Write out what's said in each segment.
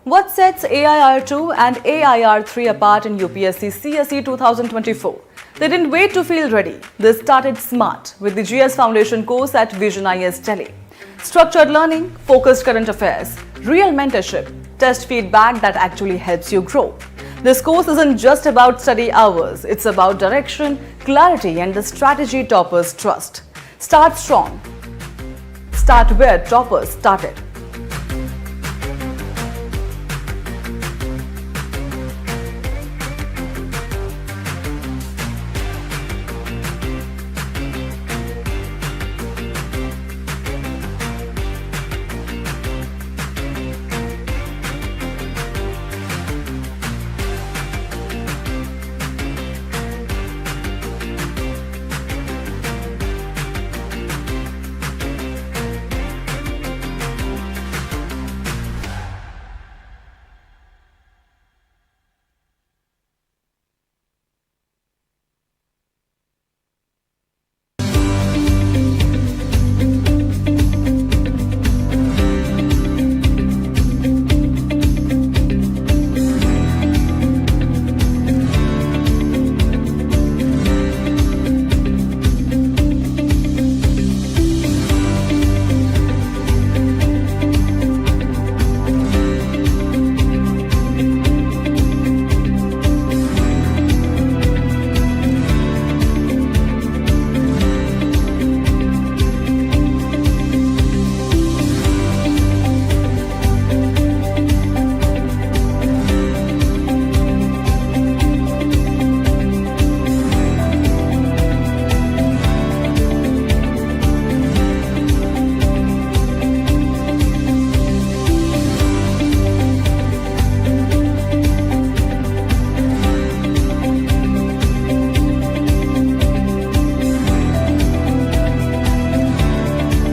What sets AIR2 and AIR3 apart in UPSC CSE 2024? They didn't wait to feel ready. They started smart with the GS Foundation course at Vision IS Delhi. Structured learning, focused current affairs, real mentorship, test feedback that actually helps you grow. This course isn't just about study hours, it's about direction, clarity and the strategy toppers trust. Start strong. Start where toppers started.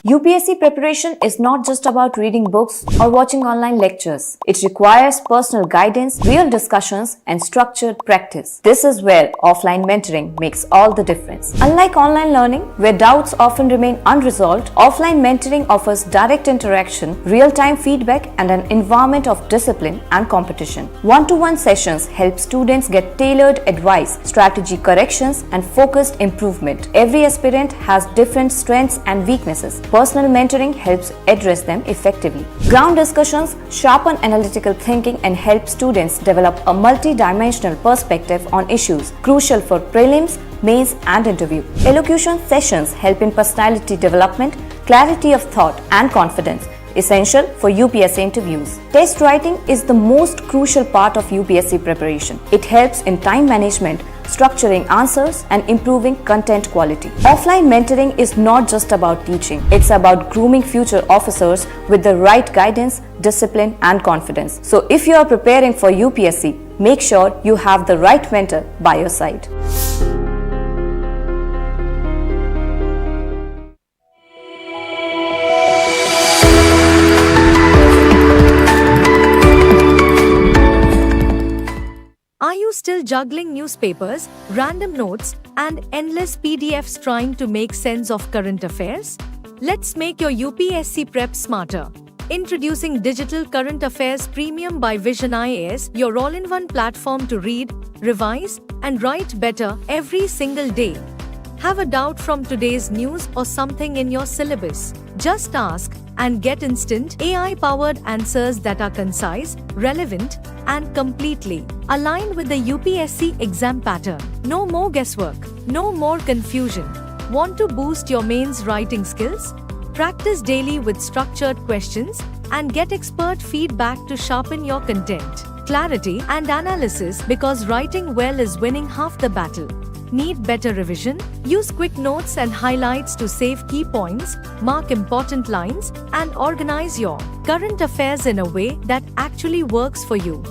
UPSC preparation is not just about reading books or watching online lectures. It requires personal guidance, real discussions, and structured practice. This is where offline mentoring makes all the difference. Unlike online learning, where doubts often remain unresolved, offline mentoring offers direct interaction, real-time feedback, and an environment of discipline and competition. One-to-one sessions help students get tailored advice, strategy corrections, and focused improvement. Every aspirant has different strengths and weaknesses. Personal mentoring helps address them effectively. Ground discussions sharpen analytical thinking and help students develop a multi-dimensional perspective on issues crucial for prelims, mains, and interview. Elocution sessions help in personality development, clarity of thought, and confidence, essential for UPSC interviews. Test writing is the most crucial part of UPSC preparation. It helps in time management, structuring answers, and improving content quality. Offline mentoring is not just about teaching. It's about grooming future officers with the right guidance, discipline, and confidence. So if you are preparing for UPSC, make sure you have the right mentor by your side. Are you still juggling newspapers, random notes, and endless PDFs trying to make sense of current affairs? Let's make your UPSC prep smarter. Introducing Digital Current Affairs Premium by Vision IAS, your all-in-one platform to read, revise, and write better every single day. Have a doubt from today's news or something in your syllabus? Just ask and get instant AI-powered answers that are concise, relevant, and completely aligned with the UPSC exam pattern. No more guesswork, no more confusion. Want to boost your mains writing skills? Practice daily with structured questions and get expert feedback to sharpen your content, clarity, and analysis, because writing well is winning half the battle. Need better revision? Use quick notes and highlights to save key points, mark important lines, and organize your current affairs in a way that actually works for you.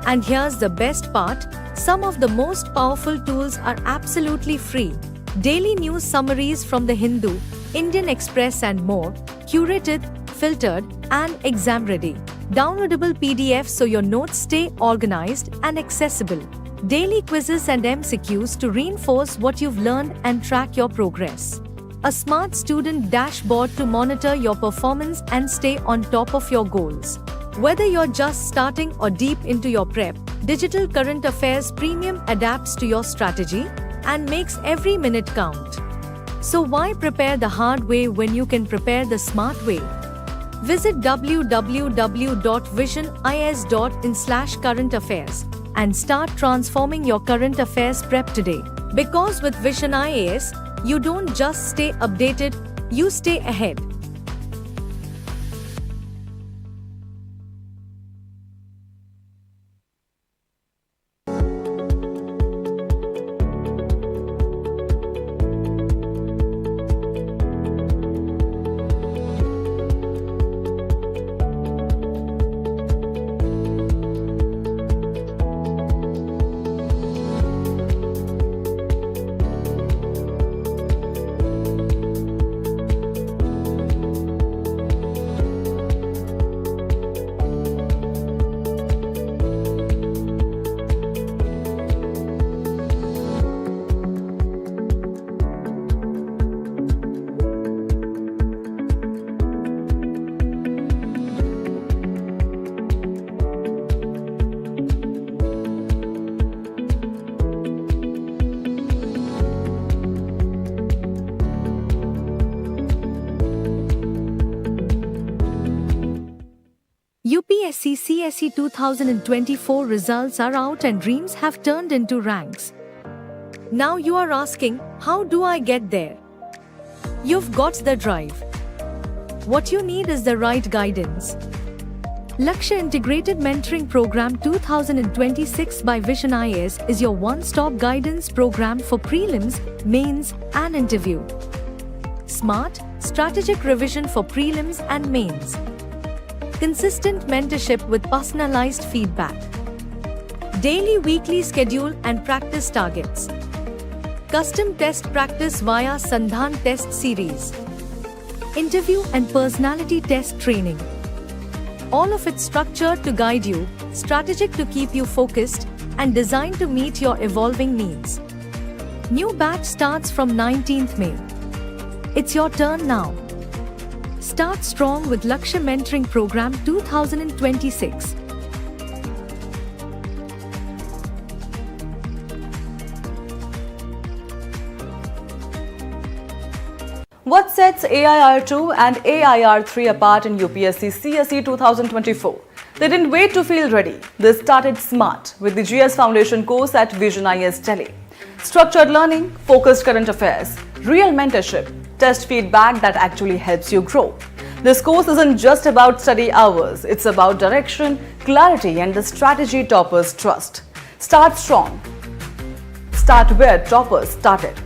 And here's the best part, some of the most powerful tools are absolutely free. Daily news summaries from The Hindu, Indian Express, and more, curated, filtered, and exam ready. Downloadable PDFs so your notes stay organized and accessible. Daily quizzes and MCQs to reinforce what you've learned and track your progress. A smart student dashboard to monitor your performance and stay on top of your goals. Whether you're just starting or deep into your prep, Digital Current Affairs Premium adapts to your strategy and makes every minute count. So why prepare the hard way when you can prepare the smart way? Visit www.visionis.in/current-affairs and start transforming your current affairs prep today. Because with Vision IAS, you don't just stay updated, you stay ahead. UPSC CSE 2024 results are out and dreams have turned into ranks. Now you are asking, how do I get there? You've got the drive. What you need is the right guidance. Lakshya Integrated Mentoring Program 2026 by Vision IAS is your one-stop guidance program for prelims, mains, and interview. Smart, strategic revision for prelims and mains. Consistent mentorship with personalized feedback. Daily weekly schedule and practice targets. Custom test practice via Sandhan test series. Interview and personality test training. All of it structured to guide you, strategic to keep you focused, and designed to meet your evolving needs. New batch starts from 19th May. It's your turn now. Start strong with Lakshya Mentoring Program 2026. What sets AIR2 and AIR3 apart in UPSC CSE 2024? They didn't wait to feel ready. They started smart with the GS Foundation course at Vision IAS Delhi. Structured learning, focused current affairs, real mentorship, test feedback that actually helps you grow. This course isn't just about study hours, it's about direction, clarity, and the strategy toppers trust. Start strong. Start where toppers started.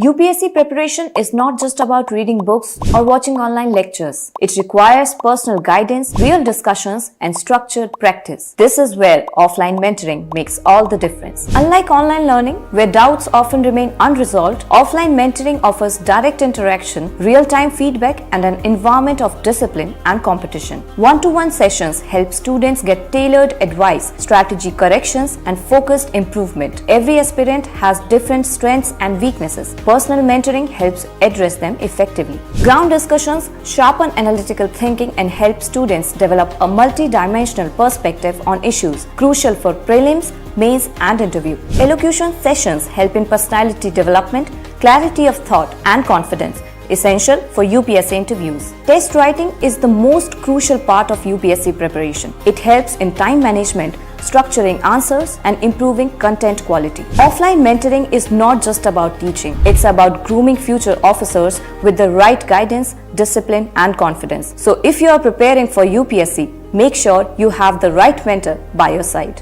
UPSC preparation is not just about reading books or watching online lectures. It requires personal guidance, real discussions, and structured practice. This is where offline mentoring makes all the difference. Unlike online learning, where doubts often remain unresolved, offline mentoring offers direct interaction, real-time feedback, and an environment of discipline and competition. One-to-one sessions help students get tailored advice, strategy corrections, and focused improvement. Every aspirant has different strengths and weaknesses. Personal mentoring helps address them effectively. Ground discussions sharpen analytical thinking and help students develop a multi-dimensional perspective on issues crucial for prelims, mains, and interview. Elocution sessions help in personality development, clarity of thought, and confidence, essential for UPSC interviews. Test writing is the most crucial part of UPSC preparation. It helps in time management, structuring answers, and improving content quality. Offline mentoring is not just about teaching. It's about grooming future officers with the right guidance, discipline, and confidence. So if you are preparing for UPSC, make sure you have the right mentor by your side.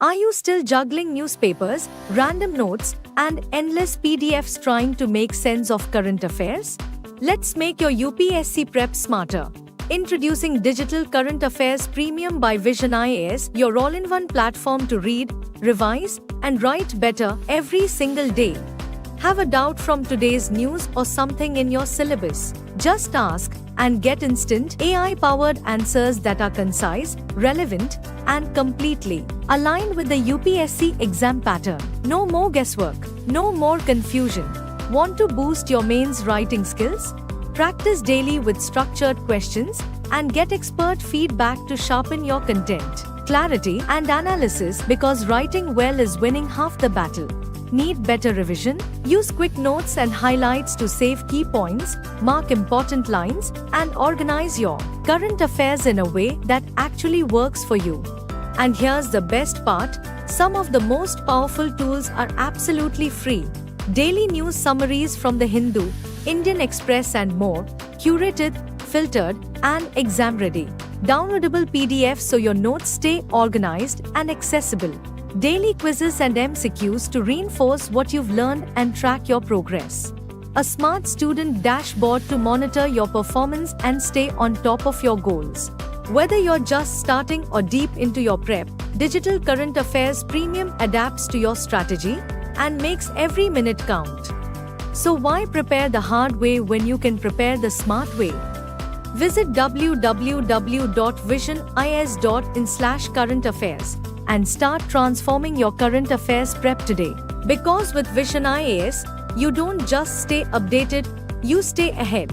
Are you still juggling newspapers, random notes, and endless PDFs trying to make sense of current affairs? Let's make your UPSC prep smarter. Introducing Digital Current Affairs Premium by Vision IAS, your all-in-one platform to read, revise, and write better every single day. Have a doubt from today's news or something in your syllabus? Just ask and get instant AI-powered answers that are concise, relevant, and completely aligned with the UPSC exam pattern. No more guesswork, no more confusion. Want to boost your mains writing skills? Practice daily with structured questions and get expert feedback to sharpen your content, clarity, and analysis, because writing well is winning half the battle. Need better revision? Use quick notes and highlights to save key points, mark important lines, and organize your current affairs in a way that actually works for you. And here's the best part, some of the most powerful tools are absolutely free. Daily news summaries from The Hindu, Indian Express, and more, curated, filtered, and exam ready. Downloadable PDFs so your notes stay organized and accessible. Daily quizzes and MCQs to reinforce what you've learned and track your progress. A smart student dashboard to monitor your performance and stay on top of your goals. Whether you're just starting or deep into your prep, Digital Current Affairs Premium adapts to your strategy and makes every minute count. So why prepare the hard way when you can prepare the smart way? Visit www.visionis.in/current-affairs and start transforming your current affairs prep today. Because with Vision IAS, you don't just stay updated, you stay ahead.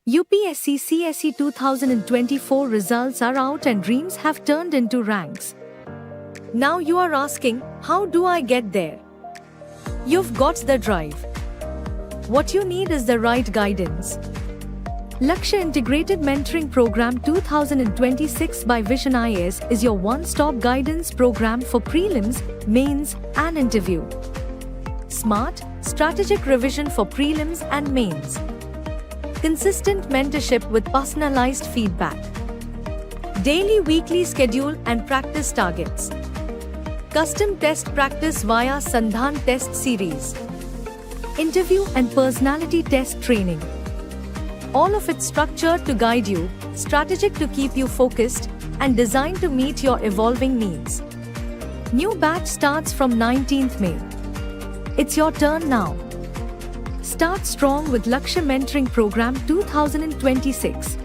UPSC CSE 2024 results are out and dreams have turned into ranks. Now you are asking, how do I get there? You've got the drive. What you need is the right guidance. Lakshya Integrated Mentoring Program 2026 by Vision IAS is your one-stop guidance program for prelims, mains, and interview. Smart, strategic revision for prelims and mains. Consistent mentorship with personalized feedback. Daily weekly schedule and practice targets. Custom test practice via Sandhan test series. interview and personality test training. All of it structured to guide you, strategic to keep you focused, and designed to meet your evolving needs. New batch starts from 19th May. It's your turn now. Start strong with Lakshya Mentoring Program 2026.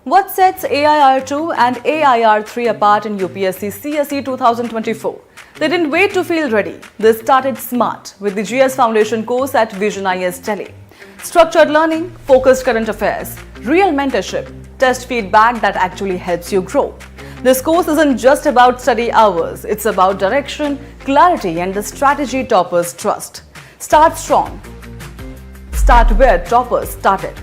What sets AIR2 and AIR3 apart in UPSC CSE 2024? They didn't wait to feel ready. They started smart with the GS Foundation course at Vision IS Delhi. Structured learning, focused current affairs, real mentorship, test feedback that actually helps you grow. This course isn't just about study hours. It's about direction, clarity, and the strategy toppers trust. Start strong. Start where toppers started.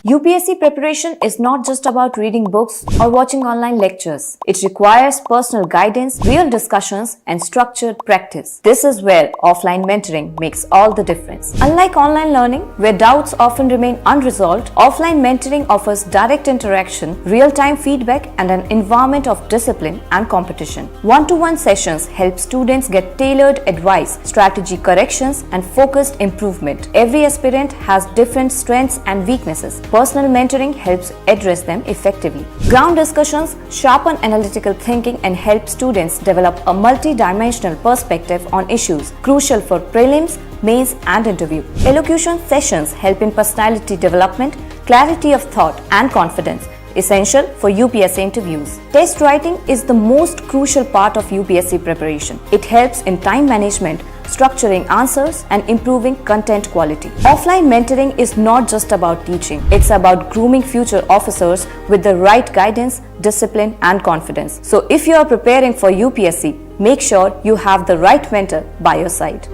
UPSC preparation is not just about reading books or watching online lectures. It requires personal guidance, real discussions, and structured practice. This is where offline mentoring makes all the difference. Unlike online learning, where doubts often remain unresolved, offline mentoring offers direct interaction, real-time feedback, and an environment of discipline and competition. One-to-one sessions help students get tailored advice, strategy corrections, and focused improvement. Every aspirant has different strengths and weaknesses. Personal mentoring helps address them effectively. Ground discussions sharpen analytical thinking and help students develop a multi-dimensional perspective on issues crucial for prelims, mains, and interview. Elocution sessions help in personality development, clarity of thought, and confidence, essential for UPSC interviews. Test writing is the most crucial part of UPSC preparation. It helps in time management, structuring answers, and improving content quality. Offline mentoring is not just about teaching. It's about grooming future officers with the right guidance, discipline, and confidence. So if you are preparing for UPSC, make sure you have the right mentor by your side.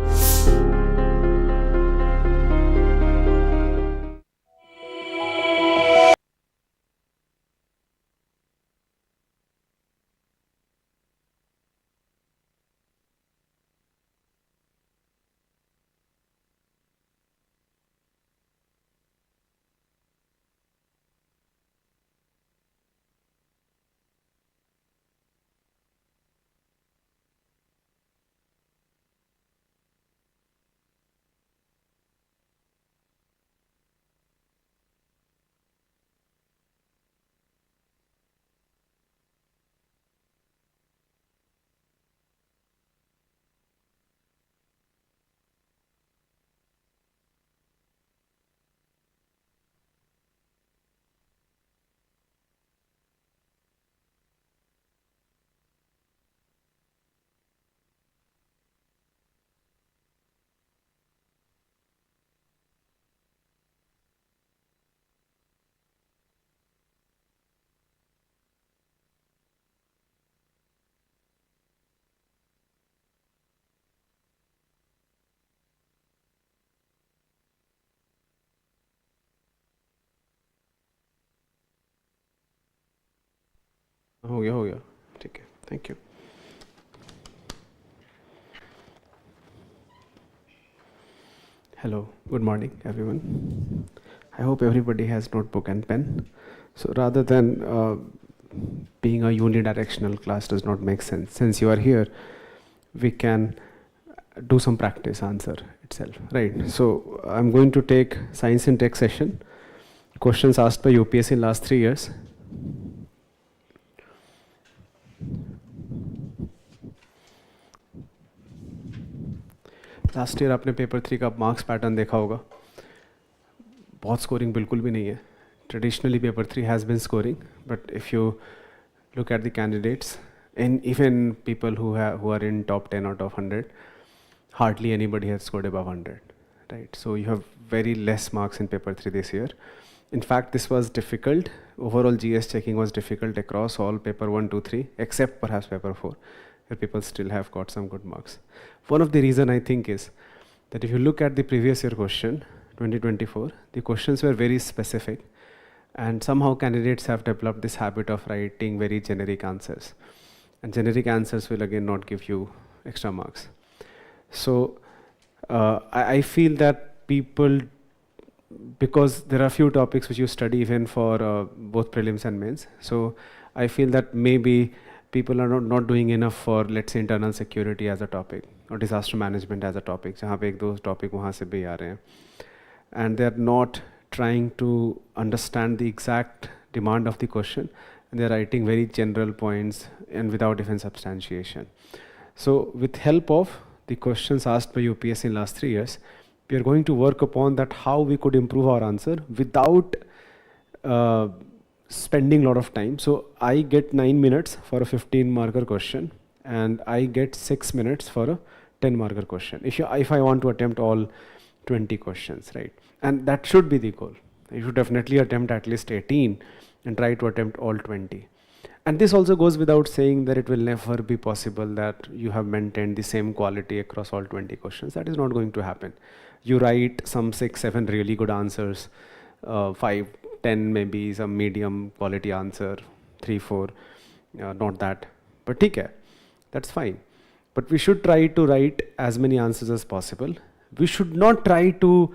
हो गया ठीक है thank you hello good morning everyone I hope everybody has notebook and pen so rather than being a unidirectional class does not make sense since you are here we can do some practice answer itself right so I'm going to take science and tech session questions asked by UPSC in last 3 years last year आपने paper 3 का marks pattern देखा होगा बहुत scoring बिल्कुल भी नहीं है traditionally paper 3 has been scoring but if you look at the candidates and even people who are in top 10 out of 100 hardly anybody has scored above 100 right so you have very less marks in paper 3 this year in fact this was difficult overall GS checking was difficult across all paper 1 2 3 except perhaps paper 4 where people still have got some good marks one of the reason I think is that if you look at the previous year question 2024 the questions were very specific and somehow candidates have developed this habit of writing very generic answers and generic answers will again not give you extra marks so I feel that people because there are few topics which you study even for both prelims and mains so I feel that maybe people are not doing enough for let's say internal security as a topic or disaster management as a topic जहाँ पे एक दो topic वहाँ से भी आ रहे हैं and they are not trying to understand the exact demand of the question and they're writing very general points and without even substantiation. So with help of the questions asked by UPSC in last 3 years, we are going to work upon that how we could improve our answer without spending a lot of time. So I get 9 minutes for a 15 marker question and I get 6 minutes for a 10 marker question. If I want to attempt all 20 questions, right? And that should be the goal. You should definitely attempt at least 18 and try to attempt all 20. And this also goes without saying that it will never be possible that you have maintained the same quality across all 20 questions. That is not going to happen. You write some 6, 7 really good answers, 5, 10 maybe some medium quality answer, 3, 4, not that. But okay, that's fine. But we should try to write as many answers as possible. We should not try to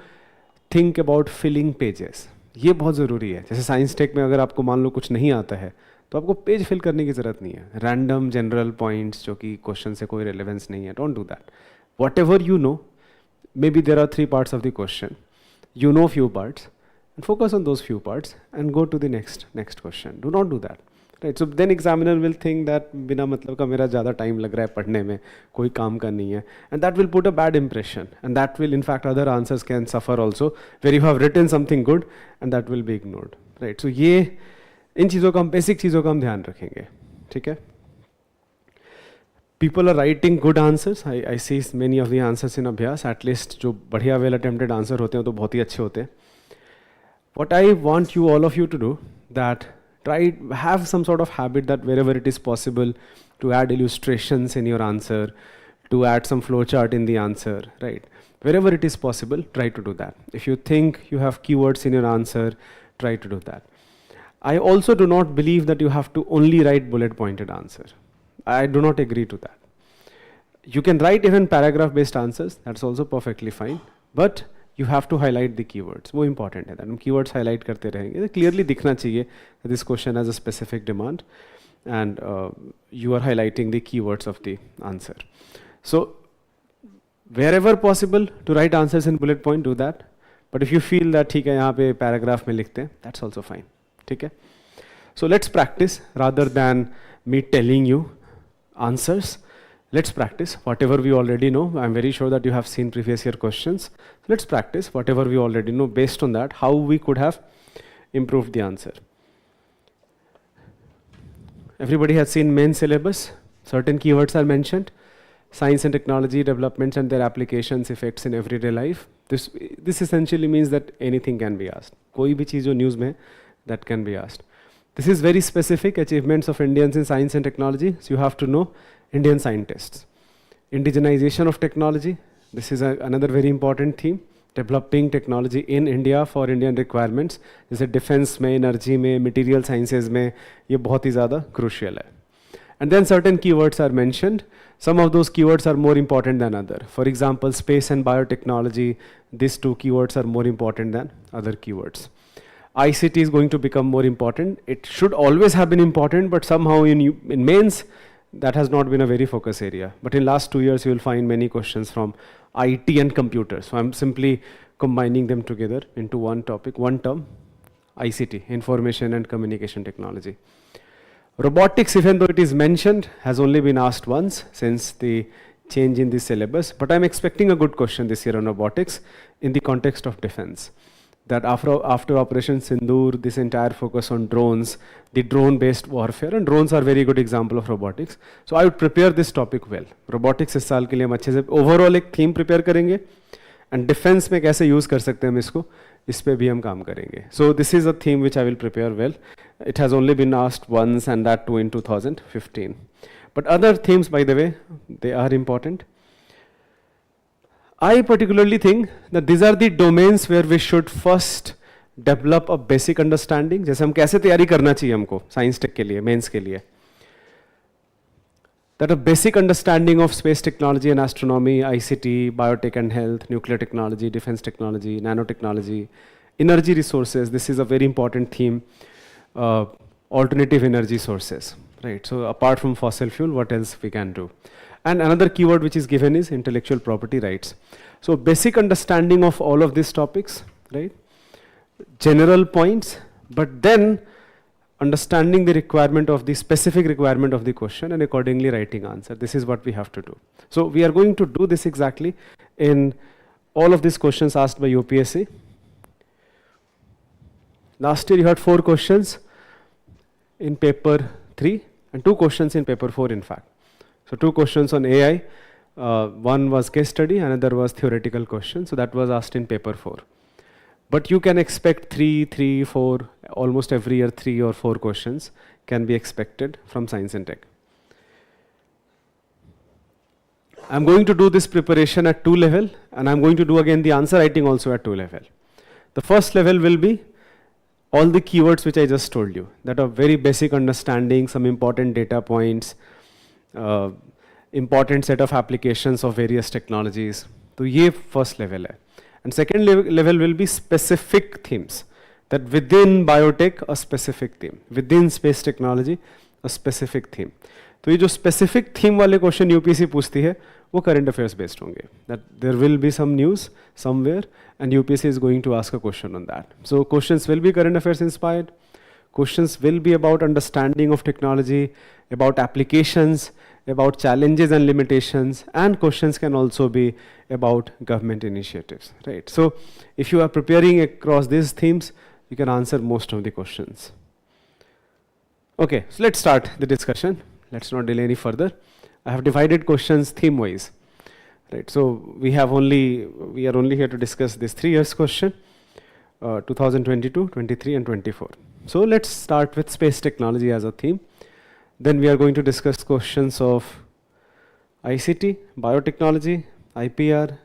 think about filling pages. ये बहुत ज़रूरी है जैसे science tech में अगर आपको मान लो कुछ नहीं आता है तो आपको पेज फिल करने की ज़रूरत नहीं है रैंडम जनरल पॉइंट्स जो कि क्वेश्चन से कोई रेलेवेंस नहीं है don't do that whatever you know maybe there are 3 parts of the question you know few parts and focus on those few parts and go to the next question do not do that right so then examiner will think that बिना मतलब का मेरा ज़्यादा time लग रहा है पढ़ने में कोई काम का नहीं है and that will put a bad impression and that will in fact other answers can suffer also where you have written something good and that will be ignored right so ये इन चीज़ों का हम बेसिक चीज़ों का हम ध्यान रखेंगे ठीक है people are writing good answers I see many of the answers in अभ्यास at least जो बढ़िया well attempted answer होते हैं तो बहुत ही अच्छे होते हैं what I want you all of you to do that have some sort of habit that wherever it is possible to add illustrations in your answer, to add some flowchart in the answer, right? Wherever it is possible, try to do that. If you think you have keywords in your answer, try to do that. I also do not believe that you have to only write bullet pointed answer. I do not agree to that. You can write even paragraph based answers, that's also perfectly fine, but you have to highlight the keywords. वो important है that हम keywords highlight करते रहेंगे तो clearly दिखना चाहिए that this question has a specific demand and you are highlighting the keywords of the answer. So wherever possible to write answers in bullet point do that. But if you feel that ठीक है यहाँ पे paragraph में लिखते हैं that's also fine. ठीक है? So let's practice rather than me telling you answers. Let's practice whatever we already know. I'm very sure that you have seen previous year questions. Let's practice whatever we already know. Based on that, how we could have improved the answer. Everybody has seen main syllabus. Certain keywords are mentioned. Science and technology developments and their applications, effects in everyday life. This essentially means that anything can be asked. कोई भी चीज़ जो news में that can be asked. This is very specific achievements of Indians in science and technology. So you have to know Indian scientists. Indigenization of technology. This is another very important theme. Developing technology in India for Indian requirements, जैसे defense में, energy में, material sciences में, ये बहुत ही ज़्यादा crucial है. And then certain keywords are mentioned. Some of those keywords are more important than other. For example, space and biotechnology, these two keywords are more important than other keywords. ICT is going to become more important. It should always have been important, but somehow in mains, that has not been a very focus area. But in last 2 years, you will find many questions from IT and computers. So I'm simply combining them together into one topic, one term, ICT, Information and Communication Technology. Robotics, even though it is mentioned, has only been asked once since the change in the syllabus. But I'm expecting a good question this year on robotics in the context of defense. That after Operation Sindoor, this entire focus on drones, the drone-based warfare, and drones are very good example of robotics. So I would prepare this topic well. Robotics इस साल के लिए हम अच्छे से overall एक theme prepare करेंगे, and defense में कैसे use कर सकते हैं हम इसको, इस पे भी हम काम करेंगे. So this is a theme which I will prepare well. It has only been asked once, and that too in 2015. But other themes, by the way, they are important. I particularly think that these are the domains where we should first develop a basic understanding. जैसे हम कैसे तैयारी करना चाहिए हमको science tech के लिए, mains के लिए. That a basic understanding of space technology and astronomy, ICT, biotech and health, nuclear technology, defense technology, nanotechnology, energy resources. This is a very important theme. Alternative energy sources, right? So apart from fossil fuel, what else we can do? And another keyword which is given is intellectual property rights. So basic understanding of all of these topics, right? General points, but then understanding the requirement of the specific requirement of the question and accordingly writing answer. This is what we have to do. So we are going to do this exactly in all of these questions asked by UPSC. Last year you had 4 questions in paper 3 and 2 questions in paper 4 in fact. So 2 questions on AI, one was case study, another was theoretical question. So that was asked in paper 4. But you can expect 3, 4, almost every year 3 or 4 questions can be expected from science and tech. I'm going to do this preparation at 2 level, and I'm going to do again the answer writing also at 2 level. The first level will be all the keywords which I just told you, that are very basic understanding, some important data points, important set of applications of various technologies. So ये first level है. And second level will be specific themes, that within biotech a specific theme, within space technology a specific theme. तो ये जो specific theme वाले question UPSC पूछती है वो current affairs based होंगे. That there will be some news somewhere and UPSC is going to ask a question on that. So questions will be current affairs inspired. Questions will be about understanding of technology, about applications, about challenges and limitations, and questions can also be about government initiatives, right? So if you are preparing across these themes, you can answer most of the questions. Okay, so let's start the discussion. Let's not delay any further. I have divided questions theme-wise, right? So we are only here to discuss this 3 years question, 2022, 23, and 24. So let's start with space technology as a theme. Then we are going to discuss questions of ICT, biotechnology, IPR,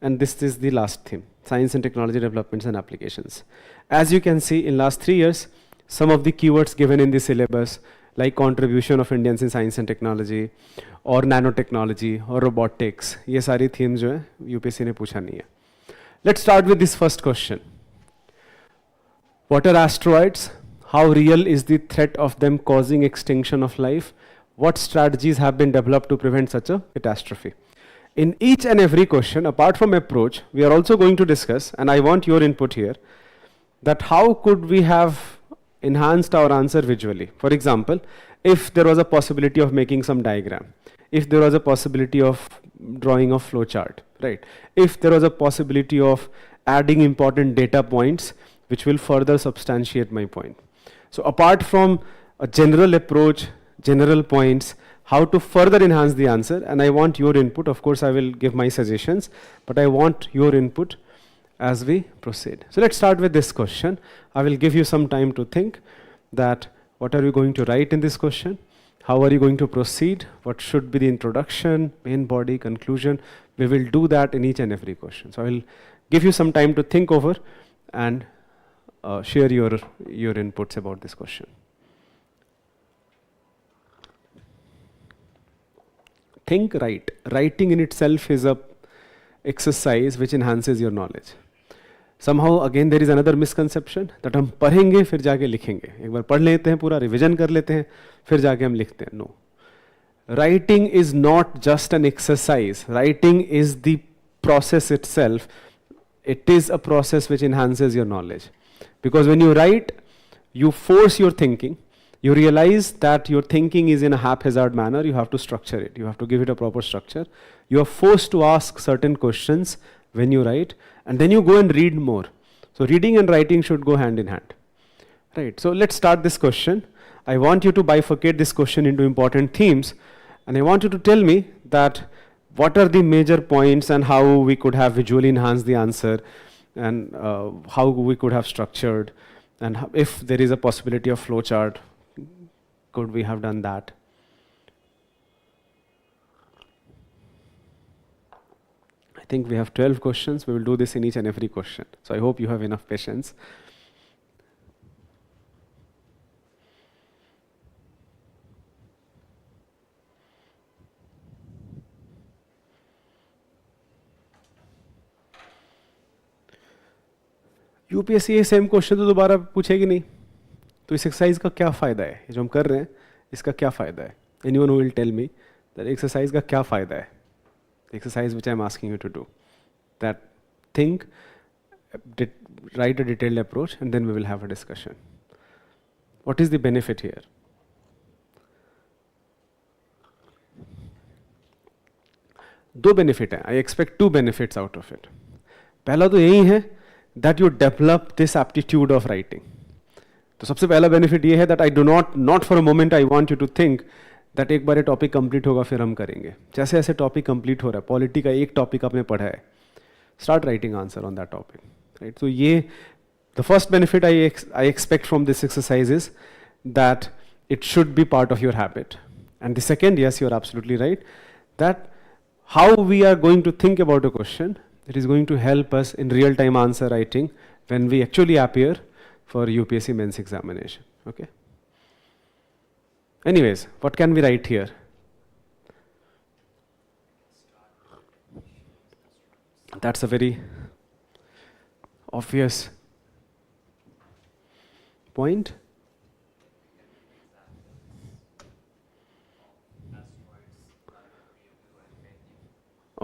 and this is the last theme, science and technology developments and applications. As you can see, in last 3 years, some of the keywords given in the syllabus, like contribution of Indians in science and technology, or nanotechnology, or robotics, ये सारी themes जो है UPSC ने पूछा नहीं है. Let's start with this first question. What are asteroids? How real is the threat of them causing extinction of life? What strategies have been developed to prevent such a catastrophe? In each and every question, apart from approach, we are also going to discuss, and I want your input here, that how could we have enhanced our answer visually? For example, if there was a possibility of making some diagram, if there was a possibility of drawing a flow chart, right? If there was a possibility of adding important data points which will further substantiate my point. So apart from a general approach, general points, how to further enhance the answer, and I want your input. Of course, I will give my suggestions, but I want your input as we proceed. So let's start with this question. I will give you some time to think that what are you going to write in this question? How are you going to proceed? What should be the introduction, main body, conclusion? We will do that in each and every question. So I will give you some time to think over and share your inputs about this question. Think, write. Writing in itself is a exercise which enhances your knowledge. Somehow again there is another misconception that हम पढ़ेंगे फिर जाके लिखेंगे. एक बार पढ़ लेते हैं, पूरा रिविजन कर लेते हैं, फिर जाके हम लिखते हैं. No. Writing is not just an exercise. Writing is the process itself. It is a process which enhances your knowledge. Because when you write, you force your thinking. You realize that your thinking is in a haphazard manner. You have to structure it. You have to give it a proper structure. You are forced to ask certain questions when you write, and then you go and read more. So reading and writing should go hand in hand. Right. So let's start this question. I want you to bifurcate this question into important themes, and I want you to tell me that what are the major points and how we could have visually enhanced the answer, and how we could have structured, and if there is a possibility of flowchart, could we have done that? I think we have 12 questions. We will do this in each and every question. So I hope you have enough patience. UPSC ये same question तो दोबारा पूछेगी नहीं, तो इस exercise का क्या फ़ायदा है? ये जो हम कर रहे हैं इसका क्या फ़ायदा है? Anyone who will tell me that exercise का क्या फ़ायदा है? Exercise which I am asking you to do, that think, write a detailed approach, and then we will have a discussion. What is the benefit here? दो benefit हैं. I expect two benefits out of it. पहला तो यही है that you develop this aptitude of writing. तो सबसे पहला benefit ये है that I do not for a moment I want you to think that एक बार ये टॉपिक कंप्लीट होगा फिर हम करेंगे. जैसे जैसे टॉपिक कंप्लीट हो रहा है, पॉलिटी का एक टॉपिक आपने पढ़ा है, start writing answer on that topic. Right. तो ये the first benefit I expect from this exercise is that it should be part of your habit. And the second, yes you are absolutely right, that how we are going to think about a question, it is going to help us in real time answer writing when we actually appear for UPSC mains examination. Okay. Anyways, what can we write here? That's a very obvious point.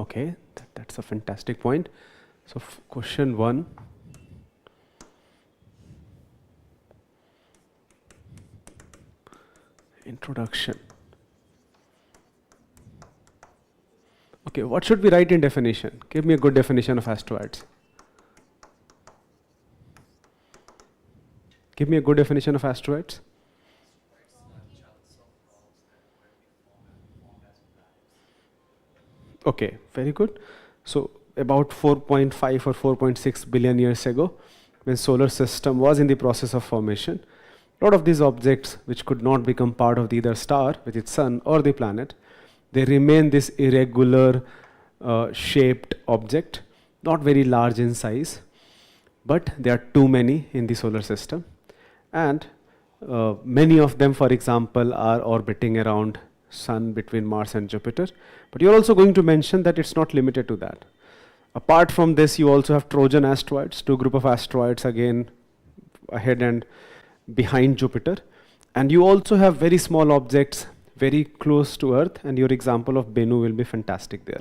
Okay, that's a fantastic point. So question 1. Introduction. Okay, what should we write in definition? Give me a good definition of asteroids. Give me a good definition of asteroids. Okay, very good. So about 4.5 or 4.6 billion years ago, when solar system was in the process of formation, a lot of these objects which could not become part of the either star with its sun or the planet, they remain this irregular shaped object, not very large in size, but there are too many in the solar system, and many of them, for example, are orbiting around sun between Mars and Jupiter. But you're also going to mention that it's not limited to that. Apart from this, you also have Trojan asteroids, two group of asteroids again ahead and behind Jupiter, and you also have very small objects very close to Earth, and your example of Bennu will be fantastic there.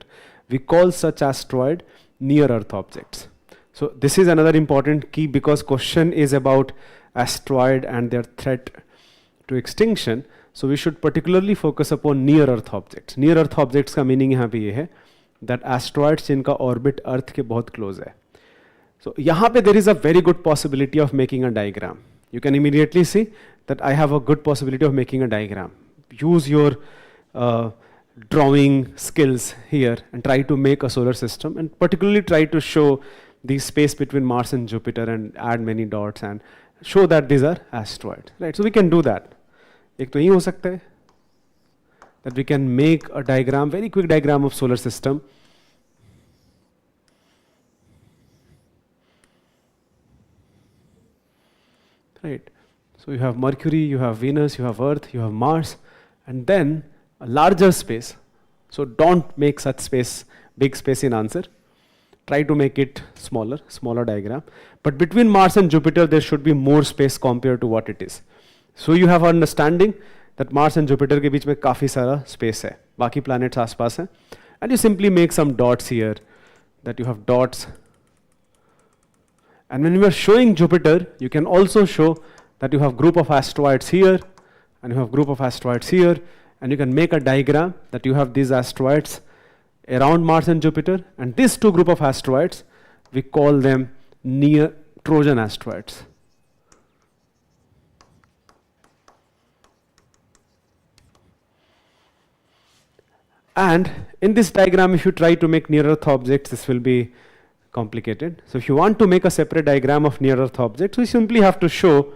We call such asteroid near Earth objects. So this is another important key, because question is about asteroid and their threat to extinction. So we should particularly focus upon near Earth objects. Near Earth objects का meaning यहाँ पे ये है that asteroids जिनका orbit Earth के बहुत close है. So यहाँ पे there is a very good possibility of making a diagram. You can immediately see that I have a good possibility of making a diagram. Use your drawing skills here and try to make a solar system, and particularly try to show the space between Mars and Jupiter and add many dots and show that these are asteroids. Right? So we can do that. एक तो ये हो सकता है that we can make a diagram, very quick diagram of solar system. right? So you have Mercury, you have Venus, you have Earth, you have Mars, and then a larger space. So don't make such space, big space in answer. Try to make it smaller diagram. But between Mars and Jupiter, there should be more space compared to what it is. So you have understanding that Mars and Jupiter के बीच में काफी सारा space है. बाकी planets आसपास हैं. And you simply make some dots here, that you have dots. And when you are showing Jupiter, you can also show that you have group of asteroids here, and you have group of asteroids here, and you can make a diagram that you have these asteroids around Mars and Jupiter, and these two group of asteroids, we call them near Trojan asteroids. And in this diagram, if you try to make near-Earth objects, this will be complicated. So if you want to make a separate diagram of near-Earth objects, we simply have to show,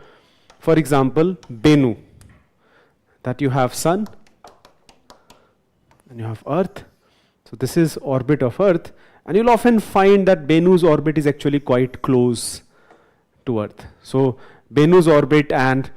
for example, Bennu, that you have Sun, and you have Earth. So this is orbit of Earth, and you'll often find that Bennu's orbit is actually quite close to Earth. So Bennu's orbit and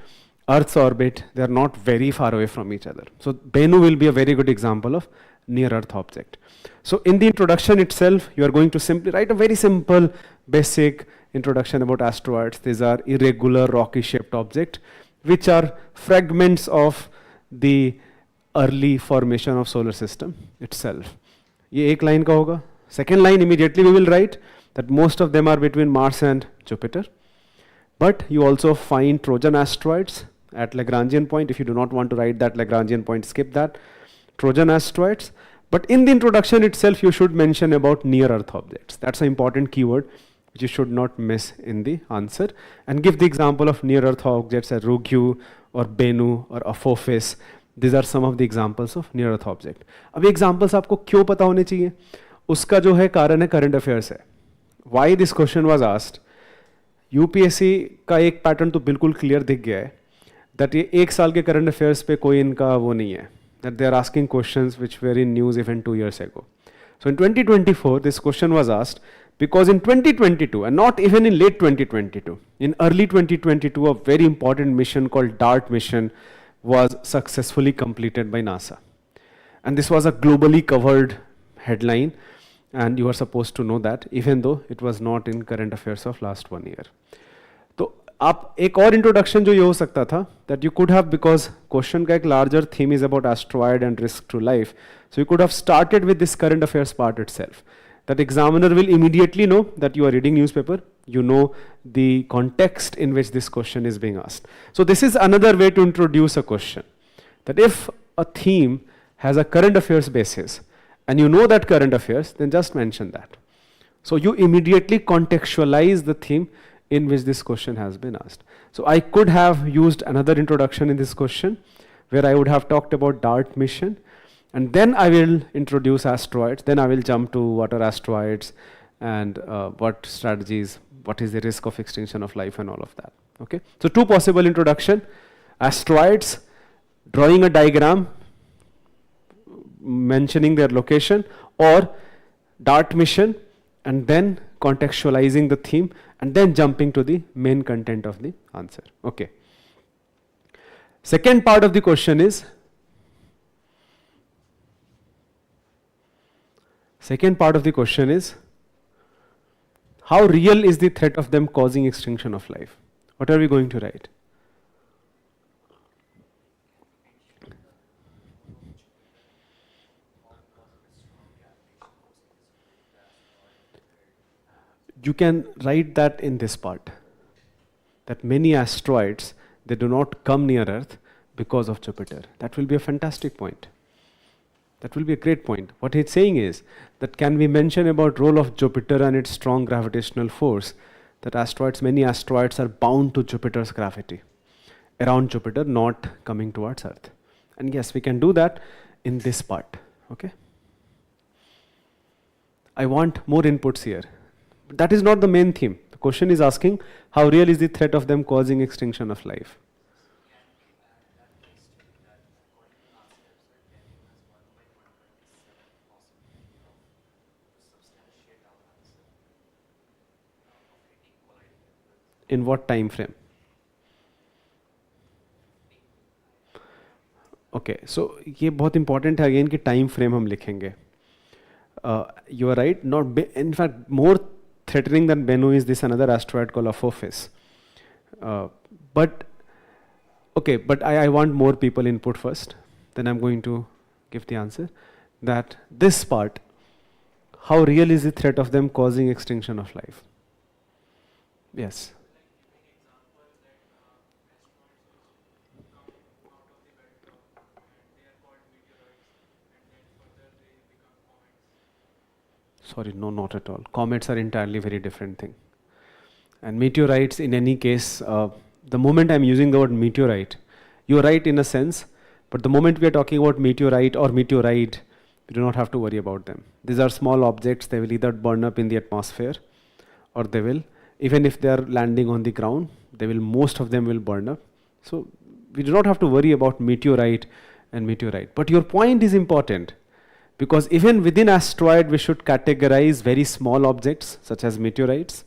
Earth's orbit, they are not very far away from each other. So Bennu will be a very good example of near-Earth object. So in the introduction itself, you are going to simply write a very simple, basic introduction about asteroids. These are irregular, rocky-shaped objects, which are fragments of the early formation of solar system itself. ये एक line का होगा. Second line, immediately we will write that most of them are between Mars and Jupiter. But you also find Trojan asteroids at Lagrangian point. If you do not want to write that Lagrangian point, skip that. Trojan asteroids. But in the introduction itself, you should mention about near-Earth objects. That's an important keyword which you should not miss in the answer. And give the example of near-Earth objects as Ryukyu or Bennu or Apophis. These are some of the examples of near-Earth object. अब ये examples आपको क्यों पता होने चाहिए? उसका जो है कारण है current affairs है. Why this question was asked? UPSC का एक पैटर्न तो बिल्कुल क्लियर दिख गया है, that ये एक साल के करंट अफेयर्स पे कोई इनका वो नहीं है, that they are asking questions which were in news even 2 years ago. So in 2024 this question was asked because in 2022 and not even in late 2022, in early 2022 a very important mission called DART mission was successfully completed by NASA. And this was a globally covered headline. And you are supposed to know that, even though it was not in current affairs of last 1 year. तो आप एक और introduction जो ये हो सकता था, that you could have, because question का एक larger theme is about asteroid and risk to life, so you could have started with this current affairs part itself. That examiner will immediately know that you are reading newspaper, you know the context in which this question is being asked. So this is another way to introduce a question, that if a theme has a current affairs basis, and you know that current affairs, then just mention that. So you immediately contextualize the theme in which this question has been asked. So I could have used another introduction in this question, where I would have talked about DART mission, and then I will introduce asteroids, then I will jump to what are asteroids, and what strategies, what is the risk of extinction of life and all of that. Okay. So two possible introduction, asteroids, drawing a diagram, mentioning their location, or DART mission, and then contextualizing the theme, and then jumping to the main content of the answer. Okay. Second part of the question is, how real is the threat of them causing extinction of life? What are we going to write? You can write that in this part, that many asteroids, they do not come near Earth because of Jupiter. That will be a fantastic point. That will be a great point. What it's saying is that can we mention about role of Jupiter and its strong gravitational force, that asteroids, many asteroids are bound to Jupiter's gravity around Jupiter, not coming towards Earth. And yes, we can do that in this part. Okay. I want more inputs here. But that is not the main theme. The question is asking how real is the threat of them causing extinction of life. In what time frame? Okay, so ये बहुत important है again कि time frame हम लिखेंगे. You are right. In fact, more threatening than Bennu is this another asteroid called Apophis. But I want more people input first. Then I'm going to give the answer. That this part, how real is the threat of them causing extinction of life? Yes. Sorry, no, not at all. Comets are entirely very different thing. And meteorites, in any case, the moment I'm using the word meteorite, you're right in a sense, but the moment we are talking about meteorite or meteorite, we do not have to worry about them. These are small objects. They will either burn up in the atmosphere, or they will, even if they are landing on the ground, most of them will burn up. So we do not have to worry about meteorite and meteorite. But your point is important. Because even within asteroid, we should categorize very small objects, such as meteorites,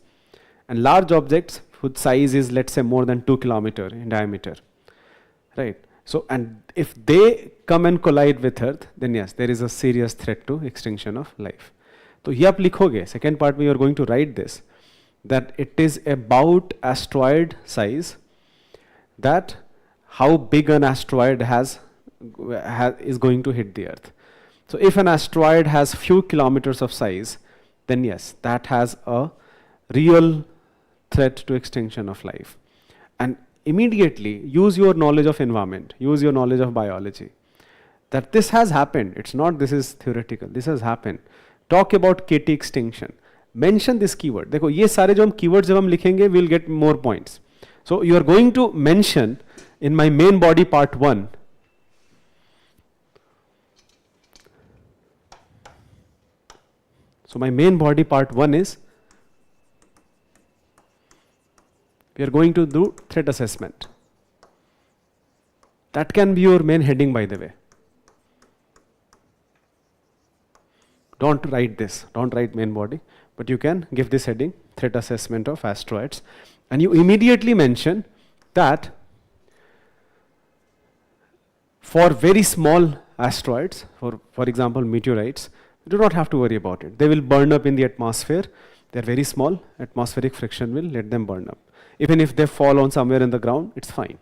and large objects whose size is, let's say, more than 2 kilometers in diameter, right? So, and if they come and collide with Earth, then yes, there is a serious threat to extinction of life. So, here आप लिखोगे, second part, we are going to write this, that it is about asteroid size, that how big an asteroid is going to hit the Earth. So if an asteroid has few kilometers of size, then yes, that has a real threat to extinction of life. And immediately use your knowledge of environment, use your knowledge of biology. That this has happened. It's not this is theoretical. This has happened. Talk about KT extinction. Mention this keyword. देखो ये सारे जो हम keywords जब हम लिखेंगे, we'll get more points. So you are going to mention in my main body part 1. So my main body part 1 is, we are going to do threat assessment. That can be your main heading, by the way. Don't write this, don't write main body, but you can give this heading, threat assessment of asteroids. And you immediately mention that for very small asteroids, for example meteorites, you do not have to worry about it. They will burn up in the atmosphere. They are very small. Atmospheric friction will let them burn up. Even if they fall on somewhere in the ground, it's fine.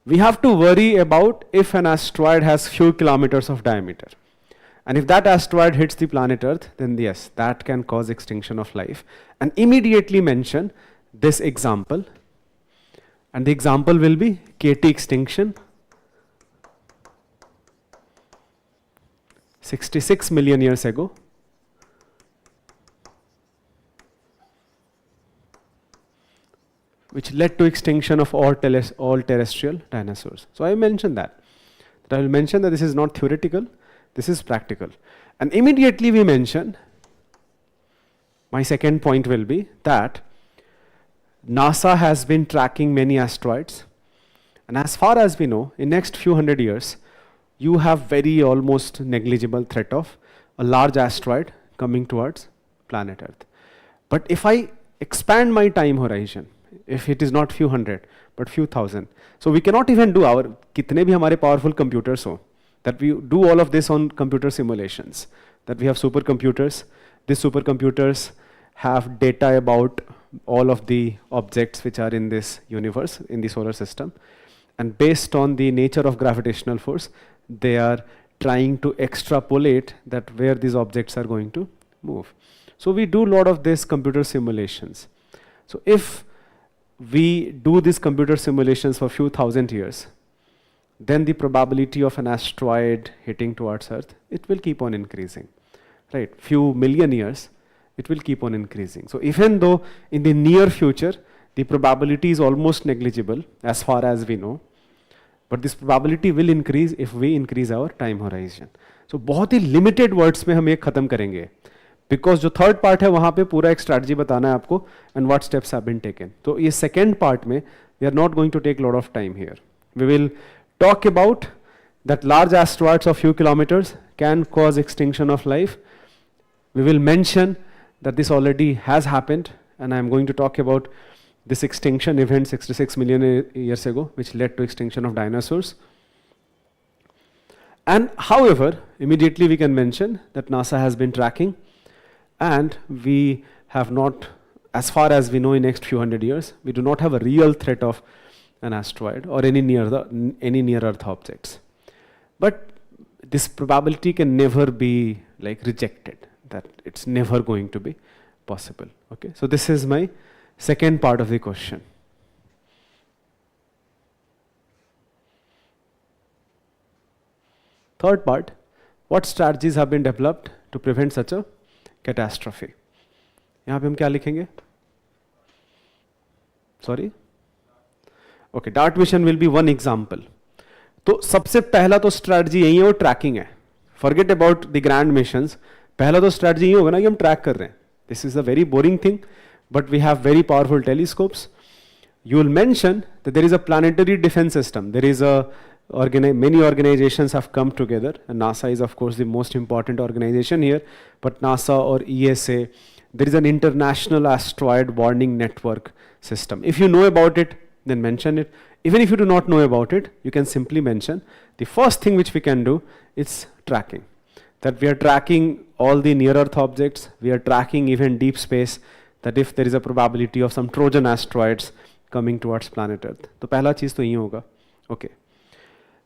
We have to worry about if an asteroid has few kilometers of diameter. And if that asteroid hits the planet Earth, then yes, that can cause extinction of life. And immediately mention this example. And the example will be KT extinction. 66 million years ago. Which led to extinction of all terrestrial dinosaurs. So I mentioned that. I will mention that this is not theoretical, this is practical. And immediately we mention, my second point will be that NASA has been tracking many asteroids. And as far as we know, in next few hundred years, you have very almost negligible threat of a large asteroid coming towards planet Earth. But if I expand my time horizon, if it is not few hundred, but few thousand, so we cannot even do our, kitne bhi hamare powerful computers ho, that we do all of this on computer simulations, that we have supercomputers. These supercomputers have data about all of the objects which are in this universe, in the solar system. And based on the nature of gravitational force, they are trying to extrapolate that where these objects are going to move. So we do a lot of this computer simulations. So if we do these computer simulations for few thousand years, then the probability of an asteroid hitting towards Earth, it will keep on increasing, right? Few million years, it will keep on increasing. So even though in the near future, the probability is almost negligible as far as we know, but this probability will increase if we increase our time horizon. So बहुत ही limited words में हम ये खत्म करेंगे, because जो third part है वहाँ पे पूरा एक strategy बताना है आपको and what steps have been taken. तो ये second part में we are not going to take a lot of time here. We will talk about that large asteroids of few kilometers can cause extinction of life. We will mention that this already has happened, and I am going to talk about this extinction event 66 million years ago, which led to extinction of dinosaurs. And however, immediately we can mention that NASA has been tracking, and we have not, as far as we know in next few hundred years, we do not have a real threat of an asteroid or any near Earth objects. But this probability can never be like rejected, that it's never going to be possible. Okay, so this is my second part of the question. Third part, what strategies have been developed to prevent such a catastrophe? यहाँ पे हम क्या लिखेंगे? Sorry? Okay, DART mission will be one example. तो सबसे पहला तो strategy यही है, वो tracking है. Forget about the grand missions. पहला तो strategy यही होगा ना कि हम track कर रहे हैं. This is a very boring thing, but we have very powerful telescopes. You will mention that there is a planetary defense system. There is a many organizations have come together, and NASA is of course the most important organization here, but NASA or ESA, there is an international asteroid warning network system. If you know about it, then mention it. Even if you do not know about it, you can simply mention. The first thing which we can do is tracking. That we are tracking all the near Earth objects, we are tracking even deep space, that if there is a probability of some Trojan asteroids coming towards planet Earth. तो पहला चीज़ तो यही होगा. Okay.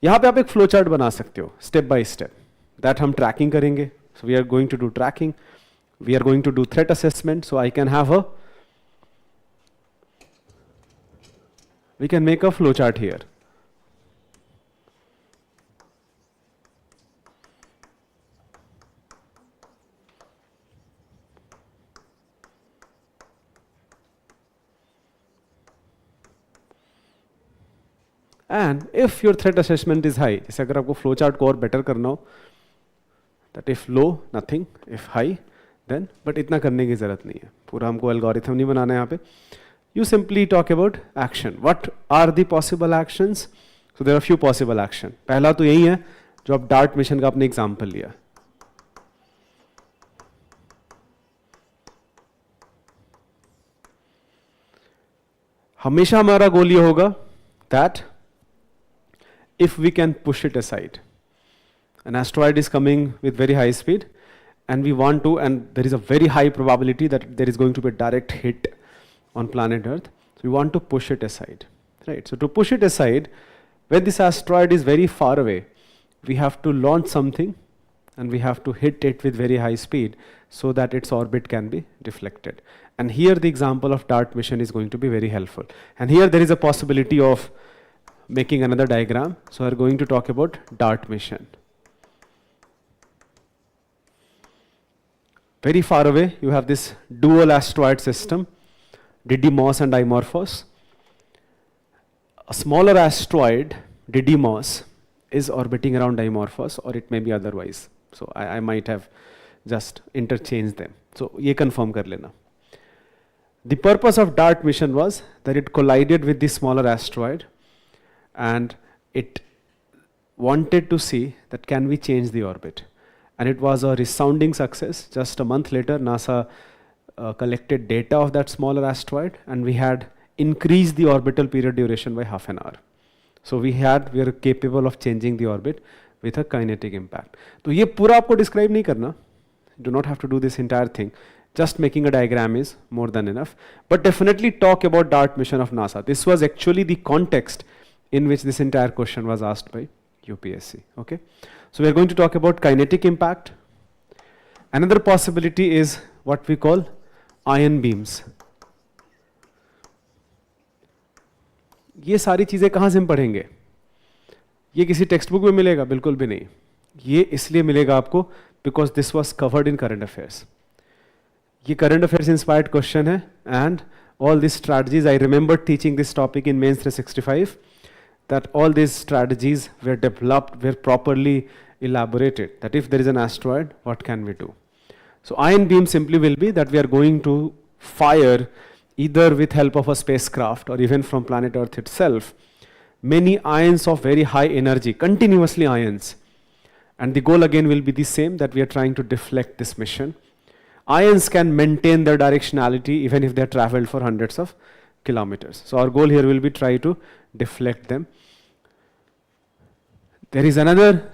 यहाँ पे आप एक flow chart बना सकते हो स्टेप बाय स्टेप, दैट हम ट्रैकिंग करेंगे. So we are going to do tracking, we are going to do threat assessment. So I can have we can make a flow chart here. And if your threat assessment is high, जैसे अगर आपको flow chart को और better करना हो, that if low, nothing, if high, then, but इतना करने की ज़रूरत नहीं है, पूरा हमको algorithm नहीं बनाना है यहाँ पे. You simply talk about action. What are the possible actions? So there are few possible action. पहला तो यही है जो आप DART मिशन का आपने एग्जाम्पल लिया. हमेशा हमारा गोल ये होगा that if we can push it aside, an asteroid is coming with very high speed, and we want to, and there is a very high probability that there is going to be a direct hit on planet Earth. So we want to push it aside, right? So to push it aside, when this asteroid is very far away, we have to launch something, and we have to hit it with very high speed so that its orbit can be deflected. And here the example of DART mission is going to be very helpful. And here there is a possibility of making another diagram. So we are going to talk about DART mission. Very far away, you have this dual asteroid system, Didymos and Dimorphos. A smaller asteroid, Didymos, is orbiting around Dimorphos, or it may be otherwise. So I might have just interchanged them. So ye confirm kar lena. The purpose of DART mission was that it collided with the smaller asteroid, and it wanted to see that can we change the orbit. And it was a resounding success. Just a month later, NASA collected data of that smaller asteroid, and we had increased the orbital period duration by half an hour. So we are capable of changing the orbit with a kinetic impact. So ये पूरा आपको describe नहीं करना. You do not have to do this entire thing. Just making a diagram is more than enough. But definitely talk about DART mission of NASA. This was actually the context in which this entire question was asked by UPSC. Okay. So we are going to talk about kinetic impact. Another possibility is what we call ion beams. ये सारी चीज़ें कहाँ से हम पढ़ेंगे? ये किसी text book में मिलेगा? बिल्कुल भी नहीं. ये इसलिए मिलेगा आपको because this was covered in current affairs. ये current affairs inspired question है, and all these strategies, I remember teaching this topic in Mains 365, that all these strategies were developed, were properly elaborated, that if there is an asteroid, what can we do? So ion beam simply will be that we are going to fire either with help of a spacecraft or even from planet Earth itself, many ions of very high energy, continuously ions. And the goal again will be the same, that we are trying to deflect this mission. Ions can maintain their directionality even if they have traveled for hundreds of kilometers. So our goal here will be try to deflect them. There is another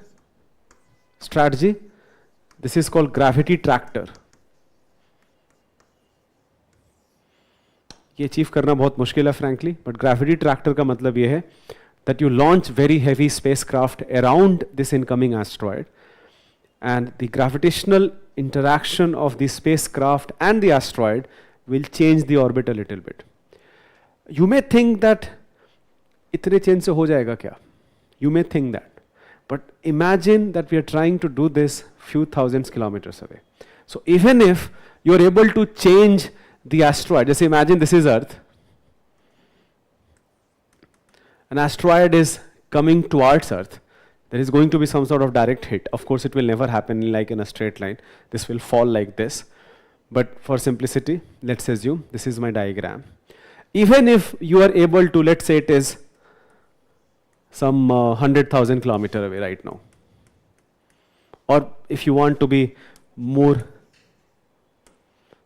strategy. This is called gravity tractor. ये achieve करना बहुत मुश्किल है frankly, but gravity tractor का मतलब ये है that you launch very heavy spacecraft around this incoming asteroid, and the gravitational interaction of the spacecraft and the asteroid will change the orbit a little bit. You may think that इतने change से हो जाएगा क्या? You may think that. But imagine that we are trying to do this few thousands kilometers away. So even if you are able to change the asteroid, just imagine this is Earth. An asteroid is coming towards Earth. There is going to be some sort of direct hit. Of course, it will never happen like in a straight line. This will fall like this. But for simplicity, let's assume this is my diagram. Even if you are able to, let's say it is some 100,000 kilometers away right now. Or if you want to be more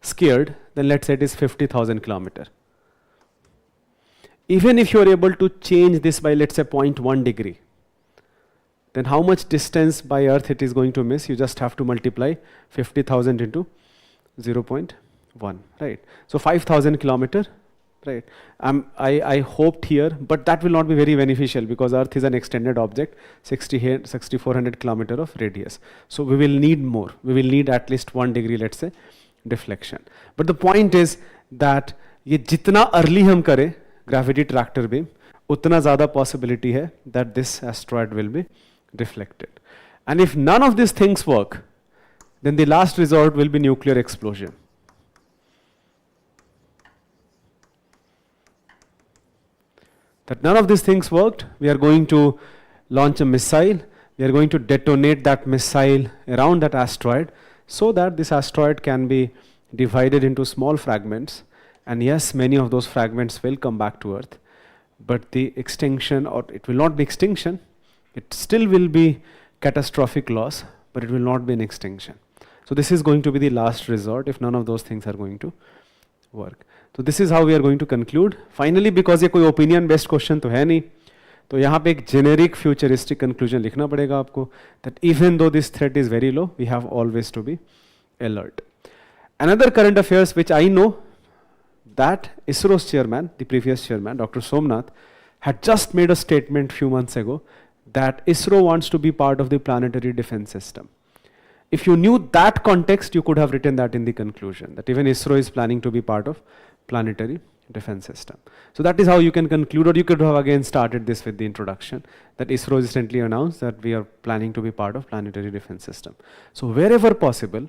scared, then let's say it is 50,000 kilometers. Even if you are able to change this by, let's say, 0.1 degree, then how much distance by Earth it is going to miss? You just have to multiply 50,000 into 0.1, right? So 5,000 kilometers, right? I hoped here, but that will not be very beneficial because Earth is an extended object, 6,400 kilometers of radius. So we will need more. We will need at least 1 degree, let's say, deflection. But the point is that ये जितना early हम करें gravity tractor beam, उतना ज़्यादा possibility है that this asteroid will be deflected. And if none of these things work, then the last resort will be nuclear explosion. That none of these things worked, we are going to launch a missile, we are going to detonate that missile around that asteroid so that this asteroid can be divided into small fragments. And yes, many of those fragments will come back to Earth, but the extinction, or it will not be extinction, it still will be catastrophic loss, but it will not be an extinction. So this is going to be the last resort if none of those things are going to work. So this is how we are going to conclude. Finally, because ये कोई opinion based question तो है नहीं, तो यहाँ पे एक generic futuristic conclusion लिखना पड़ेगा आपको, that even though this threat is very low, we have always to be alert. Another current affairs which I know, that ISRO's chairman, the previous chairman, Dr. Somnath, had just made a statement few months ago that ISRO wants to be part of the planetary defense system. If you knew that context, you could have written that in the conclusion, that even ISRO is planning to be part of planetary defense system. So that is how you can conclude, or you could have again started this with the introduction, that ISRO recently announced that we are planning to be part of planetary defense system. So wherever possible,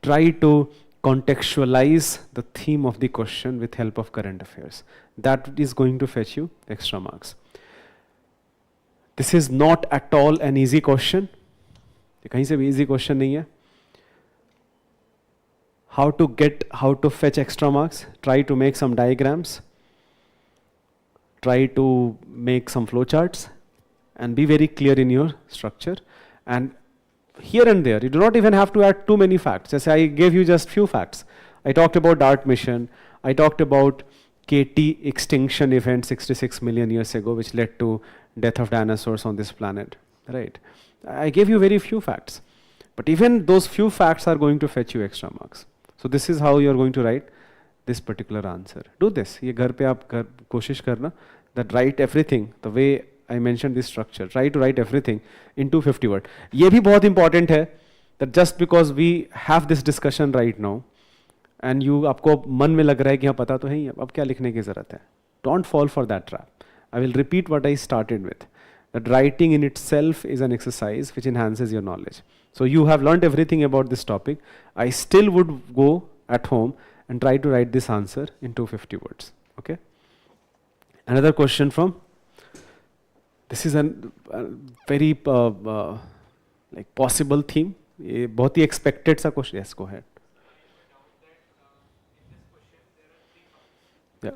try to contextualize the theme of the question with help of current affairs. That is going to fetch you extra marks. This is not at all an easy question. कहीं से भी easy question नहीं है. How to fetch extra marks? Try to make some diagrams. Try to make some flowcharts and be very clear in your structure. And here and there, you do not even have to add too many facts. Just I gave you just few facts. I talked about DART mission. I talked about KT extinction event 66 million years ago, which led to death of dinosaurs on this planet. Right? I gave you very few facts. But even those few facts are going to fetch you extra marks. So this is how you are going to write this particular answer. Do this. ये घर पे आप कोशिश करना that write everything the way I mentioned this structure. Try to write everything in 250 words. ये भी बहुत important है that just because we have this discussion right now and you आपको मन में लग रहा है कि हाँ पता तो है ही अब क्या लिखने की ज़रूरत है. Don't fall for that trap. I will repeat what I started with. That writing in itself is an exercise which enhances your knowledge. So you have learned everything about this topic. I still would go at home and try to write this answer in 250 words. Okay. Another question from. This is a very like possible theme. ये बहुत ही expected सा question. Yes, go ahead. Yeah.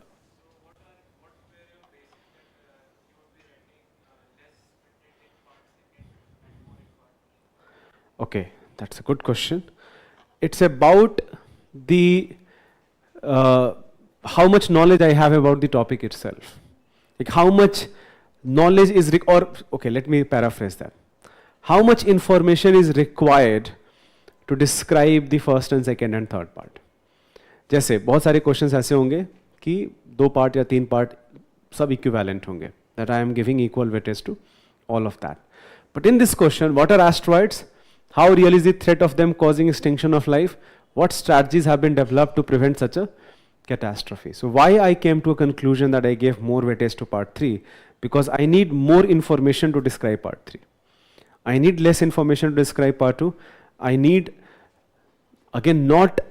Okay, that's a good question. It's about the how much knowledge I have about the topic itself. Like how much knowledge is, or okay, let me paraphrase that. how much information is required to describe the first and second and third part. जैसे बहुत सारे questions ऐसे होंगे कि 2 part या 3 part सब equivalent होंगे, that I am giving equal weightage to all of that. But in this question, what are asteroids? How real is the threat of them causing extinction of life? What strategies have been developed to prevent such a catastrophe? So why I came to a conclusion that I gave more weightage to part 3? Because I need more information to describe part 3. I need less information to describe part 2. I need, again, not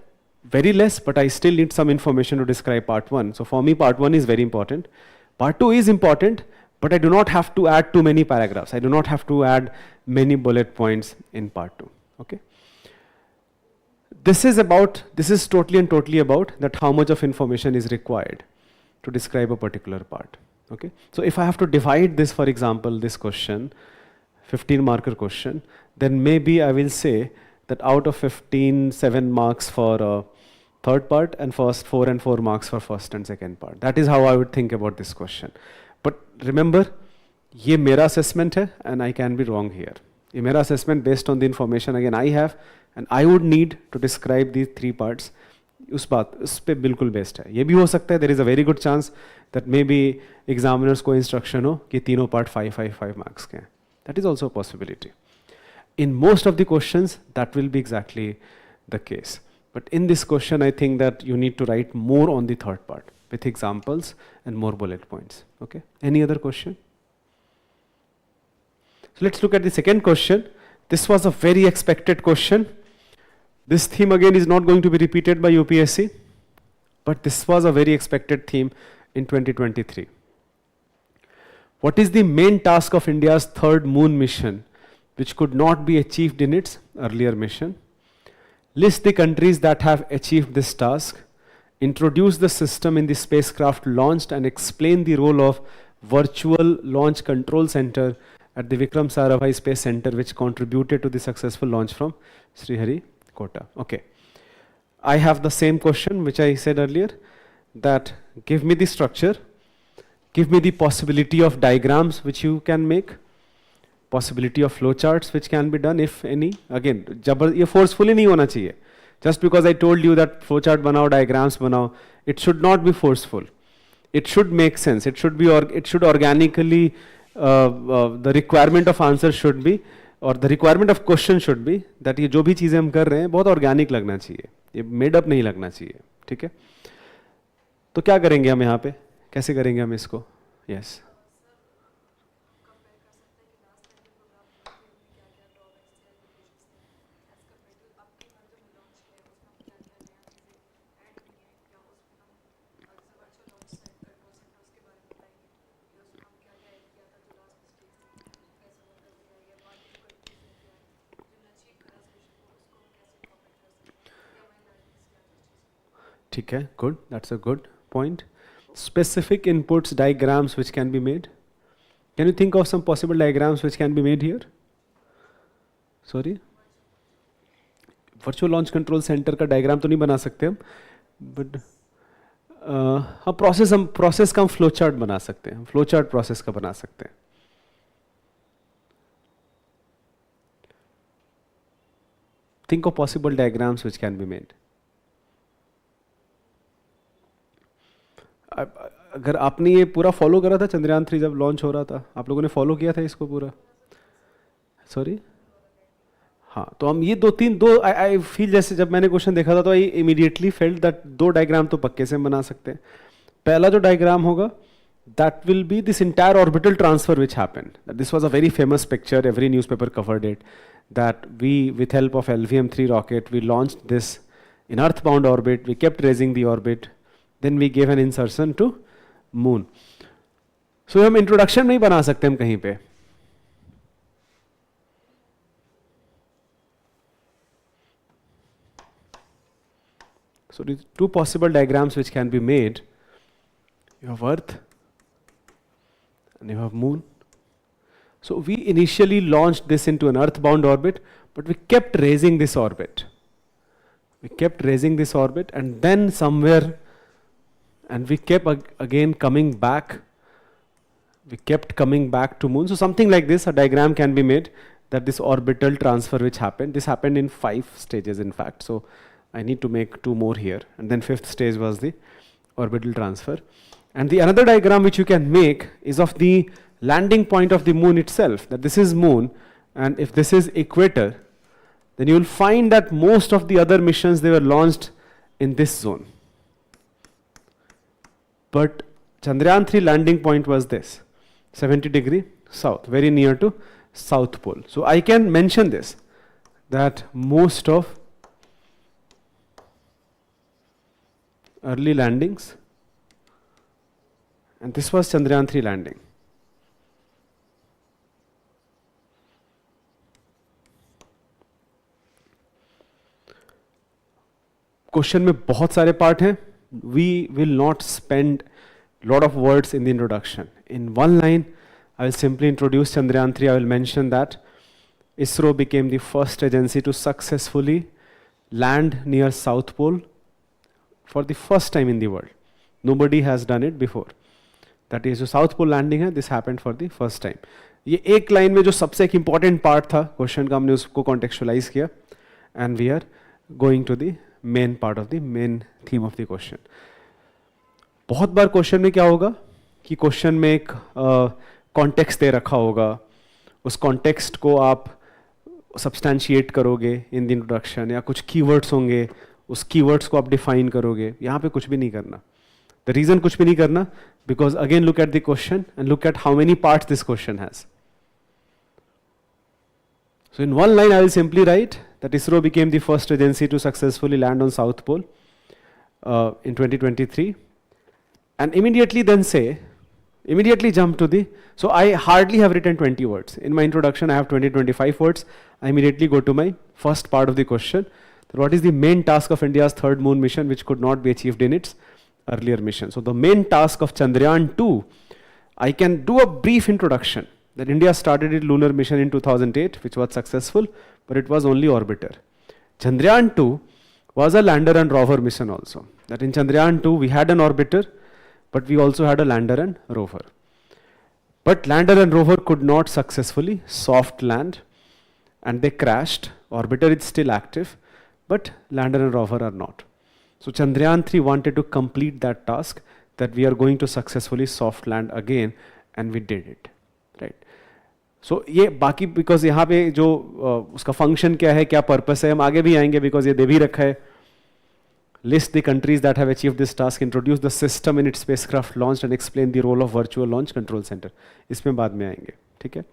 very less, but I still need some information to describe part 1. So for me, part 1 is very important. Part 2 is important, but I do not have to add too many paragraphs. I do not have to add many bullet points in part 2. Okay. This is totally about that how much of information is required to describe a particular part. Okay. So if I have to divide this, for example, this question, 15 marker question, then maybe I will say that out of 15, 7 marks for third part and first 4 and 4 marks for first and second part. That is how I would think about this question. But remember, ये मेरा assessment है and I can be wrong here. ये मेरा assessment based on the information again I have and I would need to describe these 3 parts. उस पे बिल्कुल based है. ये भी हो सकता है, there is a very good chance that maybe examiners को instruction हो कि तीनों part 5 marks के हैं. That is also a possibility. In most of the questions, that will be exactly the case. But in this question, I think that you need to write more on the third part with examples and more bullet points. Okay. Any other question? So let's look at the second question. This was a very expected question. This theme again is not going to be repeated by UPSC, but this was a very expected theme in 2023. What is the main task of India's third moon mission, which could not be achieved in its earlier mission? List the countries that have achieved this task. Introduce the system in the spacecraft launched and explain the role of Virtual Launch Control Center at the Vikram Sarabhai Space Center, which contributed to the successful launch from Sriharikota. Okay. I have the same question which I said earlier, that give me the structure, give me the possibility of diagrams which you can make, possibility of flowcharts which can be done if any. Again, ये forcefully नहीं होना चाहिए. Just because I told you that flowchart बनाओ, diagrams बनाओ, it should not be forceful. It should make sense. It should organically, the requirement of answer should be, or the requirement of question should be that ये जो भी चीजें हम कर रहे हैं बहुत organic लगना चाहिए. ये made up नहीं लगना चाहिए. ठीक है? तो क्या करेंगे हम यहाँ पे? कैसे करेंगे हम इसको? Yes. ठीक है, good. That's a good point. Specific inputs, diagrams which can be made. Can you think of some possible diagrams which can be made here? Sorry? Virtual Launch Control Center का diagram तो नहीं बना सकते हम, but हाँ process का हम flowchart बना सकते हैं. Flowchart process का बना सकते हैं. Think of possible diagrams which can be made. अगर आपने ये पूरा फॉलो करा था चंद्रयान 3 जब लॉन्च हो रहा था, आप लोगों ने फॉलो किया था इसको पूरा? सॉरी? हाँ, तो हम ये दो आई फील जैसे जब मैंने क्वेश्चन देखा था तो I immediately felt that 2 diagram तो पक्के से हम बना सकते हैं. पहला जो डायग्राम होगा that will be this entire orbital transfer which happened. This was a very famous picture, every newspaper covered it, that we with help of LVM-3 rocket we launched this in earthbound orbit, we kept raising the orbit, then we gave an insertion to moon. So हम introduction नहीं बना सकते हम कहीं पे. So the 2 possible diagrams which can be made, you have Earth and you have Moon. So we initially launched this into an earthbound orbit, but we kept raising this orbit. We kept raising this orbit and then somewhere, and we kept again coming back. We kept coming back to Moon. So something like this, a diagram can be made that this orbital transfer which happened, this happened in 5 stages in fact. So I need to make 2 more here. And then 5th stage was the orbital transfer. And the another diagram which you can make is of the landing point of the moon itself, that this is moon, and if this is equator, then you will find that most of the other missions, they were launched in this zone. But Chandrayaan 3 landing point was this, 70 degree south, very near to South Pole. So I can mention this, that most of early landings, and this was Chandrayaan 3 landing. Question में बहुत सारे part हैं. We will not spend lot of words in the introduction. In one line, I will simply introduce Chandrayaan 3. I will mention that ISRO became the first agency to successfully land near South Pole for the first time in the world. Nobody has done it before. That is, जो South Pole landing है, this happened for the first time. ये एक line में जो सबसे एक important part था question का, हमने उसको contextualize किया, and we are going to the main part of the main theme of the question. बहुत बार क्वेश्चन में क्या होगा कि क्वेश्चन में एक कॉन्टेक्स्ट दे रखा होगा, उस कॉन्टेक्स्ट को आप सब्सटैंशिएट करोगे इन द इंट्रोडक्शन, या कुछ कीवर्ड्स होंगे, उस कीवर्ड्स को आप डिफाइन करोगे. यहाँ पे कुछ भी नहीं करना. द रीजन कुछ भी नहीं करना, because again look at the question and look at how many parts this question has. So in one line I will simply write that ISRO became the first agency to successfully land on South Pole in 2023, and immediately jump to the, so I hardly have written 20 words. In my introduction I have 20-25 words. I immediately go to my first part of the question. What is the main task of India's third moon mission which could not be achieved in its earlier mission? So the main task of Chandrayaan 2, I can do a brief introduction. That India started its lunar mission in 2008, which was successful, but it was only orbiter. Chandrayaan 2 was a lander and rover mission also. That in Chandrayaan 2 we had an orbiter, but we also had a lander and rover. But lander and rover could not successfully soft land, and they crashed. Orbiter is still active, but lander and rover are not. So Chandrayaan 3 wanted to complete that task, that we are going to successfully soft land again, and we did it. Right. So ये बाकी, because यहाँ पे जो उसका function क्या है, क्या purpose है, हम आगे भी आएंगे, बिकॉज ये दे भी रखा है. List the countries that have achieved this task, introduce the system in its spacecraft launch and explain the role of virtual launch control centre. इसमें बाद में आएंगे. ठीक है.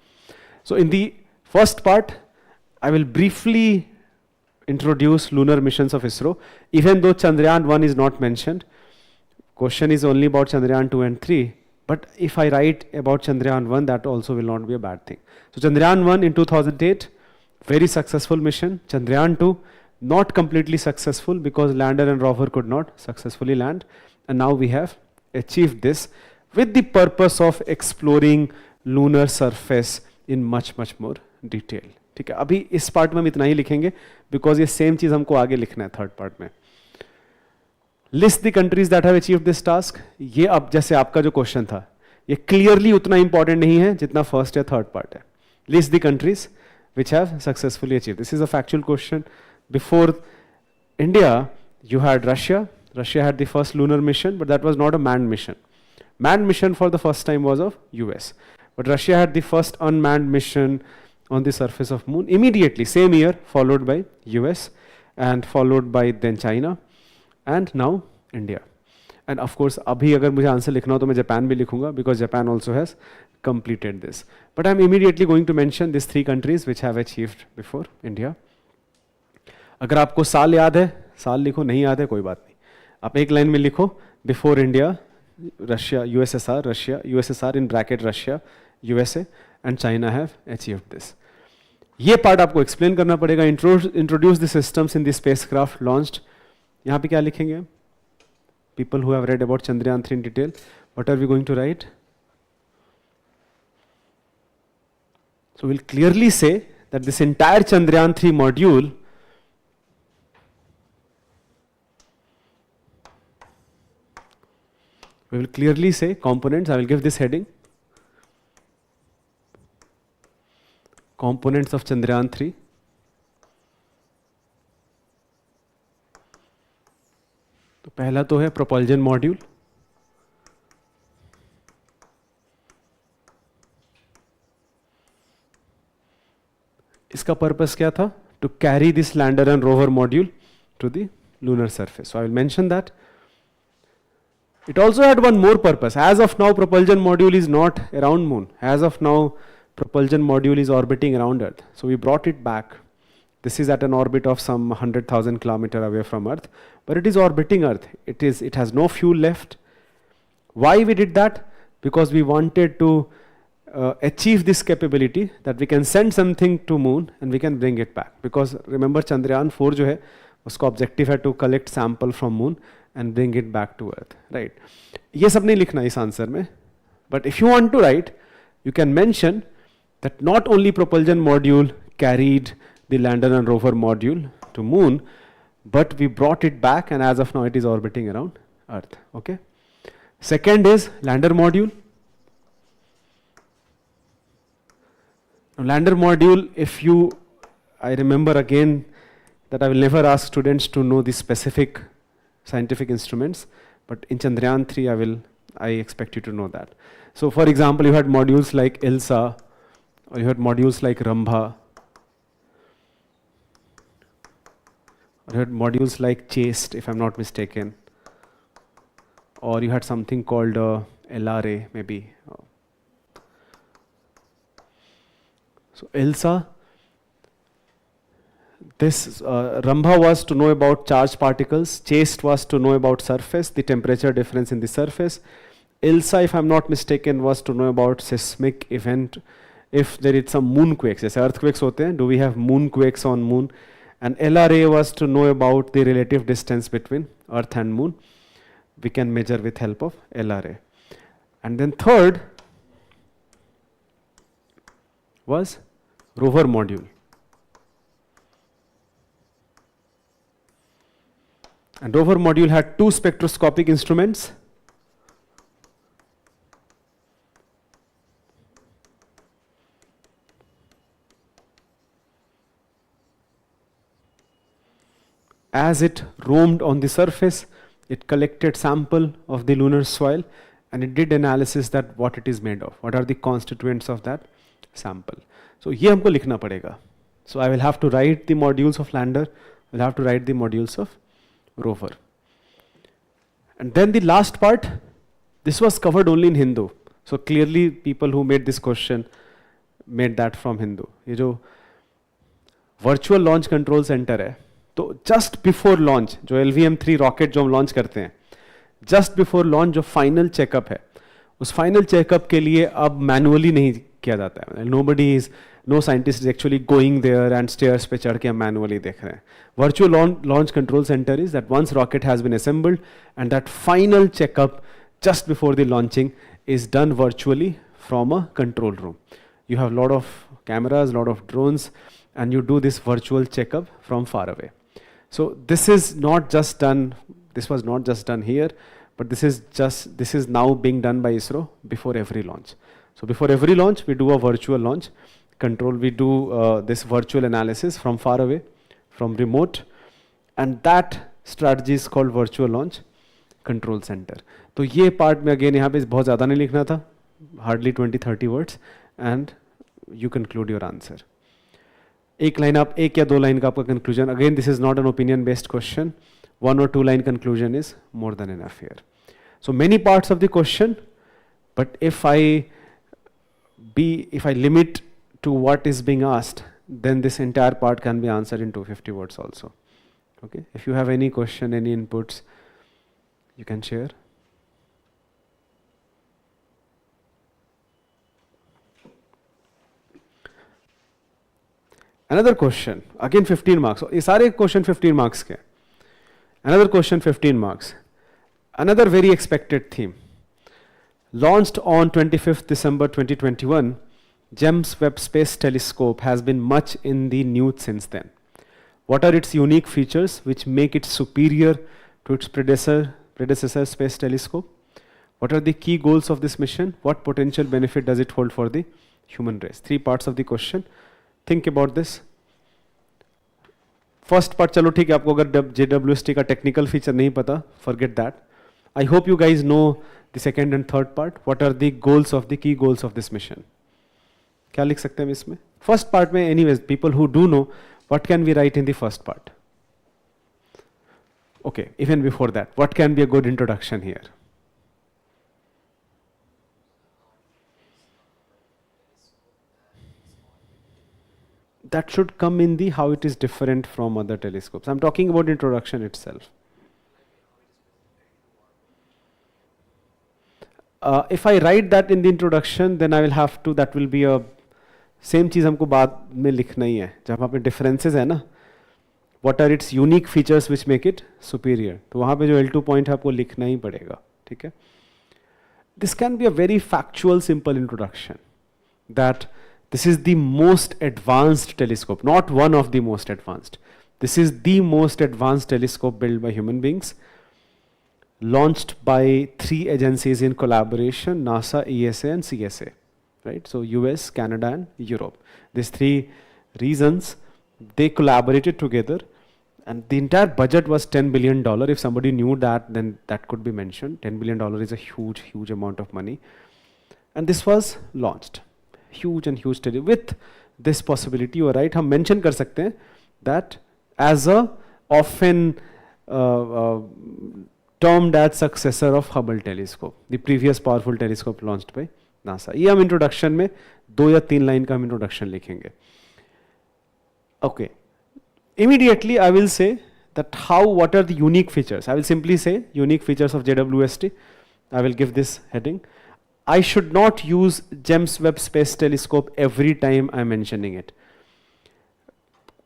So in the first part I will briefly introduce lunar missions of ISRO, even though Chandrayaan 1 is not mentioned. Question is only about Chandrayaan 2 and 3. But if I write about Chandrayaan 1, that also will not be a bad thing. So Chandrayaan 1 in 2008, very successful mission. Chandrayaan 2, not completely successful because lander and rover could not successfully land. And now we have achieved this with the purpose of exploring lunar surface in much more detail. ठीक है. अभी इस part में हम इतना ही लिखेंगे, because ये same चीज हमको आगे लिखना है थर्ड पार्ट में. List the countries that have achieved this task. ये अब जैसे आपका जो क्वेश्चन था, ये क्लियरली उतना इंपॉर्टेंट नहीं है जितना फर्स्ट या थर्ड पार्ट है. List the countries which have successfully achieved. This is a factual question. Before India, you had Russia. Russia had the first lunar mission, but that was not a manned mission. Manned mission for the first time was of US. But Russia had the first unmanned mission on the surface of moon immediately, same year, followed by US, and followed by then China, and now India. And of course, abhi agar mujhe answer likhna ho to main Japan bhi likhunga, because Japan also has completed this. But I'm immediately going to mention these three countries which have achieved before India. अगर आपको साल याद है, साल लिखो, नहीं याद है कोई बात नहीं. आप एक लाइन में लिखो, before India, Russia, USSR, Russia, USSR in bracket Russia, USA and China have achieved this. ये पार्ट आपको एक्सप्लेन करना पड़ेगा. Introduce the systems in the spacecraft launched. यहाँ पे क्या लिखेंगे? People who have read about Chandrayaan 3 in detail, what are we going to write? So we'll clearly say that this entire Chandrayaan 3 module we will clearly say components. I will give this heading. components of Chandrayaan 3. तो पहला तो है propulsion module. इसका purpose क्या था? To carry this lander and rover module to the lunar surface. So I will mention that. It also had one more purpose. As of now, propulsion module is not around moon. As of now, propulsion module is orbiting around Earth. So we brought it back. This is at an orbit of some 100,000 kilometers away from Earth, but it is orbiting Earth. It has no fuel left. Why we did that? Because we wanted to achieve this capability that we can send something to moon and we can bring it back. Because remember Chandrayaan 4 जो है उसका objective है to collect sample from moon and bring it back to Earth, right? ये सब नहीं लिखना इस answer में, but if you want to write, you can mention that not only propulsion module carried the lander and rover module to moon, but we brought it back and as of now it is orbiting around Earth, okay? Second is lander module. Now, lander module, I remember again that I will never ask students to know the specific scientific instruments, but in Chandrayaan 3 I expect you to know that. So for example, you had modules like ELSA, or you had modules like Rambha, or you had modules like CHASTE, if I'm not mistaken, or you had something called LRA maybe. So ELSA, this Rambha was to know about charged particles, CHASTE was to know about surface, the temperature difference in the surface. ELSA, if I'm not mistaken, was to know about seismic event, if there is some moonquakes, जैसे earthquakes होते हैं, do we have moonquakes on moon? And LRA was to know about the relative distance between Earth and moon. We can measure with help of LRA. And then third was rover module. And rover module had two spectroscopic instruments. As it roamed on the surface, it collected sample of the lunar soil and it did analysis that what it is made of, what are the constituents of that sample. So ये हमको लिखना पड़ेगा. So I will have to write the modules of lander, I will have to write the modules of rover. And then the last part, this was covered only in Hindu. So clearly people who made this question made that from Hindu. ये जो virtual launch control center है, तो just before launch जो LVM-3 rocket जो हम launch करते हैं, just before launch जो फाइनल चेकअप है, उस फाइनल चेकअप के लिए अब मैनुअली नहीं किया जाता है. No scientist is actually going there and stairs पे चढ़ के हम मैनुअली देख रहे हैं. Virtual launch control centre is that once rocket has been assembled and that final checkup just before the launching is done virtually from a control room. You have a lot of cameras, a lot of drones, and you do this virtual checkup from far away. So this is not just done, this was not just done here, but this is now being done by ISRO before every launch. So before every launch, we do a virtual launch control, we do this virtual analysis from far away, from remote, and that strategy is called virtual launch control center. तो ये part में again यहाँ पे बहुत ज़्यादा नहीं लिखना था, hardly 20-30 words, and you conclude your answer. एक लाइन आप, एक या दो लाइन का आपका conclusion. Again this is not an opinion based question, 1 or 2 line conclusion is more than enough here. So many parts of the question, but if I limit to what is being asked, then this entire part can be answered in 250 words also. Okay, if you have any question, any inputs, you can share. Another question, again 15 marks. ये सारे question 15 marks के. Another question 15 marks. Another very expected theme. Launched on 25th December 2021, James Webb Space Telescope has been much in the news since then. What are its unique features which make it superior to its predecessor space telescope? What are the key goals of this mission? What potential benefit does it hold for the human race? 3 parts of the question. Think about this. First part चलो ठीक है, आपको अगर JWST का technical feature नहीं पता, forget that. I hope you guys know the second and third part. What are the goals of the key goals of this mission? क्या लिख सकते हैं हम इसमें? फर्स्ट पार्ट में anyways people who do know, what can we write in the first part? Okay, even before that, what can be a good introduction here? That should come in the how it is different from other telescopes. I'm talking about introduction itself. If I write that in the introduction, then I will have to, that will be a same चीज़ हमको बाद में लिखना ही है. जहाँ पे differences है ना, what are its unique features which make it superior, तो वहाँ पे जो L2 point है आपको लिखना ही पड़ेगा. ठीक है? This can be a very factual, simple introduction that this is the most advanced telescope, not one of the most advanced. This is the most advanced telescope built by human beings, launched by 3 agencies in collaboration: NASA, ESA and CSA, right? So US, Canada and Europe. These 3 reasons, they collaborated together, and the entire budget was $10 billion. If somebody knew that, then that could be mentioned. $10 billion is a huge, huge amount of money. And this was launched. Huge and huge study. With this possibility, you are right, हम mention कर सकते हैं that as a often termed as successor of Hubble telescope, the previous powerful telescope launched by NASA. ये हम introduction में 2 या 3 line का हम introduction लिखेंगे. Okay. Immediately I will say that what are the unique features. I will simply say unique features of JWST. I will give this heading. I should not use James Webb Space Telescope every time I am mentioning it.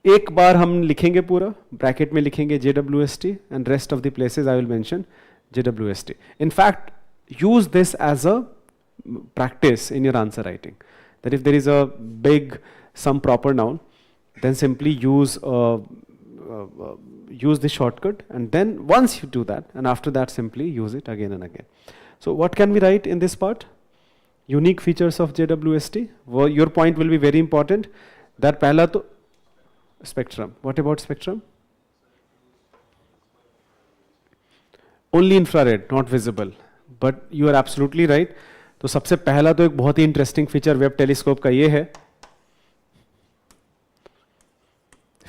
एक बार हम लिखेंगे पूरा, bracket में लिखेंगे JWST and rest of the places I will mention JWST. In fact, use this as a practice in your answer writing. That if there is a big, some proper noun, then simply use the shortcut, and then once you do that, and after that simply use it again and again. So what can we write in this part? Unique features of JWST. Well, your point will be very important. That pehla to spectrum. What about spectrum? Only infrared, not visible. But you are absolutely right. तो सबसे पहला तो एक बहुत ही interesting feature Webb telescope का ये है,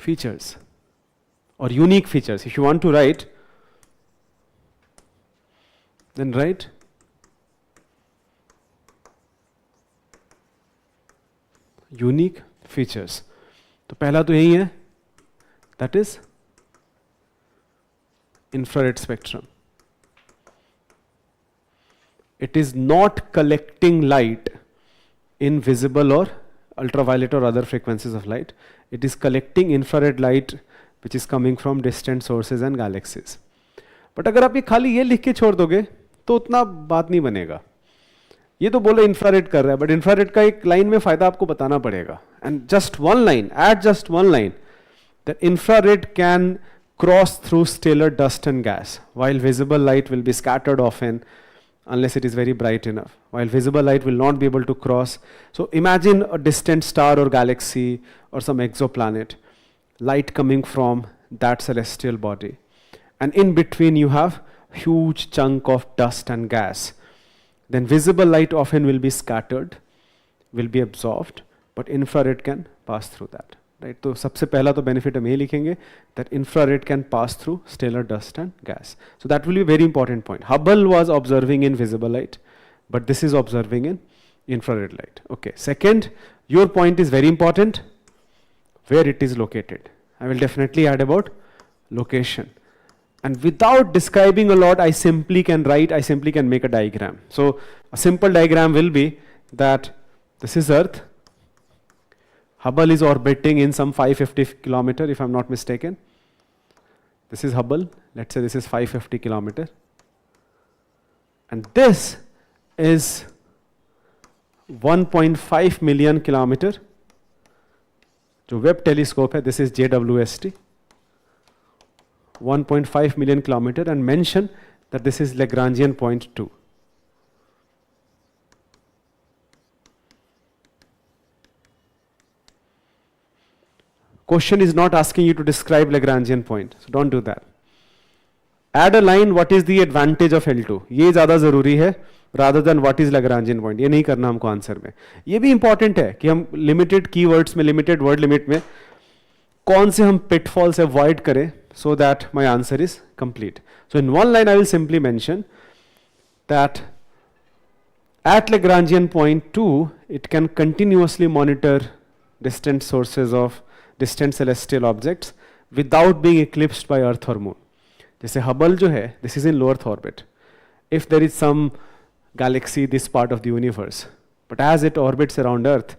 features or unique features. If you want to write, then write unique features. तो पहला तो यही है, that is infrared spectrum. It is not collecting light in visible or ultraviolet or other frequencies of light. It is collecting infrared light which is coming from distant sources and galaxies. But अगर आप ये खाली ये लिख के छोड़ दोगे तो उतना बात नहीं बनेगा. ये तो बोले इंफ्रारेड कर रहा है, बट इंफ्रारेड का एक लाइन में फायदा आपको बताना पड़ेगा. And just one line, at just one line, that infrared can cross through stellar dust and gas, while visible light will be scattered often unless it is very bright enough, while visible light will not be able to cross. So imagine a distant star or galaxy or some exoplanet, light coming from that celestial body, and in between you have huge chunk of dust and gas. Then visible light often will be scattered, will be absorbed, but infrared can pass through that. Right? तो सबसे पहला तो benefit हम ये लिखेंगे that infrared can pass through stellar dust and gas. So that will be a very important point. Hubble was observing in visible light, but this is observing in infrared light. Okay. Second, your point is very important. Where it is located. I will definitely add about location. And without describing a lot, I simply can write, I simply can make a diagram. So a simple diagram will be that this is Earth. Hubble is orbiting in some 550 kilometer, if I'm not mistaken. This is Hubble. Let's say this is 550 kilometer. And this is 1.5 million kilometer. जो Webb telescope है, this is JWST. 1.5 million kilometer, and mention that this is Lagrangian point 2. Question is not asking you to describe Lagrangian point, so don't do that. Add a line, what is the advantage of L2? ये ज़्यादा ज़रूरी है rather than what is Lagrangian point. ये नहीं करना हमको answer में. ये भी important है कि हम limited keywords में, limited word limit में कौन से हम pitfalls avoid करें so that my answer is complete. So in one line I will simply mention that at Lagrangian point 2, it can continuously monitor distant sources of distant celestial objects without being eclipsed by Earth or Moon. जैसे Hubble जो है, this is in low Earth orbit. If there is some galaxy, this part of the universe, but as it orbits around Earth,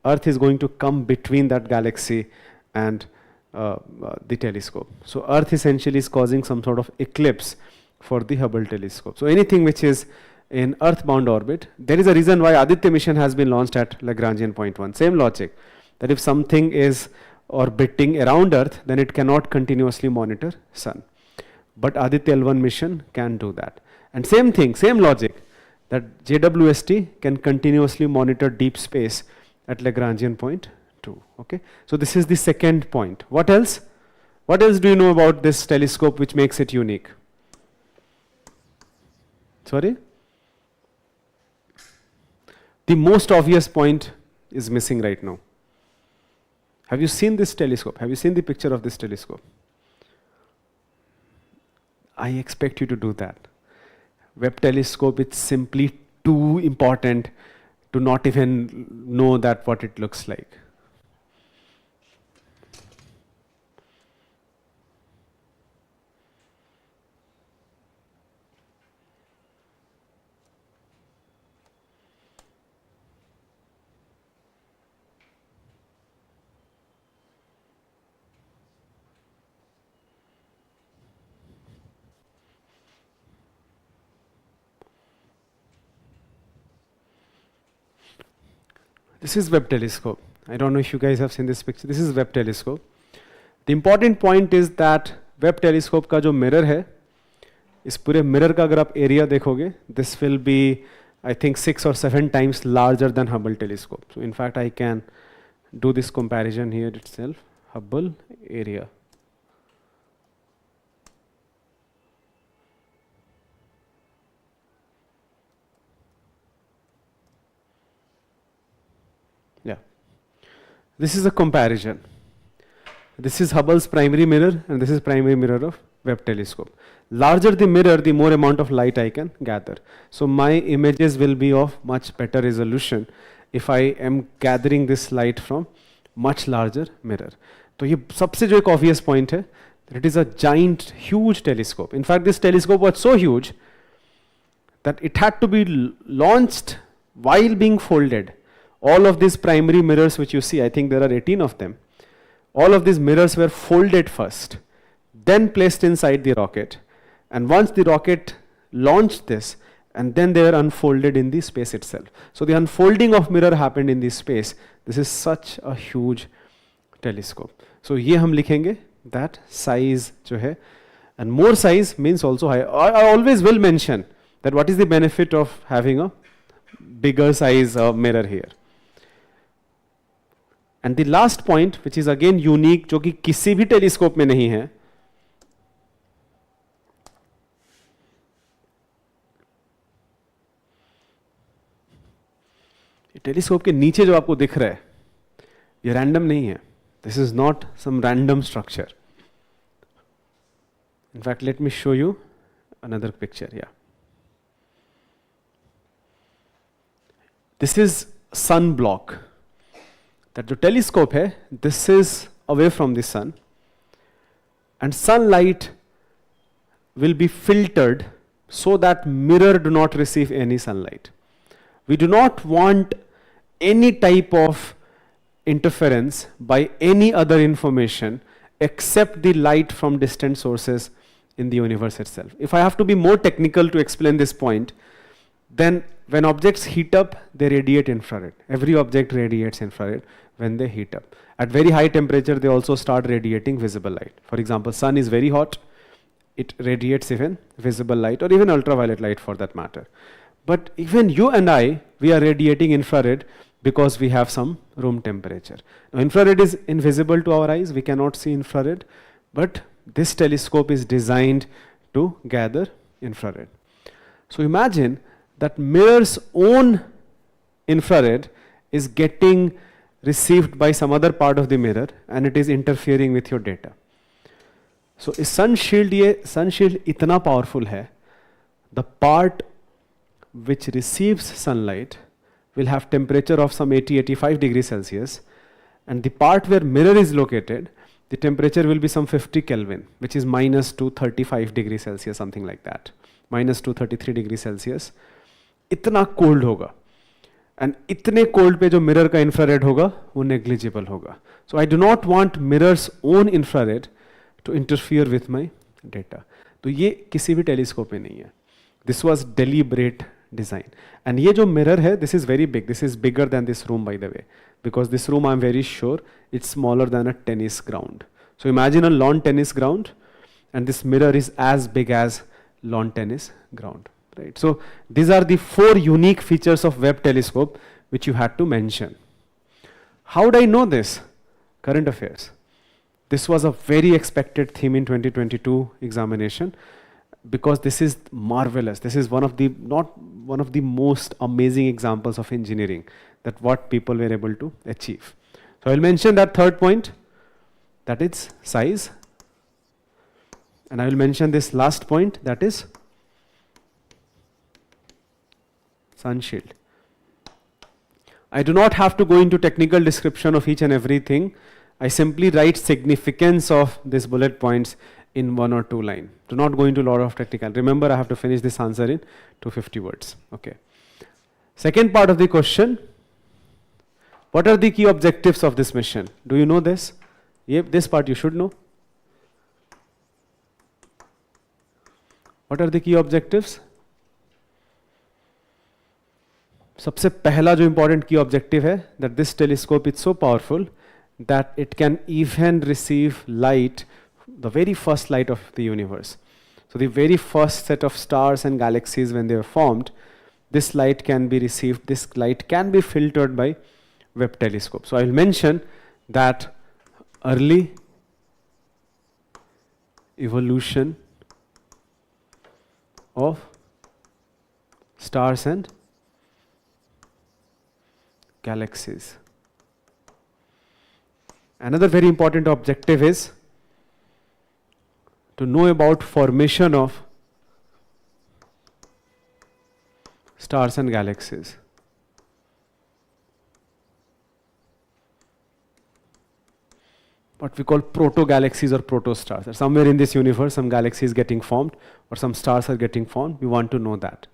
Earth is going to come between that galaxy and the telescope. So Earth essentially is causing some sort of eclipse for the Hubble telescope. So anything which is in earthbound orbit, there is a reason why Aditya mission has been launched at Lagrangian point 1. Same logic, that if something is orbiting around Earth, then it cannot continuously monitor Sun. But Aditya L1 mission can do that. And same thing, same logic, that JWST can continuously monitor deep space at Lagrangian point 2. Okay? So this is the second point. What else? What else do you know about this telescope which makes it unique? Sorry? The most obvious point is missing right now. Have you seen this telescope? Have you seen the picture of this telescope? I expect you to do that. Webb telescope, it's simply too important to not even know that what it looks like. This is Webb telescope. I don't know if you guys have seen this picture. This is Webb telescope. The important point is that Webb telescope का जो mirror है, इस पूरे mirror का अगर आप area देखोगे, this will be, I think, 6 or 7 times larger than Hubble telescope. So in fact, I can do this comparison here itself. Hubble area. Yeah. This is a comparison. This is Hubble's primary mirror and this is primary mirror of Webb telescope. Larger the mirror, the more amount of light I can gather. So my images will be of much better resolution if I am gathering this light from much larger mirror. So ये सबसे जो एक obvious point है, that it is a giant, huge telescope. In fact, this telescope was so huge that it had to be launched while being folded. All of these primary mirrors which you see, I think there are 18 of them. All of these mirrors were folded first, then placed inside the rocket. And once the rocket launched this, and then they were unfolded in the space itself. So the unfolding of mirror happened in the space. This is such a huge telescope. So ये हम लिखेंगे that size जो है, and more size means also high. I always will mention that what is the benefit of having a bigger size mirror here. And the last point, which is again unique, जो कि किसी भी telescope में नहीं है, telescope के नीचे जो आपको दिख रहा है, ये रैंडम नहीं है. This is not some random structure. In fact, let me show you another picture. Yeah. This is sun block. That जो telescope है, this is away from the sun, and sunlight will be filtered so that mirror do not receive any sunlight. We do not want any type of interference by any other information except the light from distant sources in the universe itself. If I have to be more technical to explain this point, then when objects heat up, they radiate infrared. Every object radiates infrared when they heat up. At very high temperature, they also start radiating visible light. For example, sun is very hot, it radiates even visible light or even ultraviolet light for that matter. But even you and I, we are radiating infrared because we have some room temperature. Now, infrared is invisible to our eyes, we cannot see infrared, but this telescope is designed to gather infrared. So imagine that mirror's own infrared is getting received by some other part of the mirror and it is interfering with your data. So इस sun shield इतना powerful है, the part which receives sunlight will have temperature of some 80-85 degrees Celsius, and the part where mirror is located, the temperature will be some 50 Kelvin, which is minus 235 degrees Celsius, something like that, minus 233 degrees Celsius. इतना cold होगा, and इतने cold पे जो mirror का infrared होगा, वो negligible होगा. So I do not want mirror's own infrared to interfere with my data. तो ये किसी भी telescope में नहीं है. This was deliberate design. And ये जो mirror है, this is very big. This is bigger than this room, by the way, because this room I'm very sure it's smaller than a tennis ground. So imagine a lawn tennis ground, and this mirror is as big as lawn tennis ground, right? So these are the 4 unique features of Webb telescope which you had to mention. How would I know this? Current affairs. This was a very expected theme in 2022 examination, because this is marvelous. This is one of the most amazing examples of engineering, that what people were able to achieve. So I will mention that third point, that is size, and I will mention this last point, that is sun shield. I do not have to go into technical description of each and everything. I simply write significance of these bullet points in 1 or 2 lines. Do not go into a lot of technical. Remember, I have to finish this answer in 250 words. Okay. Second part of the question. What are the key objectives of this mission? Do you know this? Yep, this part you should know. What are the key objectives? सबसे पहला जो important key objective है, that this telescope is so powerful that it can even receive light, the very first light of the universe. So the very first set of stars and galaxies, when they are formed, this light can be received, this light can be filtered by Webb telescope. So I will mention that early evolution of stars and galaxies. Another very important objective is to know about formation of stars and galaxies. What we call proto-galaxies or proto-stars. Somewhere in this universe, some galaxies getting formed or some stars are getting formed. We want to know that.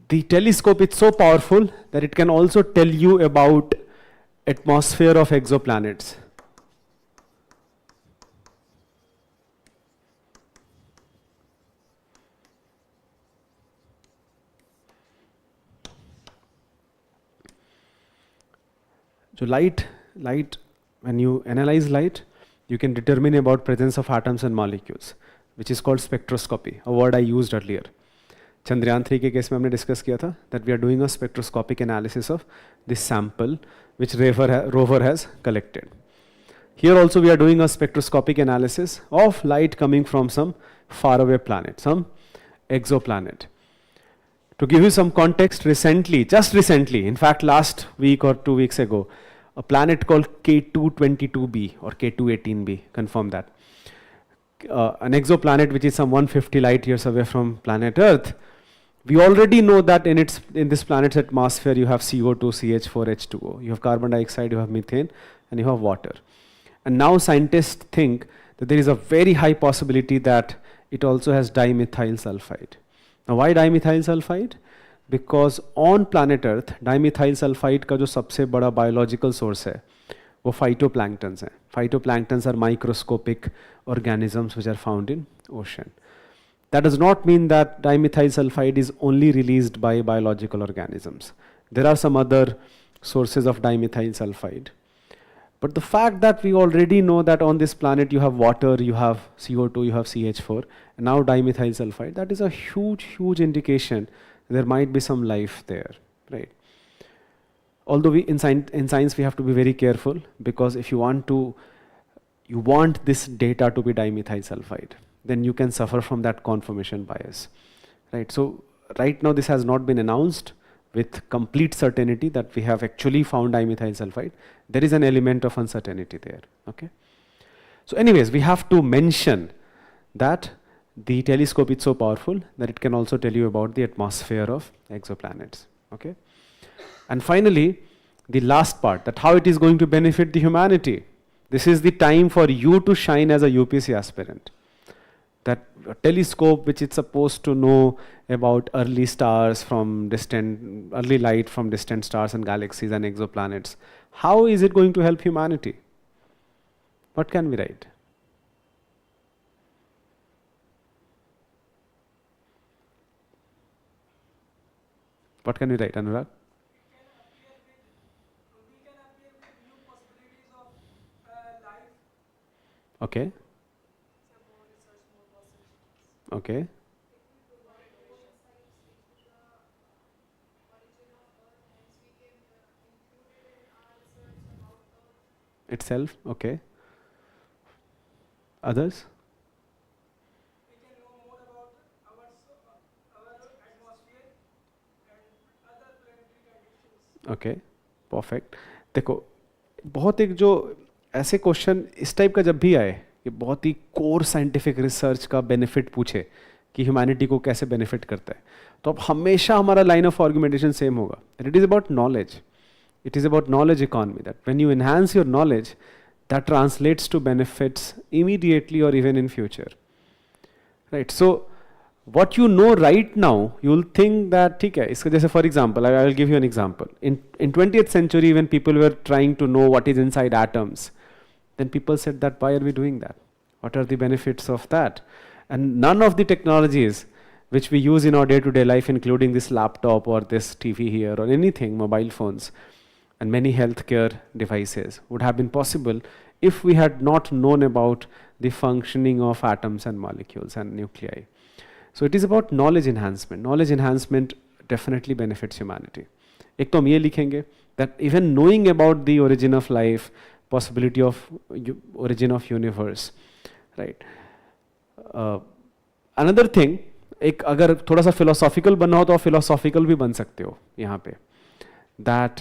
The telescope is so powerful that it can also tell you about atmosphere of exoplanets. So light, when you analyze light, you can determine about presence of atoms and molecules, which is called spectroscopy, a word I used earlier. Chandrayaan 3 के case में हमने discuss किया था that we are doing a spectroscopic analysis of this sample which rover has collected. Here also we are doing a spectroscopic analysis of light coming from some faraway planet, some exoplanet. To give you some context, recently, just recently, in fact last week or 2 weeks ago, a planet called K222b or K218b, confirm that. An exoplanet which is some 150 light years away from planet Earth. We already know that in this planet's atmosphere you have CO2, CH4, H2O. You have carbon dioxide, you have methane, and you have water. And now scientists think that there is a very high possibility that it also has dimethyl sulfide. Now why dimethyl sulfide? Because on planet Earth, dimethyl sulfide का जो सबसे बड़ा biological source है, वो phytoplanktons हैं. Phytoplanktons are microscopic organisms which are found in ocean. That does not mean that dimethyl sulfide is only released by biological organisms. There are some other sources of dimethyl sulfide. But the fact that we already know that on this planet you have water, you have CO2, you have CH4, and now dimethyl sulfide, that is a huge, huge indication there might be some life there, right? Although in science we have to be very careful, because if you want this data to be dimethyl sulfide, then you can suffer from that conformation bias, right? So right now this has not been announced with complete certainty that we have actually found dimethyl sulfide. There is an element of uncertainty there, okay? So anyways, we have to mention that the telescope is so powerful that it can also tell you about the atmosphere of exoplanets, okay? And finally, the last part, that how it is going to benefit the humanity. This is the time for you to shine as a UPSC aspirant. That telescope which is supposed to know about early stars from distant, early light from distant stars and galaxies and exoplanets, how is it going to help humanity? What can we write? What can we write, Anurag? Okay. Okay. Itself, okay. Others? We can know more about our atmosphere and other planetary conditions. Okay perfect. देखो बहुत एक जो ऐसे question इस type का जब भी आए, ये बहुत ही कोर साइंटिफिक रिसर्च का बेनिफिट पूछे कि ह्यूमैनिटी को कैसे बेनिफिट करता है, तो अब हमेशा हमारा लाइन ऑफ आर्गुमेंटेशन सेम होगा. It is about knowledge. It is about knowledge economy, that when you enhance your knowledge, that translates to benefits immediately or even in future. Right? So, what you know right now, you will think that, ठीक है, इसका जैसे for example, I will give you an example. In 20th century, when people were trying to know what is inside atoms, then people said that why are we doing that? What are the benefits of that? And none of the technologies which we use in our day-to-day life, including this laptop or this TV here or anything, mobile phones, and many healthcare devices would have been possible if we had not known about the functioning of atoms and molecules and nuclei. So it is about knowledge enhancement. Knowledge enhancement definitely benefits humanity. एक तो हम ये लिखेंगे that even knowing about the origin of life, possibility of origin of universe, right? Another thing, एक अगर थोड़ा सा philosophical बनना हो तो आप philosophical भी बन सकते हो यहाँ पे. That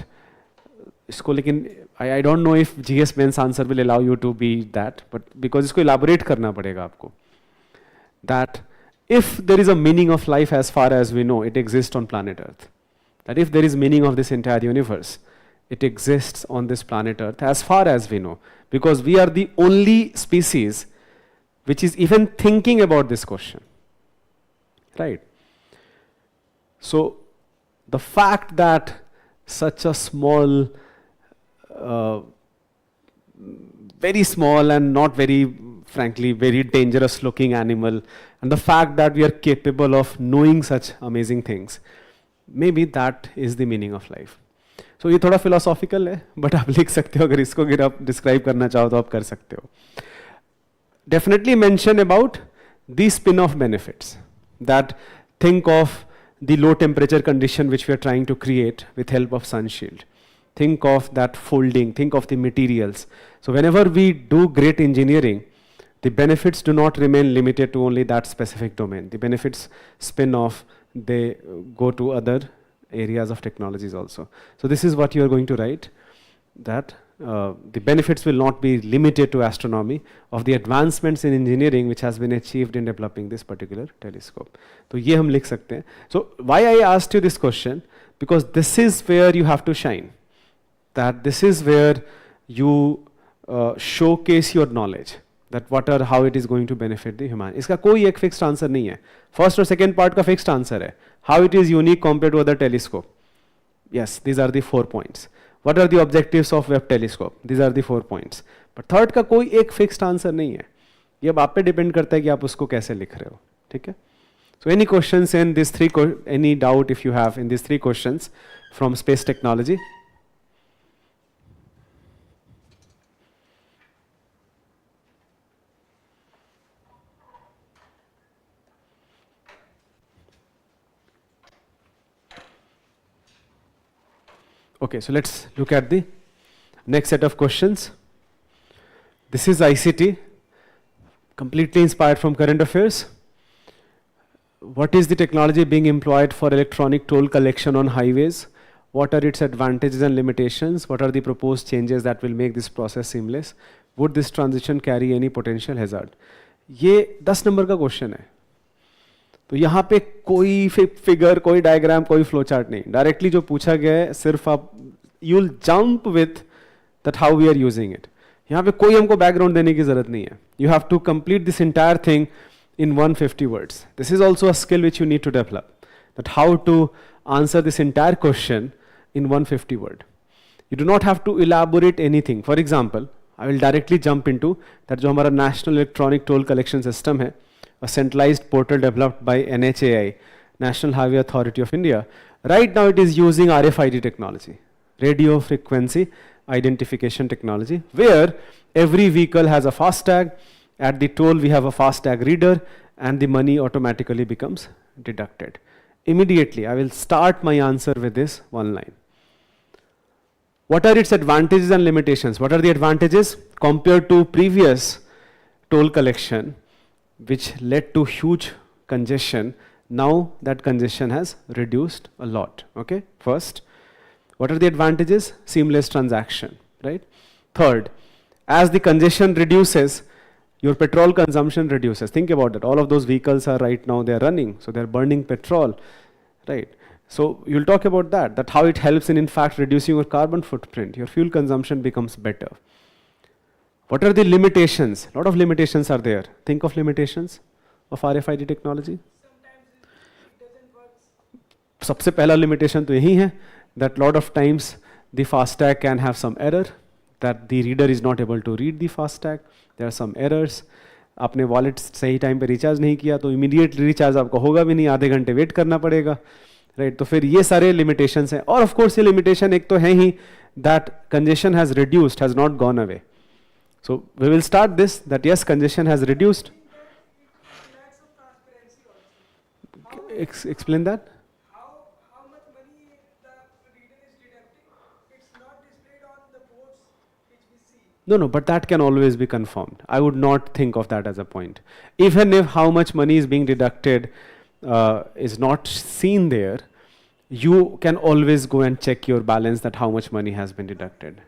इसको लेकिन I don't know if GS mains answer will allow you to be that, but because इसको इलाबोरेट करना पड़ेगा आपको. That if there is a meaning of life as far as we know, it exist on planet earth. That if there is meaning of this entire universe, it exists on this planet Earth as far as we know, because we are the only species which is even thinking about this question, right? So the fact that such a small, very small and not very, frankly, very dangerous looking animal, and the fact that we are capable of knowing such amazing things, maybe that is the meaning of life. So ये थोड़ा philosophical है, but आप लिख सकते हो, अगर इसको अगर आप describe करना चाहो तो आप कर सकते हो. Definitely mention about the spin-off benefits. That think of the low temperature condition which we are trying to create with help of sun shield. Think of that folding, think of the materials. So whenever we do great engineering, the benefits do not remain limited to only that specific domain. The benefits spin off, they go to other areas of technologies also. So this is what you are going to write, that the benefits will not be limited to astronomy, of the advancements in engineering which has been achieved in developing this particular telescope. तो ये हम लिख सकते हैं. So why I asked you this question? Because this is where you have to shine. That this is where you showcase your knowledge. That what or how it is going to benefit the human. इसका कोई एक fixed answer नहीं है. First और second part का fixed answer है. How it is unique compared to other telescope. Yes, these are the 4 points. What are the objectives of Webb telescope? These are the 4 points. But third का कोई एक fixed answer नहीं है. ये अब आप पे depend करता है कि आप उसको कैसे लिख रहे हो. ठीक है? So any questions in these any doubt if you have in these 3 questions from space technology? Okay, so let's look at the next set of questions. This is ICT, completely inspired from current affairs. What is the technology being employed for electronic toll collection on highways? What are its advantages and limitations? What are the proposed changes that will make this process seamless? Would this transition carry any potential hazard? ये 10 number का question है, तो यहाँ पे कोई figure, कोई diagram, कोई flow chart नहीं, डायरेक्टली जो पूछा गया है सिर्फ आप you will jump with that how we are using it. यहाँ पे कोई हमको बैकग्राउंड देने की जरूरत नहीं है. You have to complete this entire thing in 150 words. This is also a skill which you need to develop, that how to answer this entire question in 150 word. You do not have to elaborate anything. For example, I will directly jump into that जो हमारा National Electronic Toll Collection System है, a centralized portal developed by NHAI, National Highway Authority of India. Right now it is using RFID technology, radio frequency identification technology, where every vehicle has a FASTag. At the toll, we have a FASTag reader, and the money automatically becomes deducted. Immediately, I will start my answer with this one line. What are its advantages and limitations? What are the advantages compared to previous toll collection, which led to huge congestion? Now that congestion has reduced a lot. Okay. First, what are the advantages? Seamless transaction, right? Third, as the congestion reduces, your petrol consumption reduces. Think about that. All of those vehicles are right now, they're running, so they're burning petrol, right? So you'll talk about that how it helps in fact reducing your carbon footprint. Your fuel consumption becomes better. What are the limitations? A lot of limitations are there. Think of limitations of RFID technology. Sometimes it doesn't work. सबसे पहला limitation तो यही है that lot of times the FASTag can have some error, that the reader is not able to read the FASTag. There are some errors. आपने wallet सही time पे recharge नहीं किया तो इमीडिएटली रिचार्ज आपको होगा भी नहीं, आधे घंटे वेट करना पड़ेगा, राइट? तो फिर ये सारे लिमिटेशंस हैं. और ऑफ कोर्स ये लिमिटेशन एक तो है ही that congestion has reduced, has not gone away. So we will start this that yes congestion has reduced. Explain that. How much money the reader is deducting? It's not displayed on the boards which we see. No, but that can always be confirmed. I would not think of that as a point. Even if how much money is being deducted is not seen there, you can always go and check your balance that how much money has been deducted.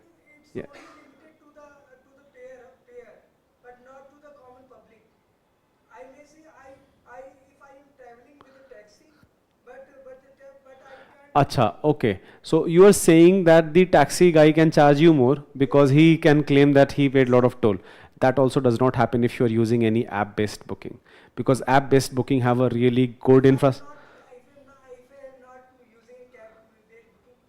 Yeah. It's only limited to the payer, but not to the common public. I may say if I am traveling with a taxi, but I can't. Acha, okay. So you are saying that the taxi guy can charge you more because he can claim that he paid a lot of toll. That also does not happen if you are using any app-based booking, because app-based booking have a really good infrastructure. If I am not using cab-based booking,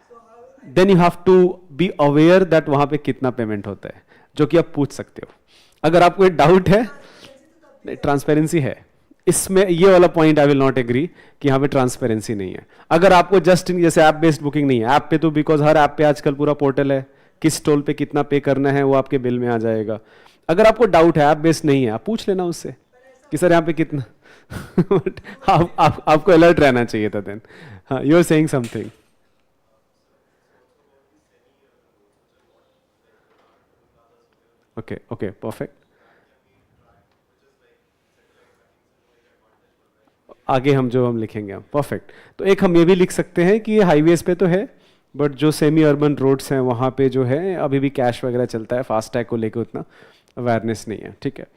so how? Then you have to be aware that वहाँ पे कितना payment होता है, जो कि आप पूछ सकते हो. अगर आपको एक डाउट है, ट्रांसपेरेंसी है इसमें, ये वाला point I will not agree कि यहाँ पे ट्रांसपेरेंसी नहीं है. अगर आपको जस्ट जैसे ऐप बेस्ड बुकिंग नहीं है, ऐप पे तो बिकॉज हर ऐप पे आजकल पूरा पोर्टल है, किस टोल पे कितना पे करना है वो आपके बिल में आ जाएगा. अगर आपको डाउट है, ऐप बेस्ड नहीं है, आप पूछ लेना उससे कि सर यहाँ पे कितना. आपको अलर्ट रहना चाहिए था देन. हाँ, you are saying something. Okay, perfect. आगे हम लिखेंगे परफेक्ट. तो एक हम ये भी लिख सकते हैं कि ये हाईवेज पे तो है, बट जो सेमी अर्बन रोड्स हैं वहाँ पे जो है अभी भी कैश वगैरह चलता है, फास्टैग को लेकर उतना अवेयरनेस नहीं है. ठीक है.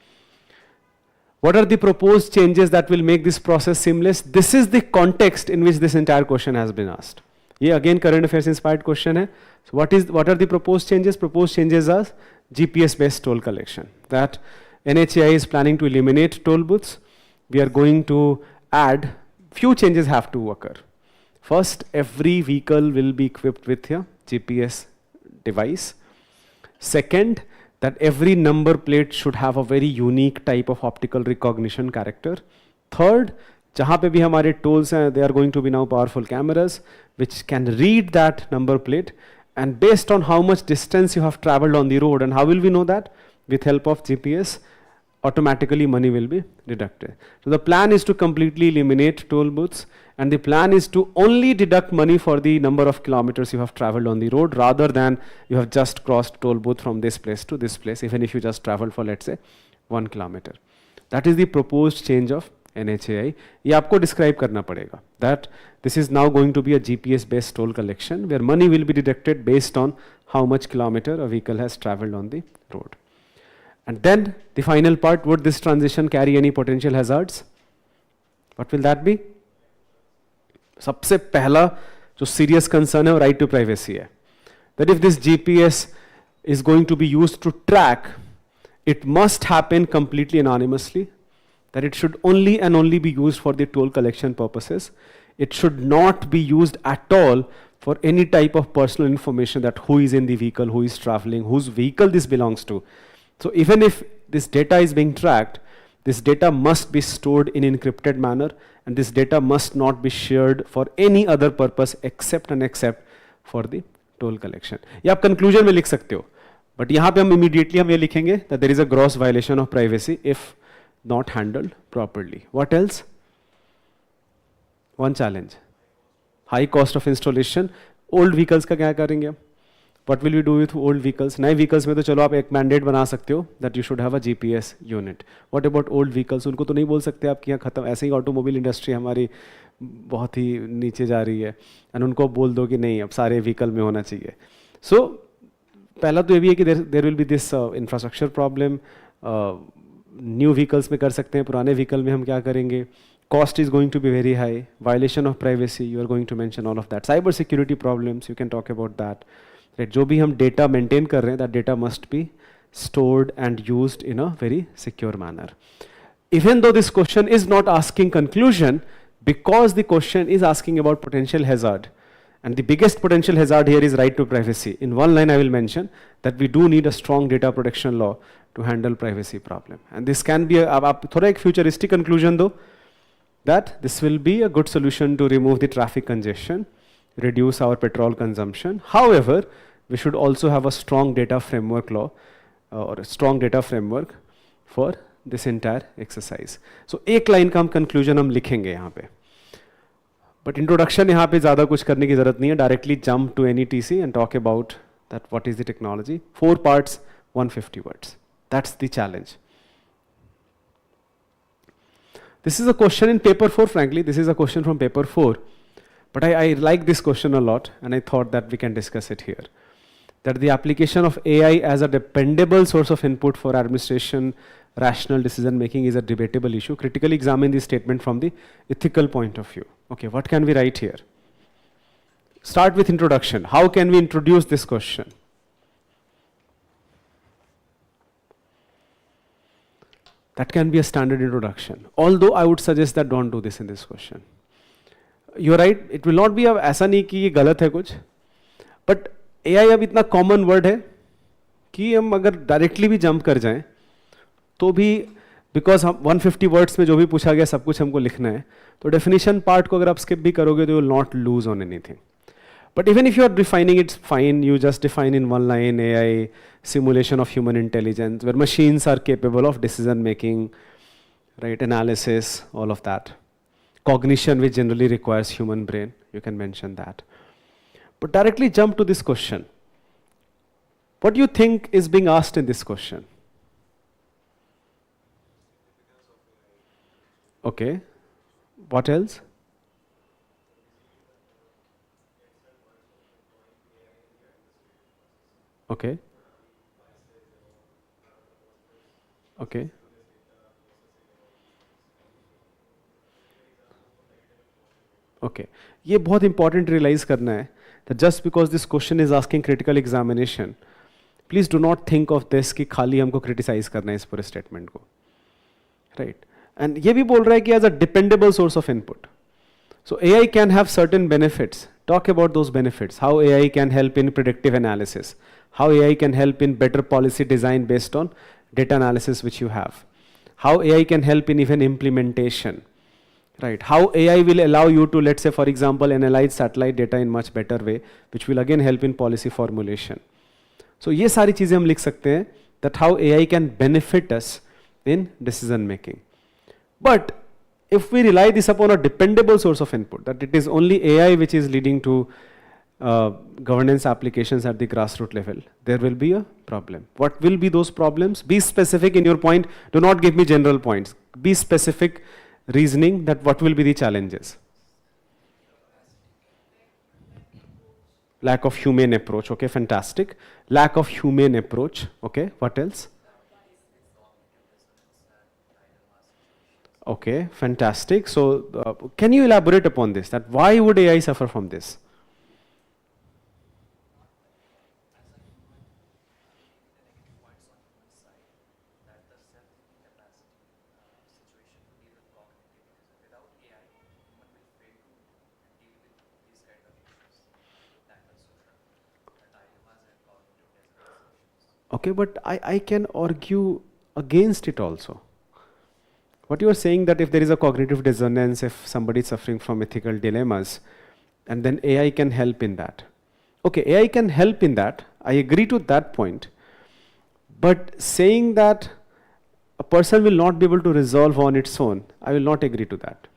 What are the proposed changes that will make this process seamless? This is the context in which this entire question has been asked. ये again current affairs inspired question है. So what are the proposed changes? Proposed changes are GPS based toll collection. That NHAI is planning to eliminate toll booths. We are going to add few changes have to occur. First, every vehicle will be equipped with a GPS device. Second, that every number plate should have a very unique type of optical recognition character. Third, जहाँ पे भी हमारे tolls हैं, they are going to be now powerful cameras which can read that number plate, and based on how much distance you have traveled on the road, and how will we know that? With help of GPS, automatically money will be deducted. So the plan is to completely eliminate toll booths, and the plan is to only deduct money for the number of kilometers you have traveled on the road, rather than you have just crossed toll booth from this place to this place, even if you just traveled for, let's say, 1 kilometer. That is the proposed change of NHAI. ये आपको describe करना पड़ेगा that this is now going to be a GPS based toll collection where money will be deducted based on how much kilometer a vehicle has traveled on the road. And then the final part, would this transition carry any potential hazards? What will that be? सबसे पहला जो serious concern है वो right to privacy है. That if this GPS is going to be used to track, it must happen completely anonymously. That it should only and only be used for the toll collection purposes. It should not be used at all for any type of personal information, that who is in the vehicle, who is traveling, whose vehicle this belongs to. So even if this data is being tracked, this data must be stored in encrypted manner, and this data must not be shared for any other purpose except for the toll collection. ये आप conclusion में लिख सकते हो, but यहाँ पे हम immediately हम ये लिखेंगे that there is a gross violation of privacy if not handled properly. What else? One challenge. High cost of installation. Old vehicles का क्या करेंगे हम? What will we do with old vehicles? नए vehicles में तो चलो आप एक mandate बना सकते हो that you should have a GPS unit. What about old vehicles? उनको तो नहीं बोल सकते आप कि यहाँ खत्म, ऐसे ही ऑटोमोबाइल इंडस्ट्री हमारी बहुत ही नीचे जा रही है, and उनको बोल दो कि नहीं अब सारे व्हीकल में होना चाहिए. So पहला तो ये भी है कि there will be this infrastructure problem. New vehicles में कर सकते हैं, पुराने व्हीकल में हम क्या करेंगे? Cost is going to be very high, violation of privacy, you are going to mention all of that, cyber security problems, you can talk about that. Right, जो भी हम डेटा मेंटेन कर रहे हैं, that data must be stored and used in a very secure manner. Even though this question is not asking conclusion, because the question is asking about potential hazard, and the biggest potential hazard here is right to privacy. In one line I will mention that we do need a strong data protection law to handle privacy problem. And this can be आप थोड़ा एक futuristic conclusion दो, that this will be a good solution to remove the traffic congestion, reduce our petrol consumption. However, we should also have a strong data framework law or a strong data framework for this entire exercise. So एक line का हम conclusion हम लिखेंगे यहाँ पे. But introduction यहाँ पे ज़्यादा कुछ करने की ज़रूरत नहीं है. Directly jump to NETC and talk about that what is the technology. 4 parts, 150 words. That's the challenge. This is a question in paper 4, frankly. This is a question from paper 4. But I like this question a lot, and I thought that we can discuss it here. That the application of AI as a dependable source of input for administration, rational decision making is a debatable issue. Critically examine this statement from the ethical point of view. Okay, what can we write here? Start with introduction. How can we introduce this question? That can be a standard introduction. Although I would suggest that don't do this in this question. You're right, it will not be ऐसा नहीं कि ये गलत है कुछ. But AI अब इतना common word है कि हम अगर directly भी jump कर जाएं तो भी, because हम 150 words में जो भी पूछा गया सब कुछ हमको लिखना है, तो definition part को अगर आप skip भी करोगे तो you will not lose on anything. But even if you are defining it, fine, you just define in one line AI, simulation of human intelligence, where machines are capable of decision making, right, analysis, all of that. Cognition, which generally requires human brain, you can mention that. But directly jump to this question. What do you think is being asked in this question? Okay. What else? Okay. Okay. Okay. ये बहुत important realize करना है that just because this question is asking critical examination, please do not think of this कि खाली हमको criticize करना है इस पूरे statement को, right? And ये भी बोल रहा है कि as a dependable source of input. So AI can have certain benefits. Talk about those benefits. How AI can help in predictive analysis. How AI can help in better policy design based on data analysis which you have. How AI can help in even implementation. Right. How AI will allow you to, let's say, for example, analyze satellite data in much better way, which will again help in policy formulation. So ये सारी चीजें हम लिख सकते हैं that how AI can benefit us in decision making. But if we rely this upon a dependable source of input, that it is only AI which is leading to governance applications at the grassroots level, there will be a problem. What will be those problems? Be specific in your point. Do not give me general points. Be specific reasoning that what will be the challenges. Lack of humane approach. Okay, fantastic. Lack of humane approach. Okay, what else? Okay, fantastic. So, can you elaborate upon this? That why would AI suffer from this? Okay, but I can argue against it also. What you are saying that if there is a cognitive dissonance, if somebody is suffering from ethical dilemmas, and then AI can help in that. Okay, AI can help in that. I agree to that point. But saying that a person will not be able to resolve on its own, I will not agree to that.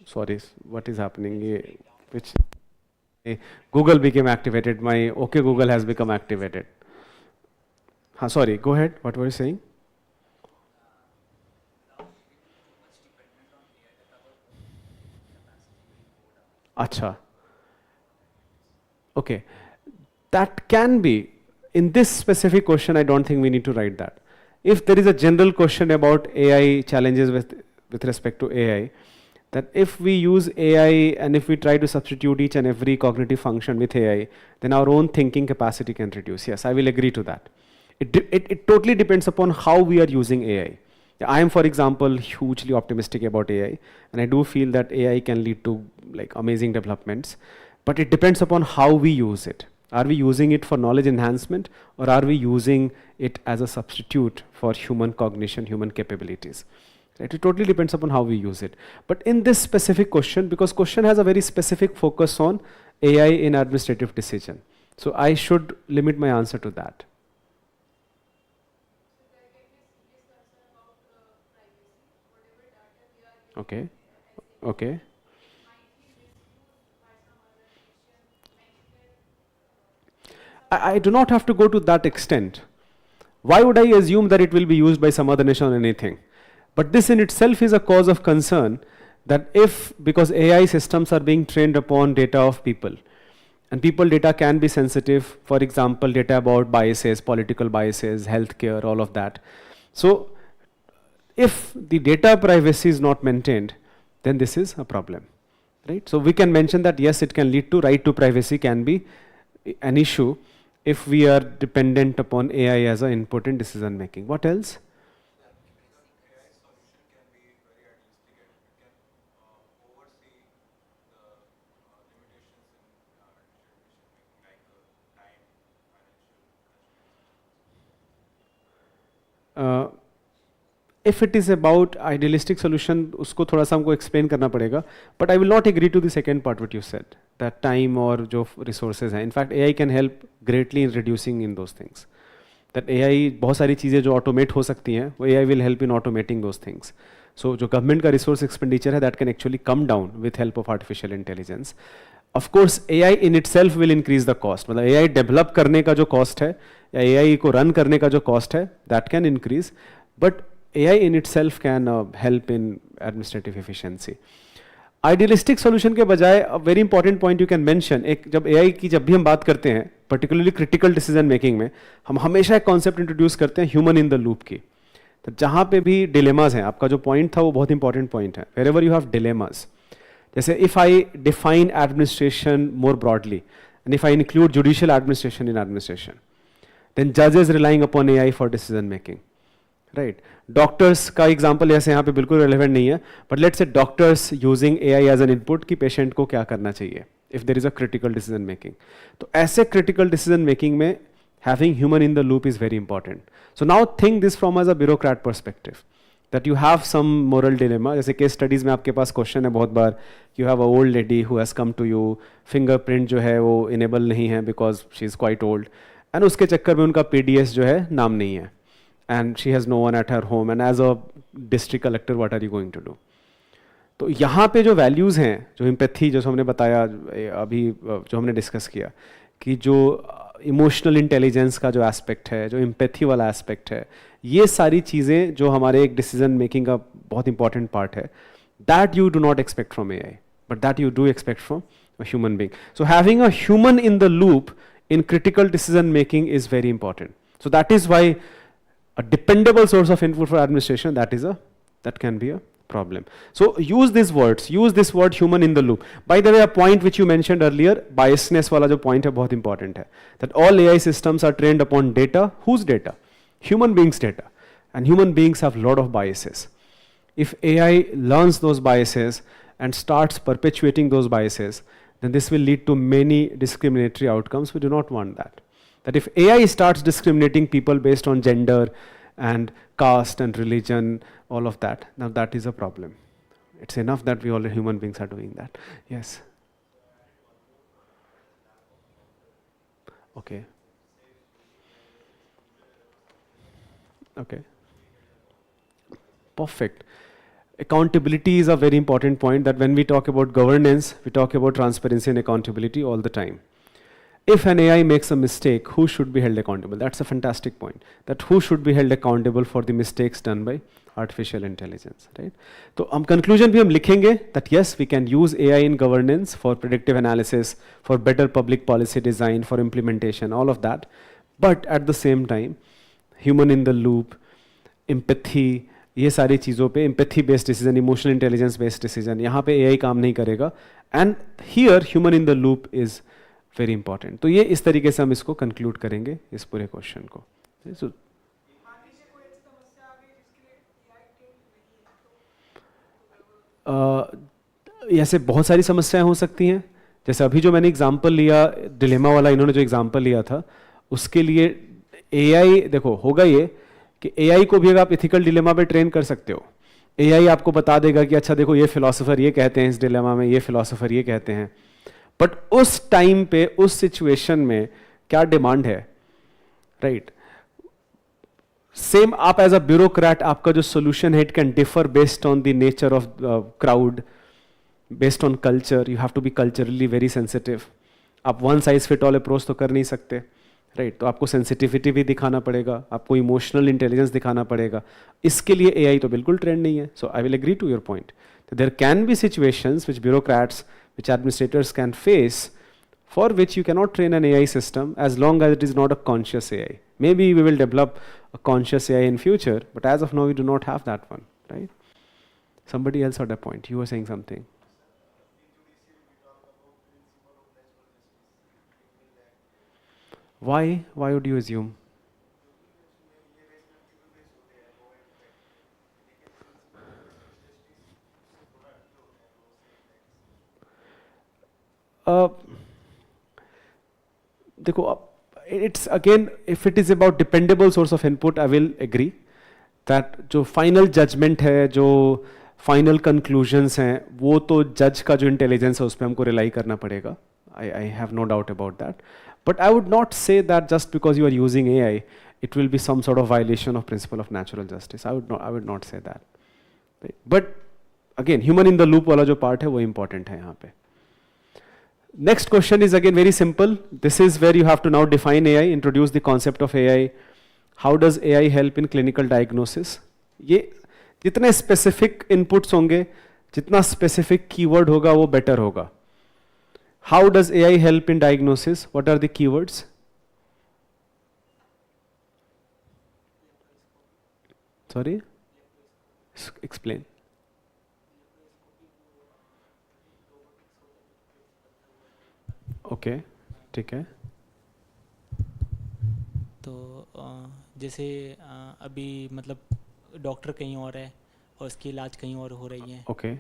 Sorry, what is happening? Which Google became activated. My OK Google has become activated. Sorry, go ahead. What were you saying? Acha. Okay. That can be. In this specific question, I don't think we need to write that. If there is a general question about AI challenges with respect to AI, that if we use AI and if we try to substitute each and every cognitive function with AI, then our own thinking capacity can reduce. Yes, I will agree to that. It totally depends upon how we are using AI. I am, for example, hugely optimistic about AI, and I do feel that AI can lead to like amazing developments, but it depends upon how we use it. Are we using it for knowledge enhancement, or are we using it as a substitute for human cognition, human capabilities? Right? It totally depends upon how we use it. But in this specific question, because question has a very specific focus on AI in administrative decision, so I should limit my answer to that. Okay. Okay. I do not have to go to that extent. Why would I assume that it will be used by some other nation or anything? But this in itself is a cause of concern, that because AI systems are being trained upon data of people, and people data can be sensitive, for example, data about biases, political biases, healthcare, all of that. So if the data privacy is not maintained, then this is a problem, right? So we can mention that yes, it can lead to right to privacy can be an issue if we are dependent upon AI as an input in decision making. What else? If it is about idealistic solution, उसको थोड़ा सा हमको explain करना पड़ेगा. But I will not agree to the second part what you said, that time और जो resources हैं. In fact, AI can help greatly in reducing in those things. That AI बहुत सारी चीज़ें जो automate हो सकती हैं, वो AI will help in automating those things. So जो government का resource expenditure है, that can actually come down with help of artificial intelligence. Of course, AI in itself will increase the cost. मतलब AI develop करने का जो cost है, या AI को run करने का जो cost है, that can increase. But AI in itself can help in administrative efficiency. Idealistic solution के बजाय a very important point you can mention, जब AI की जब भी हम बात करते हैं, particularly critical decision making में, हम हमेशा एक concept introduce करते हैं human in the loop की. तो जहाँ पे भी dilemmas हैं, आपका जो point था वो बहुत important point है. Wherever you have dilemmas, जैसे if I define administration more broadly, and if I include judicial administration in administration, then judges relying upon AI for decision making. Right. Doctors का example ऐसे यहाँ पे बिल्कुल relevant नहीं है, but let's say doctors using AI as an input कि patient को क्या करना चाहिए if there is a critical decision making. तो ऐसे क्रिटिकल डिसीजन मेकिंग में having human in the loop is very important. So now think this from as a bureaucrat perspective, that you have some moral dilemma. जैसे case studies में आपके पास question है बहुत बार, you have a old lady who has come to you, fingerprint जो है वो इनेबल नहीं है because she is quite old, and उसके चक्कर में उनका PDS जो है नाम नहीं है, and she has no one at her home, and as a district collector what are you going to do? तो यहाँ पे जो वैल्यूज़ हैं, जो एम्पैथी, जो हमने बताया अभी, जो हमने डिस्कस किया, कि जो इमोशनल इंटेलिजेंस का जो एस्पेक्ट है, जो एम्पैथी वाला एस्पेक्ट है, ये सारी चीज़ें जो हमारे एक डिसीजन मेकिंग का बहुत इंपॉर्टेंट पार्ट है, that you do not expect from AI, but that you do expect from a human being. So having a human in the loop in critical decision making is very important. So that is why a dependable source of input for administration, that can be a problem. So use these words, use this word human in the loop. By the way, a point which you mentioned earlier, biasness wala jo point hai bahut important hai, that all AI systems are trained upon data. Whose data? Human beings data, and human beings have a lot of biases. If AI learns those biases and starts perpetuating those biases, then this will lead to many discriminatory outcomes. We do not want that. That if AI starts discriminating people based on gender and caste and religion, all of that, now that is a problem. It's enough that we all human beings are doing that. Yes. Okay. Okay. Perfect. Accountability is a very important point, that when we talk about governance, we talk about transparency and accountability all the time. If an AI makes a mistake, who should be held accountable? That's a fantastic point. That who should be held accountable for the mistakes done by artificial intelligence, right? So conclusion bhi hum likhenge that yes, we can use AI in governance for predictive analysis, for better public policy design, for implementation, all of that. But at the same time, human in the loop, empathy, ये सारी चीज़ों पे, empathy based decision, emotional intelligence based decision, यहाँ पे AI काम नहीं करेगा, and here human in the loop is very important. तो ये इस तरीके से हम इसको कंक्लूड करेंगे, इस पूरे क्वेश्चन को. So, ऐसे बहुत सारी समस्याएं हो सकती हैं. जैसे अभी जो मैंने एग्जांपल लिया, डिलेमा वाला इन्होंने जो एग्जांपल लिया था, उसके लिए AI, देखो होगा ये कि AI को भी अगर आप इथिकल डिलेमा पे ट्रेन कर सकते हो, AI आपको बता देगा कि अच्छा देखो ये फिलोसोफर ये कहते हैं इस डिलेमा में, ये फिलोसोफर ये कहते हैं, बट उस टाइम पे उस सिचुएशन में क्या डिमांड है, राइट? सेम आप एज अ ब्यूरोक्रेट, आपका जो सोल्यूशन है it can differ based on the nature of crowd, based on culture. You have to be culturally very sensitive. आप one size fit all approach तो कर नहीं सकते, राइट? तो आपको सेंसिटिविटी भी दिखाना पड़ेगा, आपको इमोशनल इंटेलिजेंस दिखाना पड़ेगा. इसके लिए AI तो बिल्कुल ट्रेंड नहीं है. So I will agree to your point. There can be situations which bureaucrats, which administrators can face, for which you cannot train an AI system as long as it is not a conscious AI. Maybe we will develop a conscious AI in future, but as of now we do not have that one, right? Somebody else had a point. You were saying something. Why? Why would you assume? देखो, it's again, if it is about dependable source of input, I will agree that जो final judgment है, जो final conclusions हैं, वो तो judge का जो intelligence है उस पर हमको rely करना पड़ेगा. I have no doubt about that. But I would not say that just because you are using AI, it will be some sort of violation of principle of natural justice. I would not say that. Right? But again, human in the loop वाला जो part है वो important है यहाँ पे. Next question is again very simple. This is where you have to now define AI, introduce the concept of AI. How does AI help in clinical diagnosis? ये जितने specific inputs होंगे, जितना specific keyword होगा वो better होगा. How does AI help in diagnosis? What are the keywords? Sorry? Explain. Okay, ठीक है. तो जैसे अभी मतलब डॉक्टर कहीं और है और उसकी इलाज कहीं और हो रही है, ओके,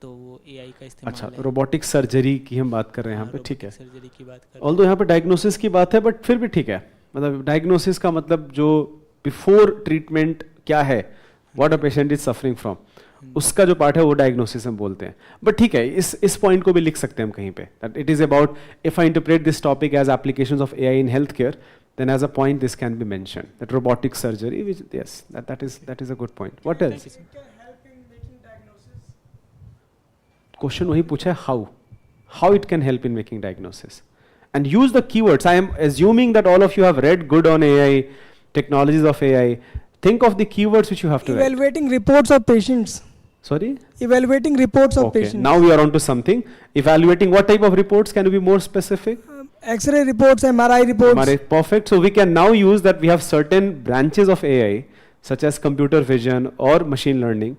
तो वो AI का इस्तेमाल अच्छा, है. रोबोटिक सर्जरी की हम बात कर रहे हैं यहाँ पे, ठीक है. सर्जरी की बात कर ऑल्दो यहाँ पे डायग्नोसिस की बात है, बट फिर भी ठीक है. मतलब डायग्नोसिस का मतलब जो बिफोर ट्रीटमेंट क्या है, what a patient is suffering from, उसका जो पार्ट है वो डायग्नोसिस हम बोलते हैं. बट ठीक है, इस पॉइंट को भी लिख सकते हैं हम कहीं पे, that it is about, if I interpret this topic as applications of AI in health care, then as a point this can be mentioned. That robotic surgery, which yes, that is a good point. What else? It can help in making diagnosis. Question wahi pucha hai, how it can help in making diagnosis. And use the keywords. I am assuming that all of you have read good on AI, technologies of AI. Think of the keywords which you have to write. Evaluating reports of patients. Sorry? Evaluating reports of Okay, patients. now we are on to something. Evaluating what type of reports? Can you be more specific? X-ray reports, MRI reports. MRI, perfect. So we can now use that we have certain branches of AI, such as computer vision or machine learning.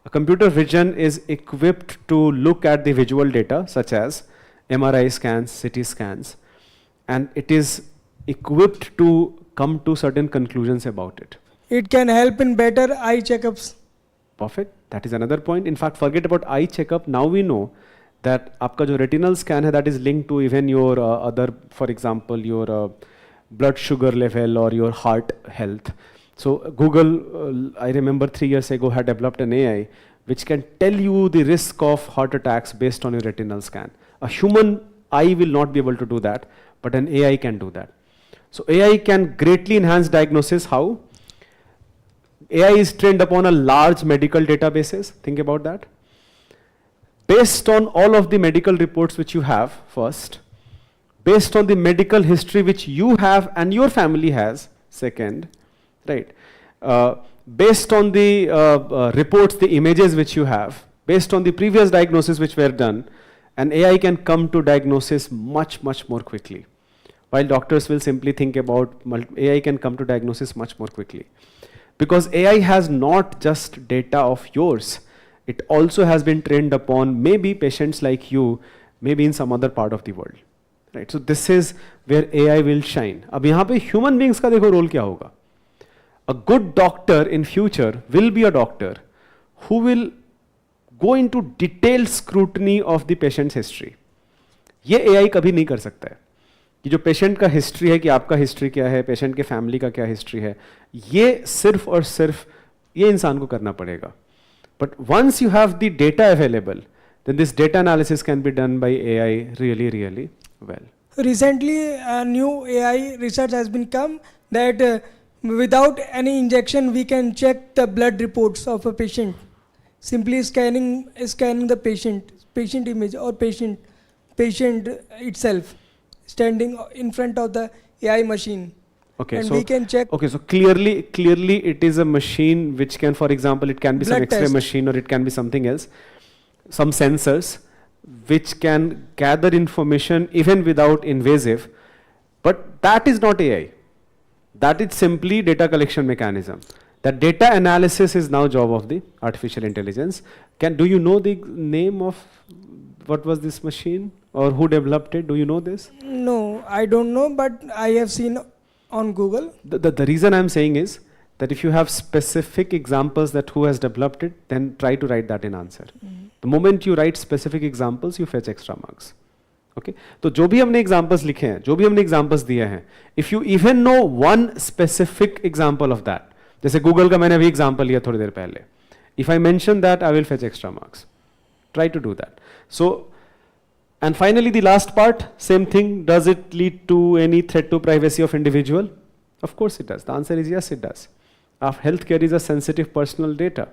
A computer vision is equipped to look at the visual data, such as MRI scans, CT scans, and it is equipped to come to certain conclusions about it. It can help in better eye checkups. Perfect. That is another point. In fact, forget about eye checkup. Now we know that आपका जो retinal scan है, that is linked to even your other, for example, your blood sugar level or your heart health. So Google, I remember 3 years ago, had developed an AI which can tell you the risk of heart attacks based on your retinal scan. A human eye will not be able to do that, but an AI can do that. So AI can greatly enhance diagnosis. How? AI is trained upon a large medical databases. Think about that. Based on all of the medical reports which you have, first, based on the medical history which you have and your family has, second, right? Based on the reports, the images which you have, based on the previous diagnosis which were done, an AI can come to diagnosis much more quickly. While doctors will simply think about, AI can come to diagnosis much more quickly. Because AI has not just data of yours, it also has been trained upon maybe patients like you, maybe in some other part of the world. Right? So this is where AI will shine. अब यहाँ पे human beings का देखो role क्या होगा? A good doctor in future will be a doctor who will go into detailed scrutiny of the patient's history. ये AI कभी नहीं कर सकता है कि जो पेशेंट का हिस्ट्री है कि आपका हिस्ट्री क्या है, पेशेंट के फैमिली का क्या हिस्ट्री है, ये सिर्फ और सिर्फ ये इंसान को करना पड़ेगा. But once you have the data available, then this data analysis can be done by AI really well. Recently, a new AI research has been come that without any injection, we can check the blood reports of a patient. Simply scanning the patient image or patient itself, standing in front of the AI machine. Okay, and so we can check. Okay, so clearly it is a machine which can, for example, it can be some Blood X-ray test. machine or it can be something else, some sensors which can gather information even without invasive, but that is not AI. That is simply data collection mechanism. That data analysis is now job of the artificial intelligence. Do you know the name of what was this machine or who developed it? Do you know this? No, I don't know, but I have seen on Google. The reason I'm saying is that if you have specific examples that who has developed it, then try to write that in answer. The moment you write specific examples, you fetch extra marks. Okay? तो जो भी हमने examples लिखे हैं, जो भी हमने examples दिए हैं, if you even know one specific example of that, जैसे Google का मैंने अभी example लिया थोड़ी देर पहले, if I mention that, I will fetch extra marks. Try to do that. So, and finally the last part, same thing, does it lead to any threat to privacy of individual? Of course it does. The answer is yes, it does. Healthcare is a sensitive personal data.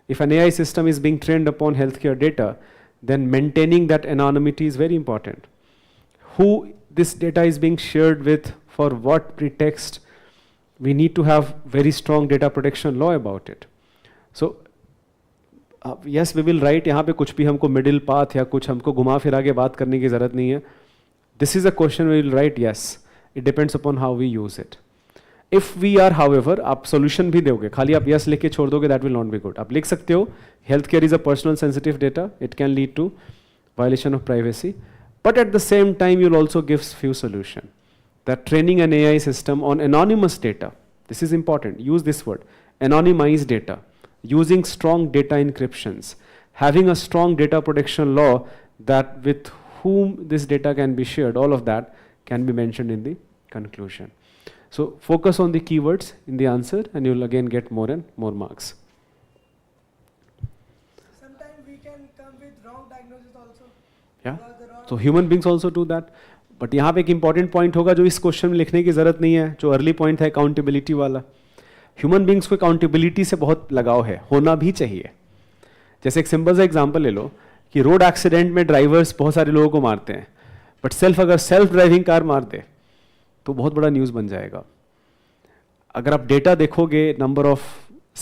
If an AI system is being trained upon healthcare data, then maintaining that anonymity is very important. Who this data is being shared with, for what pretext, we need to have very strong data protection law about it. So, yes, we will write, यहाँ पे कुछ भी हमको middle path या कुछ हमको घुमा फिरा के बात करने की ज़रूरत नहीं है. This is a question we will write, yes. It depends upon how we use it. If we are, however, आप solution भी दोगे, खाली आप yes लिख के छोड़ दोगे, that will not be good. आप लिख सकते हो, healthcare is a personal sensitive data. It can lead to violation of privacy. But at the same time, you'll also give few solution. That training an AI system on anonymous data, this is important. Use this word, anonymized data. Using strong data encryptions, having a strong data protection law that with whom this data can be shared, all of that can be mentioned in the conclusion. So focus on the keywords in the answer and you'll again get more and more marks. Sometimes we can come with wrong diagnosis also. Yeah. Because the wrong So human beings also do that. But यहाँ पे एक important point होगा जो इस question में लिखने की जरूरत नहीं है, जो अर्ली पॉइंट है अकाउंटेबिलिटी वाला. ह्यूमन बींग्स को अकाउंटेबिलिटी से बहुत लगाव है, होना भी चाहिए. जैसे एक सिंपल सा एग्जांपल ले लो कि रोड एक्सीडेंट में ड्राइवर्स बहुत सारे लोगों को मारते हैं, बट अगर सेल्फ ड्राइविंग कार मार दे तो बहुत बड़ा न्यूज़ बन जाएगा. अगर आप डेटा देखोगे, number of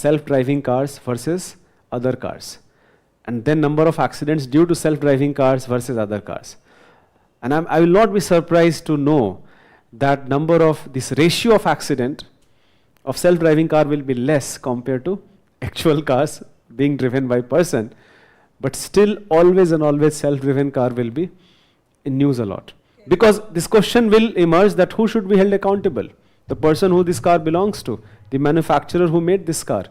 self driving cars versus other cars, and then number of accidents due to self-driving cars versus other cars. And I will not be surprised to know that this ratio of accident of self-driving car will be less compared to actual cars being driven by person. But still, always and always self-driven car will be in news a lot. Because this question will emerge that who should be held accountable? The person who this car belongs to, the manufacturer who made this car,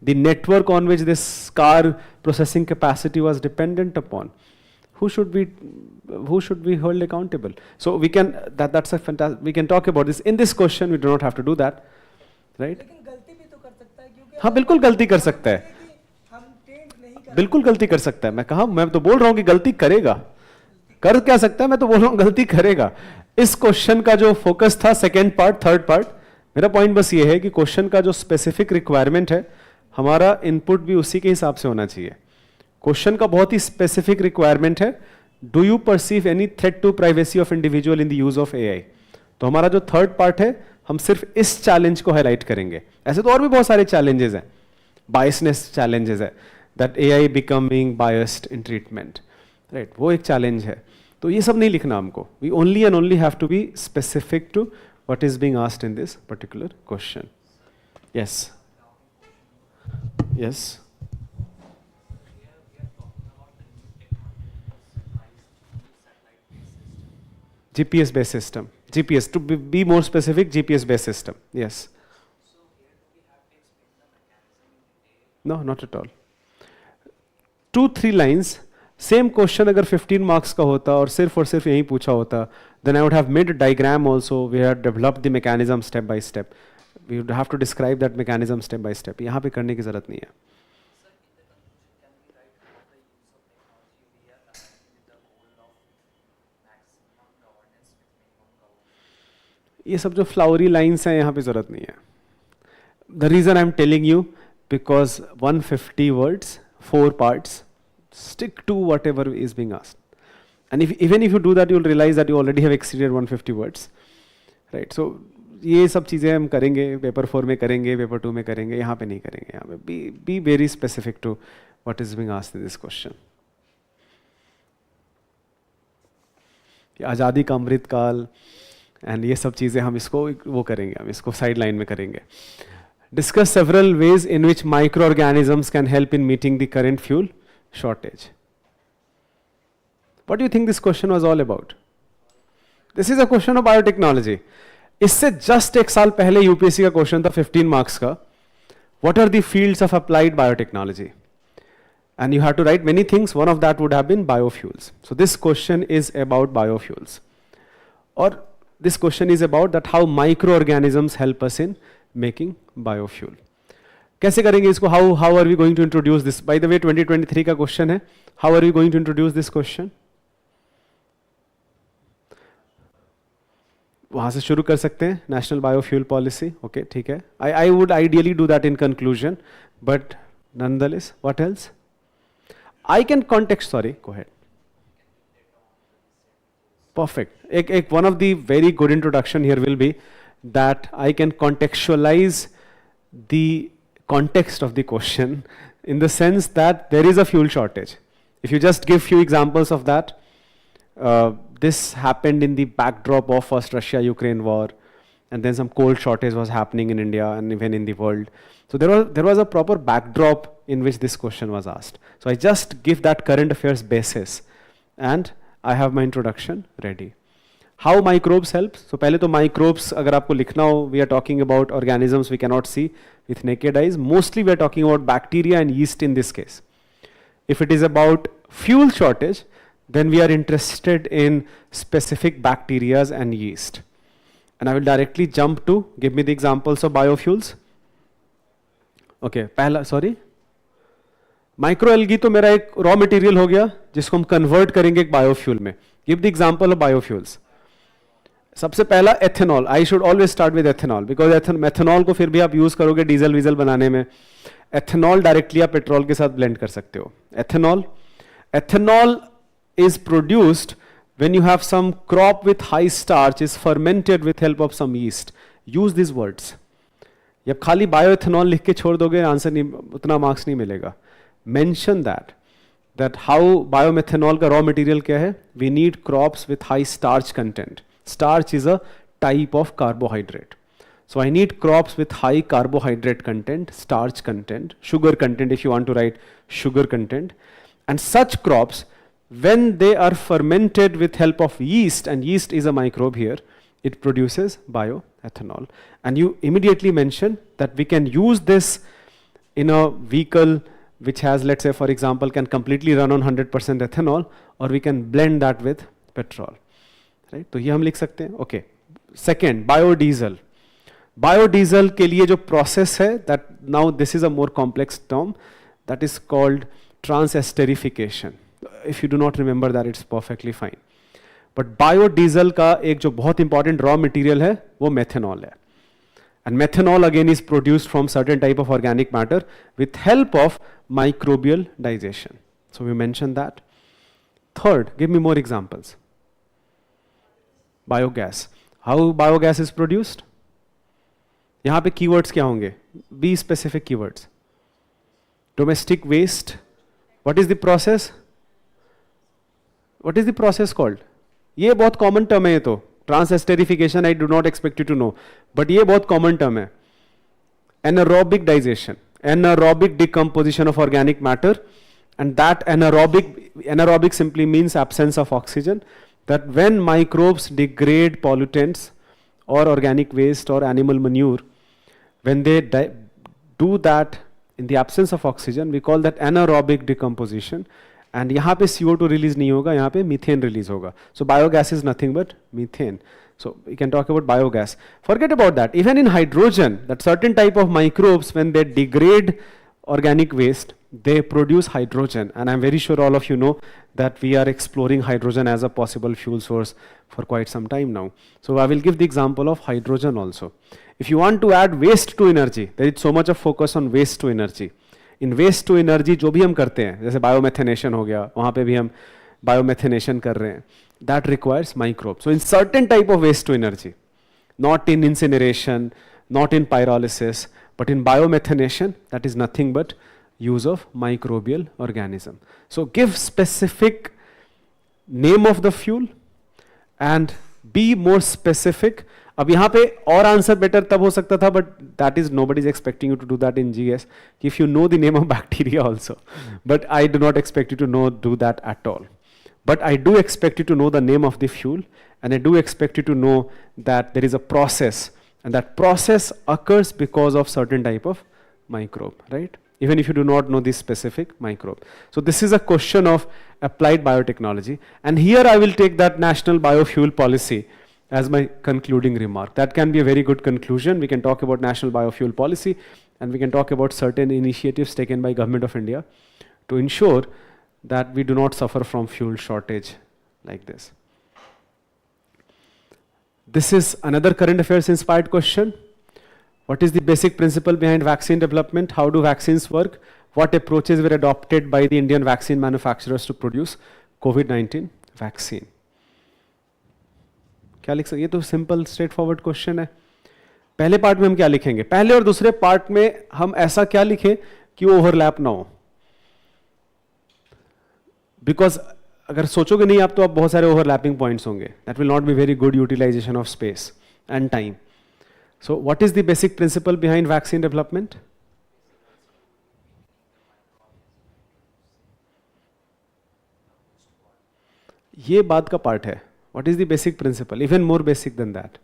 the network on which this car processing capacity was dependent upon. Who should be held accountable? So we can, that's a fantastic, we can talk about this. In this question, we do not have to do that, right? हाँ बिल्कुल गलती कर सकता है, बिल्कुल गलती कर सकता है. मैं तो बोल रहा हूँ कि गलती करेगा. कर क्या सकता है, मैं तो बोल रहा हूँ गलती करेगा. इस क्वेश्चन का जो फोकस था, सेकेंड पार्ट, थर्ड पार्ट, मेरा पॉइंट बस ये है कि क्वेश्चन का जो स्पेसिफिक रिक्वायरमेंट है, हमारा इनपुट भी उसी के हिसाब से होना चाहिए. क्वेश्चन का बहुत ही स्पेसिफिक रिक्वायरमेंट है, do you perceive any threat to privacy of individual in the use of AI. तो हमारा जो थर्ड पार्ट है, हम सिर्फ इस चैलेंज को हाईलाइट करेंगे. ऐसे तो और भी बहुत सारे चैलेंजेस हैं, बायसनेस चैलेंजेस है, that AI becoming biased in treatment, right, वो एक चैलेंज है. तो ये सब नहीं लिखना हमको. We only and only have to be specific to what is being asked in this particular question. Yes yes. GPS based system. GPS, to be more specific, GPS based system. Yes. No, not at all. 2-3 lines. Same question अगर 15 marks का होता और सिर्फ यही पूछा होता, then I would have made a diagram also. We had developed the mechanism step by step. We would have to describe that mechanism step by step. यहाँ पे करने की जरूरत नहीं है. ये सब जो फ्लावरी लाइन्स हैं, यहाँ पे जरूरत नहीं है. The reason I'm telling you, because 150 words, 4 parts, stick to whatever is being asked. And even if you do that, you'll realize that you already have exceeded 150 words, right? So ये सब चीज़ें हम करेंगे, पेपर 4 में करेंगे, paper 2 में करेंगे, यहाँ पे नहीं करेंगे. यहाँ पे be very specific to what is being asked in this question. आज़ादी का अमृत काल एंड ये सब चीज़ें हम इसको वो करेंगे, हम इसको साइड लाइन में करेंगे. Discuss several ways in which microorganisms can help in meeting the current fuel shortage. What do you think this question was all about? This is a question of biotechnology. इससे just एक साल पहले UPSC का question था 15 marks का, what are the fields of applied biotechnology, and you have to write many things. One of that would have been biofuels. So this question is about biofuels, और this question is about that how micro organisms help us in making biofuel. कैसे करेंगे इसको? How are we going to introduce this? By the way 2023 का question है. How are we going to introduce this question? वहाँ से शुरू कर सकते हैं, नेशनल बायोफ्यूल पॉलिसी. ओके, ठीक है. I would ideally do that in conclusion, but nonetheless, what else? I can context, sorry, go ahead. Perfect. One of the very good introduction here will be that I can contextualize the context of the question in the sense that there is a fuel shortage. If you just give few examples of that, this happened in the backdrop of first Russia-Ukraine war, and then some coal shortage was happening in India and even in the world. So there was a proper backdrop in which this question was asked. So I just give that current affairs basis, and I have my introduction ready. How microbes help? So पहले तो microbes अगर आपको लिखना हो, we are talking about organisms we cannot see with naked eyes. Mostly we are talking about bacteria and yeast in this case. If it is about fuel shortage, then we are interested in specific bacteria and yeast. And I will directly jump to, give me the examples of biofuels. Okay, पहला, sorry. Microalgae तो मेरा एक raw material हो गया जिसको हम convert करेंगे एक biofuel में. Give the example of biofuels. सबसे पहला ethanol. I should always start with ethanol because methanol को फिर भी आप यूज करोगे डीजल वीजल बनाने में. एथेनॉल डायरेक्टली आप पेट्रोल के साथ ब्लेंड कर सकते हो. Ethanol is produced when you have some crop with high starch is fermented with help of some yeast. Use these words. जब खाली बायोएथेनॉल लिख के छोड़ दोगे आंसर नहीं, उतना मार्क्स नहीं मिलेगा. Mention that how biomethanol का raw material क्या है? We need crops with high starch content. Starch is a type of carbohydrate. So I need crops with high carbohydrate content, starch content, sugar content if you want to write sugar content. And such crops, when they are fermented with help of yeast, and yeast is a microbe here, it produces bioethanol. And you immediately mention that we can use this in a vehicle which has, let's say for example, can completely run on 100% ethanol, or we can blend that with petrol. Right? तो ये हम लिख सकते हैं. Okay. Second, biodiesel. Biodiesel के लिए जो process है, that now this is a more complex term, that is called transesterification. If you do not remember that, it's perfectly fine. But biodiesel का एक जो बहुत important raw material है, वो methanol है. And methanol again is produced from certain type of organic matter with help of microbial digestion. So we mentioned that. Third, give me more examples. Biogas. How biogas is produced? यहाँ पे keywords क्या होंगे? Be specific keywords. Domestic waste. What is the process? What is the process called? ये बहुत common term है ये तो. Transesterification I do not expect you to know. But ये बहुत common term है. Anaerobic digestion. Anaerobic decomposition of organic matter. And that anaerobic simply means absence of oxygen. That when microbes degrade pollutants or organic waste or animal manure, when they do that in the absence of oxygen, we call that anaerobic decomposition. And यहाँ पे CO2 release नहीं होगा, यहाँ पे methane release होगा. So biogas is nothing but methane. So we can talk about biogas. Forget about that. Even in hydrogen, that certain type of microbes, when they degrade organic waste, they produce hydrogen. And I'm very sure all of you know that we are exploring hydrogen as a possible fuel source for quite some time now. So I will give the example of hydrogen also. If you want to add waste to energy, there is so much of focus on waste to energy. In waste to energy जो भी हम करते हैं, जैसे biomethanation हो गया, वहाँ पे भी हम biomethanation कर रहे हैं, that requires microbes. So in certain type of waste to energy, not in incineration, not in pyrolysis, but in biomethanation, that is nothing but use of microbial organism. So give specific name of the fuel and be more specific. अब यहाँ पे और answer better तब हो सकता था, but that is nobody is expecting you to do that in GS. If you know the name of bacteria also, but I do not expect you to do that at all. But I do expect you to know the name of the fuel, and I do expect you to know that there is a process, and that process occurs because of certain type of microbe, right? Even if you do not know this specific microbe. So this is a question of applied biotechnology, and here I will take that national biofuel policy as my concluding remark. That can be a very good conclusion. We can talk about national biofuel policy, and we can talk about certain initiatives taken by Government of India to ensure that we do not suffer from fuel shortage like this. This is another current affairs inspired question. What is the basic principle behind vaccine development? How do vaccines work? What approaches were adopted by the Indian vaccine manufacturers to produce COVID-19 vaccine? क्या लिख सकते? ये तो simple straight forward question है. पहले part में हम क्या लिखेंगे? पहले और दूसरे पार्ट में हम ऐसा क्या लिखें कि वो ओवरलैप ना हो. बिकॉज अगर सोचोगे नहीं आप तो आप बहुत सारे ओवरलैपिंग पॉइंट्स होंगे. That will not be very good utilisation of space and time. So what is the basic principle behind vaccine development? ये बात का पार्ट है. What is the basic principle? Even more basic than that.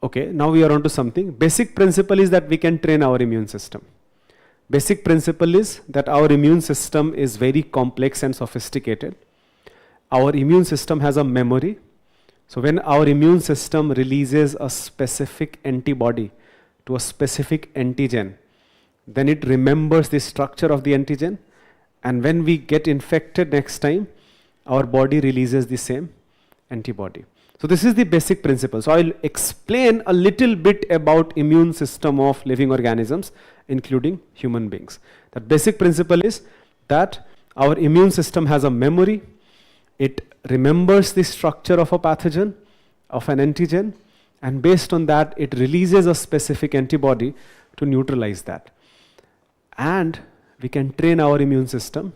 Okay, now we are on to something. Basic principle is that we can train our immune system. Basic principle is that our immune system is very complex and sophisticated. Our immune system has a memory. So when our immune system releases a specific antibody to a specific antigen, then it remembers the structure of the antigen, and when we get infected next time, our body releases the same antibody. So this is the basic principle. So I'll explain a little bit about immune system of living organisms, including human beings. The basic principle is that our immune system has a memory. It remembers the structure of a pathogen, of an antigen, and based on that, it releases a specific antibody to neutralize that. And we can train our immune system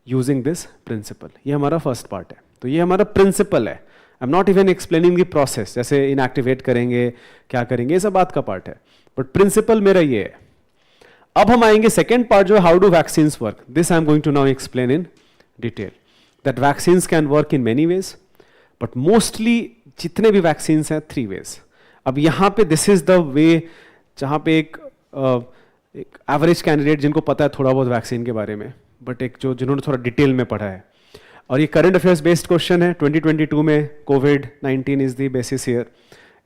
using this principle. ये हमारा first part है. तो ये हमारा principle है. I'm not even explaining the process. जैसे inactivate करेंगे, क्या करेंगे, ये सब बात का part है. But principle मेरा ये है. अब हम आएंगे second part जो how do vaccines work. This I'm going to now explain in detail. That vaccines can work in many ways, but mostly जितने भी vaccines हैं 3 ways. अब यहाँ पे this is the way जहाँ पे एक एवरेज कैंडिडेट जिनको पता है थोड़ा बहुत वैक्सीन के बारे में, बट एक जो जिन्होंने थोड़ा डिटेल में पढ़ा है, और ये करंट अफेयर्स बेस्ड क्वेश्चन है. 2022 में कोविड-19 is the basis here.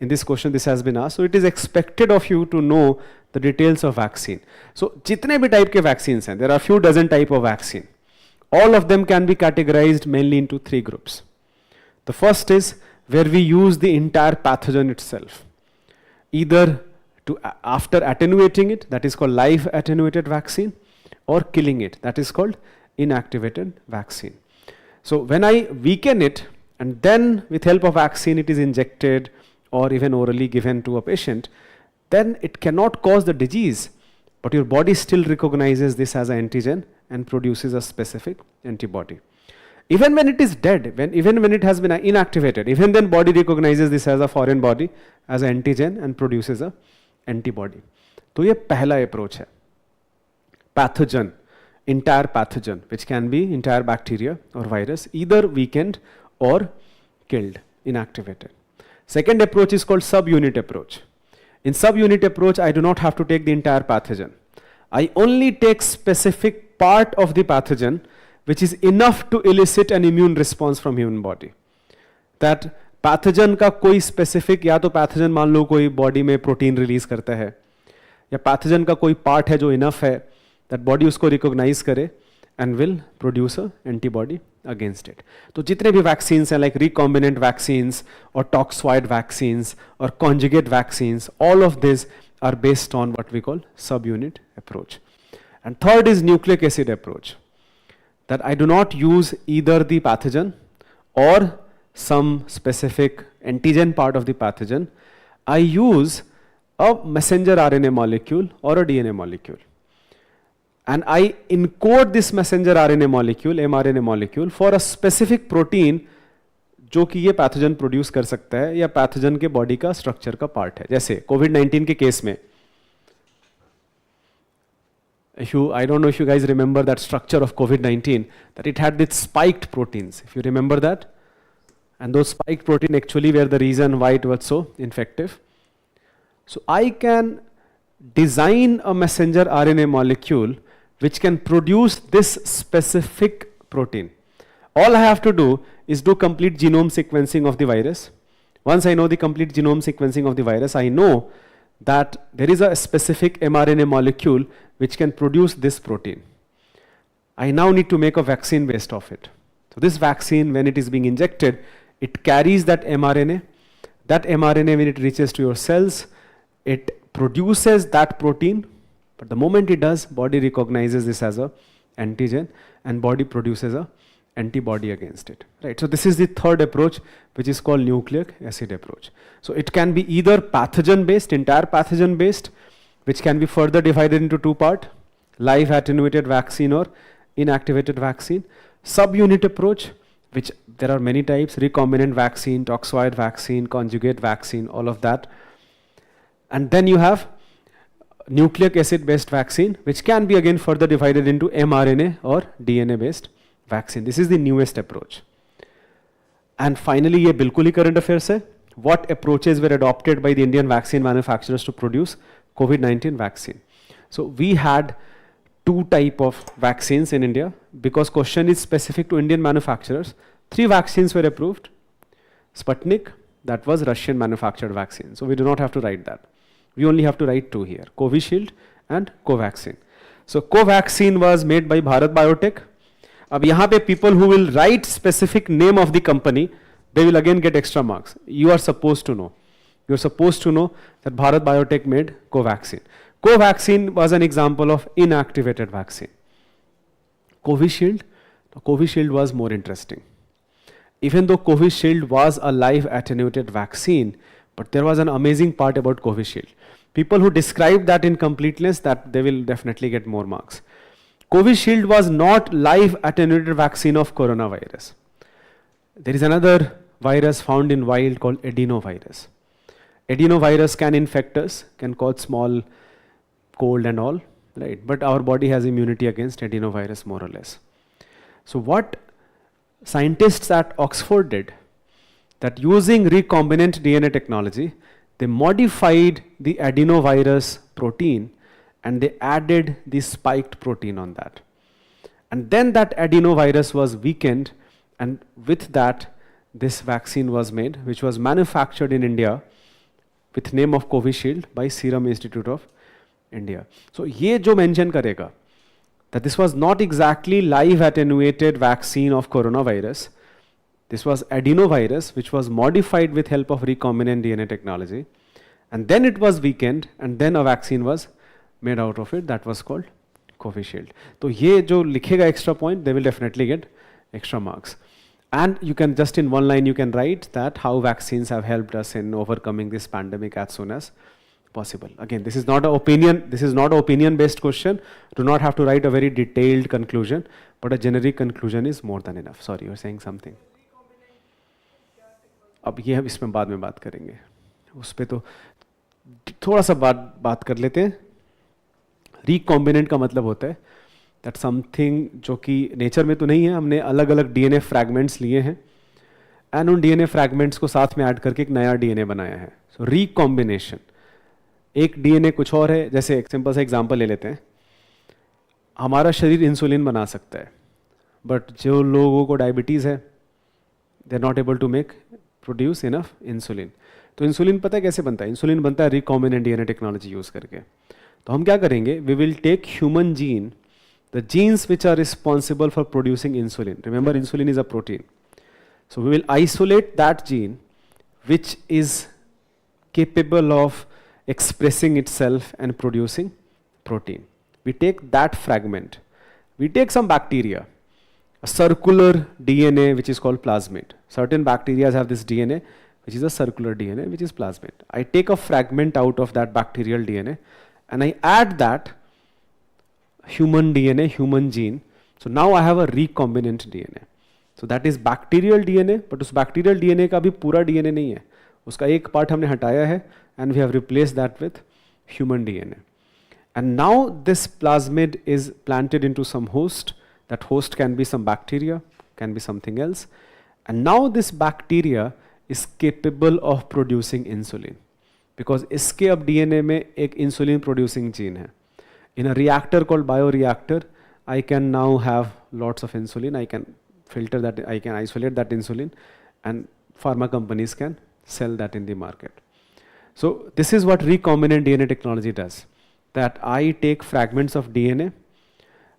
In this question this has been asked, so it is expected of you to know the details of vaccine. So जितने भी टाइप के वैक्सीन हैं, there are few dozen type of vaccine. All of them can be categorized mainly into 3 groups. The first is where we use the entire pathogen itself, either to after attenuating it, that is called live attenuated vaccine, or killing it, that is called inactivated vaccine. So when I weaken it and then with help of vaccine it is injected or even orally given to a patient, then it cannot cause the disease, but your body still recognizes this as an antigen and produces a specific antibody. Even when it is dead, even when it has been inactivated, even then body recognizes this as a foreign body, as an antigen and produces a antibody. तो ये पहला approach है. Pathogen, entire pathogen, which can be entire bacteria or virus, either weakened or killed, inactivated. Second approach is called subunit approach. In subunit approach, I do not have to take the entire pathogen. I only take specific part of the pathogen which is enough to elicit an immune response from human body. That pathogen का कोई specific, या तो pathogen मान लो कोई body में protein release करता है, या pathogen का कोई part है जो enough है that body उसको recognize करे and will produce a antibody against it. तो जितने भी vaccines हैं like recombinant vaccines or toxoid vaccines or conjugate vaccines, all of these are based on what we call subunit approach. And third is nucleic acid approach, that I do not use either the pathogen or some specific antigen part of the pathogen. I use a messenger RNA molecule or a DNA molecule. And I encode this messenger RNA molecule, mRNA molecule, for a specific protein जो कि ये pathogen produce कर सकता है या pathogen के body का structure का पार्ट है. जैसे कोविड-19 के केस में, I don't know if you guys remember that structure of COVID-19, that it had these spiked proteins, if you remember that. And those spiked protein actually were the reason why it was so infective. So I can design a messenger RNA molecule which can produce this specific protein. All I have to do is do complete genome sequencing of the virus. Once I know the complete genome sequencing of the virus, I know that there is a specific mRNA molecule which can produce this protein. I now need to make a vaccine based off it. So this vaccine, when it is being injected, it carries that mRNA. That mRNA, when it reaches to your cells, it produces that protein. But the moment it does, body recognizes this as a antigen and body produces a antibody against it. Right. So this is the third approach, which is called nucleic acid approach. So it can be either pathogen based, entire pathogen based, which can be further divided into 2 parts, live attenuated vaccine or inactivated vaccine. Subunit approach, which there are many types, recombinant vaccine, toxoid vaccine, conjugate vaccine, all of that. And then you have nucleic acid based vaccine, which can be again further divided into mRNA or DNA based vaccine. This is the newest approach. And finally, ये बिल्कुल ही current affairs है. What approaches were adopted by the Indian vaccine manufacturers to produce COVID-19 vaccine? So we had 2 types of vaccines in India. Because question is specific to Indian manufacturers, 3 vaccines were approved. Sputnik, that was Russian manufactured vaccine. So we do not have to write that. We only have to write 2 here, Covishield and Covaxin. So Covaxin was made by Bharat Biotech. अब यहाँ पे people who will write specific name of the company, they will again get extra marks. You are supposed to know. You are supposed to know that Bharat Biotech made Covaxin. Covaxin was an example of inactivated vaccine. Covishield, Covishield was more interesting. Even though Covishield was a live attenuated vaccine, but there was an amazing part about Covishield. People who describe that in completeness, that they will definitely get more marks. Covishield was not live attenuated vaccine of coronavirus. There is another virus found in wild called adenovirus. Adenovirus can infect us, can cause small cold and all, right? But our body has immunity against adenovirus more or less. So what scientists at Oxford did, that using recombinant DNA technology, they modified the adenovirus protein and they added the spiked protein on that. And then that adenovirus was weakened, and with that, this vaccine was made, which was manufactured in India with name of Covishield by Serum Institute of India. So ये जो mention करेगा, that this was not exactly live attenuated vaccine of coronavirus. This was adenovirus, which was modified with help of recombinant DNA technology. And then it was weakened, and then a vaccine was made out of it that was called Covishield. So ये जो लिखेगा extra point, they will definitely get extra marks. And you can just in one line you can write that how vaccines have helped us in overcoming this pandemic as soon as possible. Again, this is not an opinion. This is not an opinion-based question. Do not have to write a very detailed conclusion, but a generic conclusion is more than enough. Sorry, you are saying something. अब ये हम इसमें बाद में बात करेंगे. उस पे तो थोड़ा सा बात कर लेते हैं. Recombinant का मतलब होता है that something जो कि नेचर में तो नहीं है, हमने अलग अलग DNA फ्रैगमेंट्स लिए हैं एंड उन DNA फ्रैगमेंट्स को साथ में ऐड करके एक नया DNA बनाया है. सो रिकॉम्बिनेशन. एक DNA कुछ और है. जैसे एक सिंपल सा एग्जांपल ले लेते हैं. हमारा शरीर इंसुलिन बना सकता है, बट जो लोगों को डायबिटीज़ है, they are not able to produce enough insulin. तो इंसुलिन पता है कैसे बनता है? इंसुलिन बनता है रिकॉम्बिनेंट DNA टेक्नोलॉजी यूज़ करके. तो हम क्या करेंगे? We will take human gene, the genes which are responsible for producing insulin. Remember, insulin is a protein. So we will isolate that gene which is capable of expressing itself and producing protein. We take that fragment. We take some bacteria, a circular DNA which is called plasmid. Certain bacteria have this DNA which is a circular DNA which is plasmid. I take a fragment out of that bacterial DNA and I add that human DNA, human gene. So now I have a recombinant DNA. So that is bacterial DNA, but उस bacterial DNA का भी पूरा DNA नहीं है. उसका एक part हमने हटाया है and we have replaced that with human DNA. And now this plasmid is planted into some host. That host can be some bacteria, can be something else. And now this bacteria is capable of producing insulin. Because इसके अब DNA में एक insulin producing gene है. In a reactor called bioreactor, I can now have lots of insulin. I can filter that, I can isolate that insulin, and pharma companies can sell that in the market. So this is what recombinant DNA technology does. That I take fragments of DNA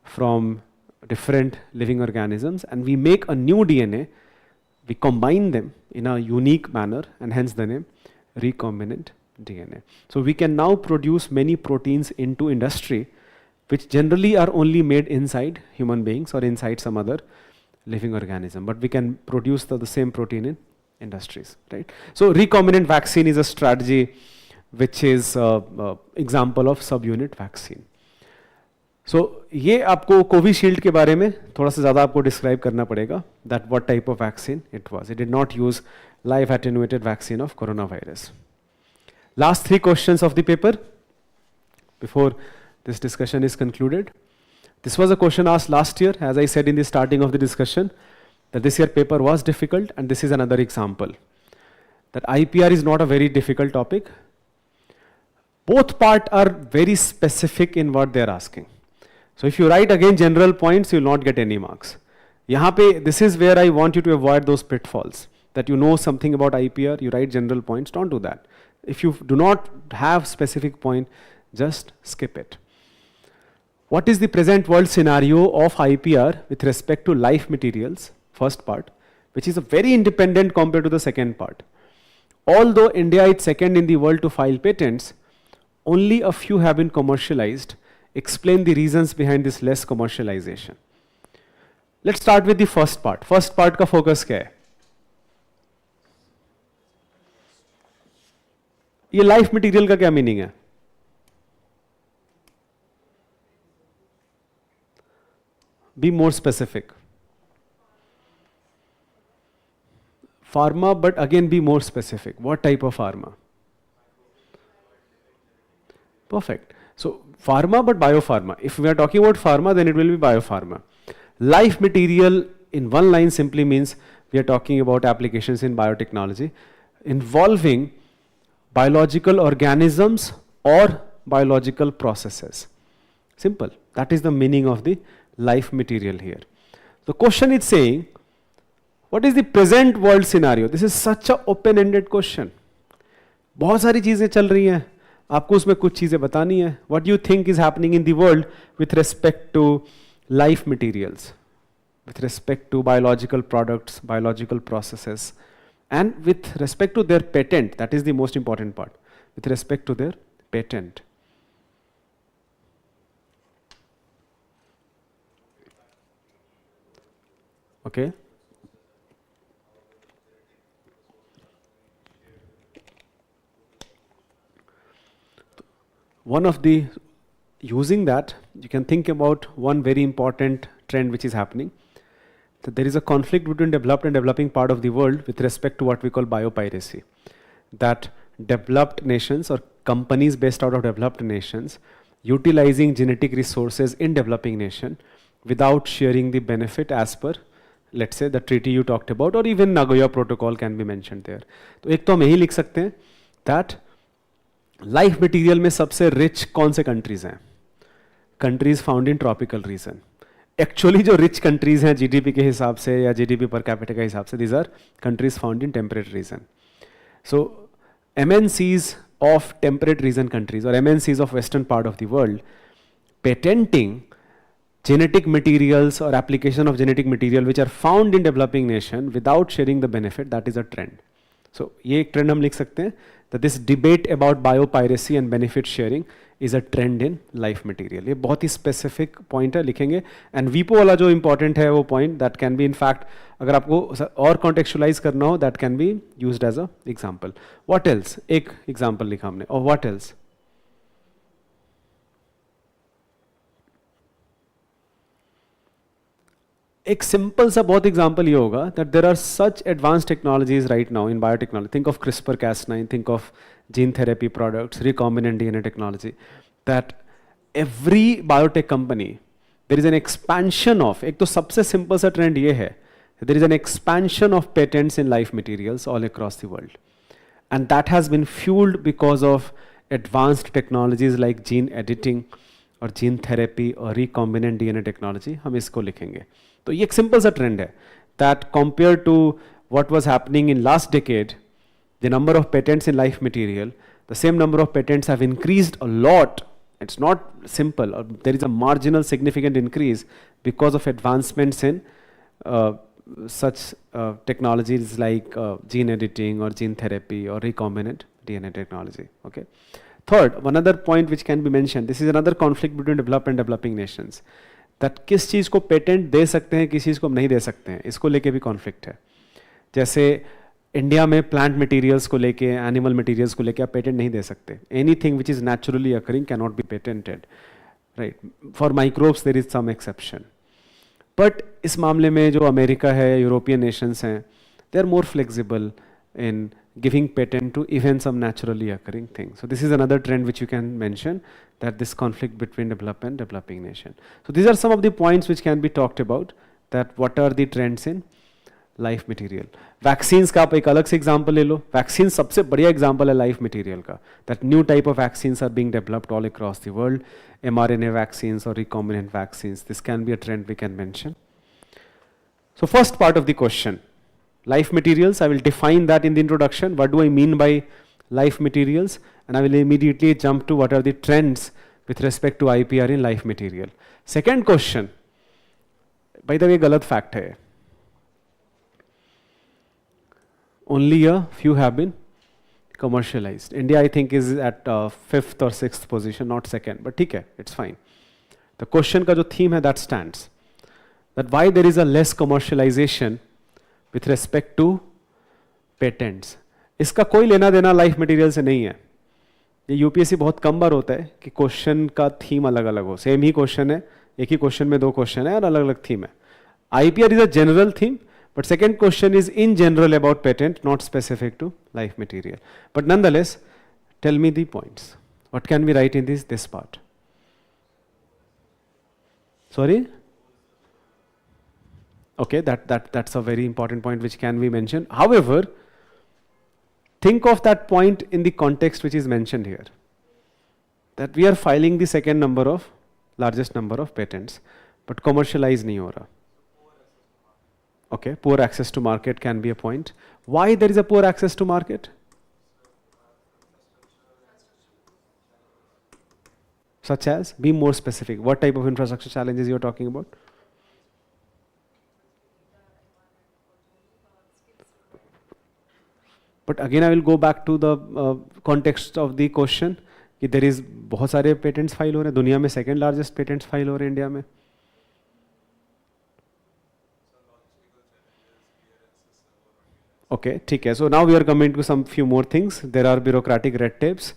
from different living organisms and we make a new DNA, we combine them in a unique manner, and hence the name recombinant DNA. So we can now produce many proteins into industry which generally are only made inside human beings or inside some other living organism, but we can produce the same protein in industries, right? So recombinant vaccine is a strategy which is example of subunit vaccine. So ये आपको Covishield के बारे में थोड़ा सा ज़्यादा आपको describe करना पड़ेगा, that what type of vaccine it was. It did not use live attenuated vaccine of coronavirus. Last 3 questions of the paper before this discussion is concluded. This was a question asked last year, as I said in the starting of the discussion, that this year paper was difficult, and this is another example. That IPR is not a very difficult topic. Both parts are very specific in what they are asking. So if you write again general points, you will not get any marks. यहाँ पे, this is where I want you to avoid those pitfalls. That you know something about IPR, you write general points, don't do that. If you do not have specific point, just skip it. what is the present world scenario of IPR with respect to life materials, first part, which is a very independent compared to the second part. Although India is second in the world to file patents, only a few have been commercialized. Explain the reasons behind this less commercialization. Let's start with the first part. First part का focus क्या है? ये life material का क्या meaning है? Be more specific. Pharma, but again be more specific. What type of pharma? Perfect. So pharma but biopharma. If we are talking about pharma, then it will be biopharma. Life material in one line simply means we are talking about applications in biotechnology involving biological organisms or biological processes. Simple. That is the meaning of the life material here. The question is saying, what is the present world scenario? This is such a open-ended question. बहुत सारी चीजें चल रही हैं, आपको उसमें कुछ चीजें बतानी है. What do you think is happening in the world with respect to life materials, with respect to biological products, biological processes, and with respect to their patent? That is the most important part. With respect to their patent. Okay. One of the, using that, you can think about one very important trend which is happening. That there is a conflict between developed and developing part of the world with respect to what we call biopiracy. That developed nations or companies based out of developed nations utilizing genetic resources in developing nation without sharing the benefit as per, let's say, the treaty you talked about, or even Nagoya protocol can be mentioned there. तो एक तो हम यही लिख सकते हैं that life material में सबसे रिच कौन से कंट्रीज हैं? Countries found in tropical region. Actually जो रिच कंट्रीज हैं जीडीपी के हिसाब से या जीडीपी पर कैपिटा के हिसाब से, these are countries found in temperate region. So MNCs of temperate region countries और MNCs of western part of the world patenting genetic materials or application of genetic material which are found in developing nation without sharing the benefit, that is a trend. So ये एक trend हम लिख सकते हैं that this debate about biopiracy and benefit sharing is a trend in life material. ये बहुत ही specific point है, लिखेंगे. And VPO वाला जो important है वो point that can be in fact, अगर आपको और contextualize करना हो, that can be used as a example. What else? एक example लिखा हमने. Or what else? एक सिंपल सा बहुत एग्जाम्पल ये होगा that there are such advance technologies right now in biotechnology. Think of CRISPR-Cas9, think of gene therapy products, recombinant DNA technology, that every biotech company there is an expansion of, एक तो सबसे सिंपल सा trend ये है, there is an expansion of patents in life materials all across the world, and that has been fuelled because of advanced technologies like gene editing और gene therapy और recombinant DNA technology. हम इसको लिखेंगे. तो ये एक सिंपल सा trend है that compare to what was happening in last decade, the number of patents in life material, the same number of patents have increased a lot. It's not simple, there is a marginal significant increase because of advancements in such technologies like gene editing or gene therapy or recombinant DNA technology. Okay. Third, one other point which can be mentioned, this is another conflict between developed and developing nations. That किस चीज़ को patent दे सकते हैं, किस चीज़ को हम नहीं दे सकते हैं, इसको लेके भी कॉन्फ्लिक्ट है. जैसे इंडिया में प्लांट मटेरियल्स को लेके, एनिमल मटेरियल्स को लेके आप पेटेंट नहीं दे सकते. Anything which is naturally occurring can not be patented, right. For microbes there is some exception. But इस मामले में जो अमेरिका है, यूरोपियन नेशंस हैं, they are more flexible in giving patent to even some naturally occurring things. So this is another trend which you can mention, that this conflict between developed and developing nation. So these are some of the points which can be talked about, that what are the trends in life material. Vaccines का आप एक अलग से example ले लो. Vaccines सबसे बढ़िया example है life material का. That new type of vaccines are being developed all across the world. mRNA vaccines or recombinant vaccines. This can be a trend we can mention. So first part of the question, life materials. I will define that in the introduction. What do I mean by life materials? And I will immediately jump to what are the trends with respect to IPR in life material. Second question, by the way, galat fact hai. Only a few have been commercialized. India, I think, is at 5th or 6th position, not 2nd, but theek hai, it's fine. The question ka jo theme hai, that stands. That why there is a less commercialization with respect to patents. इसका कोई लेना देना life material से नहीं है. ये UPSC बहुत कम बार होता है कि क्वेश्चन का थीम अलग अलग हो. सेम ही क्वेश्चन है, एक ही क्वेश्चन में 2 क्वेश्चन है और अलग अलग थीम है. IPR is a general theme, but second question is in general about patent, not specific to life material. But nonetheless, tell me the points. What can we write in this part? Sorry? Okay, that's a very important point which can be mentioned. However, think of that point in the context which is mentioned here. That we are filing the largest number of patents, but commercialize nahi ho raha. Okay, poor access to market can be a point. Why there is a poor access to market? Such as, be more specific. What type of infrastructure challenges you are talking about? But again, I will go back to the context of the question कि there is बहुत सारे patents file हो रहे हैं. दुनिया में second largest patents file हो रहे हैं इंडिया में. Okay, ठीक है. So now we are coming to some few more things. There are bureaucratic red tapes.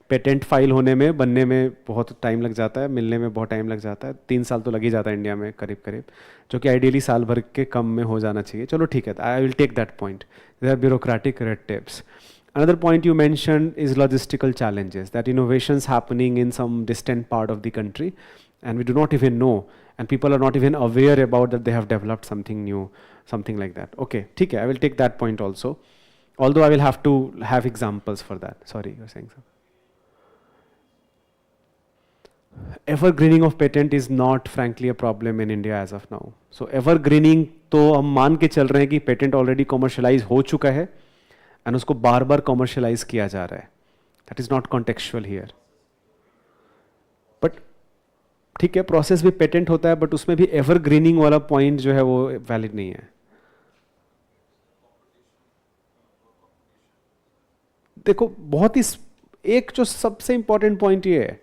Patent file होने में, बनने में बहुत टाइम लग जाता है, मिलने में बहुत टाइम लग जाता है. 3 साल तो लग ही जाता है इंडिया में करीब करीब, जो कि आइडियली साल भर के कम में हो जाना चाहिए. चलो ठीक है, I will take that point. There are bureaucratic red tapes. Another point you mentioned is logistical challenges, that innovations happening in some distant part of the country and we do not even know, and people are not even aware about that they have developed something new, something like that. Okay, ठीक है, I will take that point also, although I will have to have examples for that. Sorry, you were saying something. Evergreening of patent is not frankly a problem in India as of now. So evergreening तो हम मान के चल रहे हैं कि patent already commercialise हो चुका है एंड उसको बार बार कमर्शलाइज किया जा रहा है. That is not contextual here. But ठीक है, प्रोसेस भी पेटेंट होता है, बट उसमें भी एवरग्रीनिंग वाला पॉइंट जो है वो वैलिड नहीं है. देखो, बहुत ही एक जो सबसे इंपॉर्टेंट पॉइंट ये है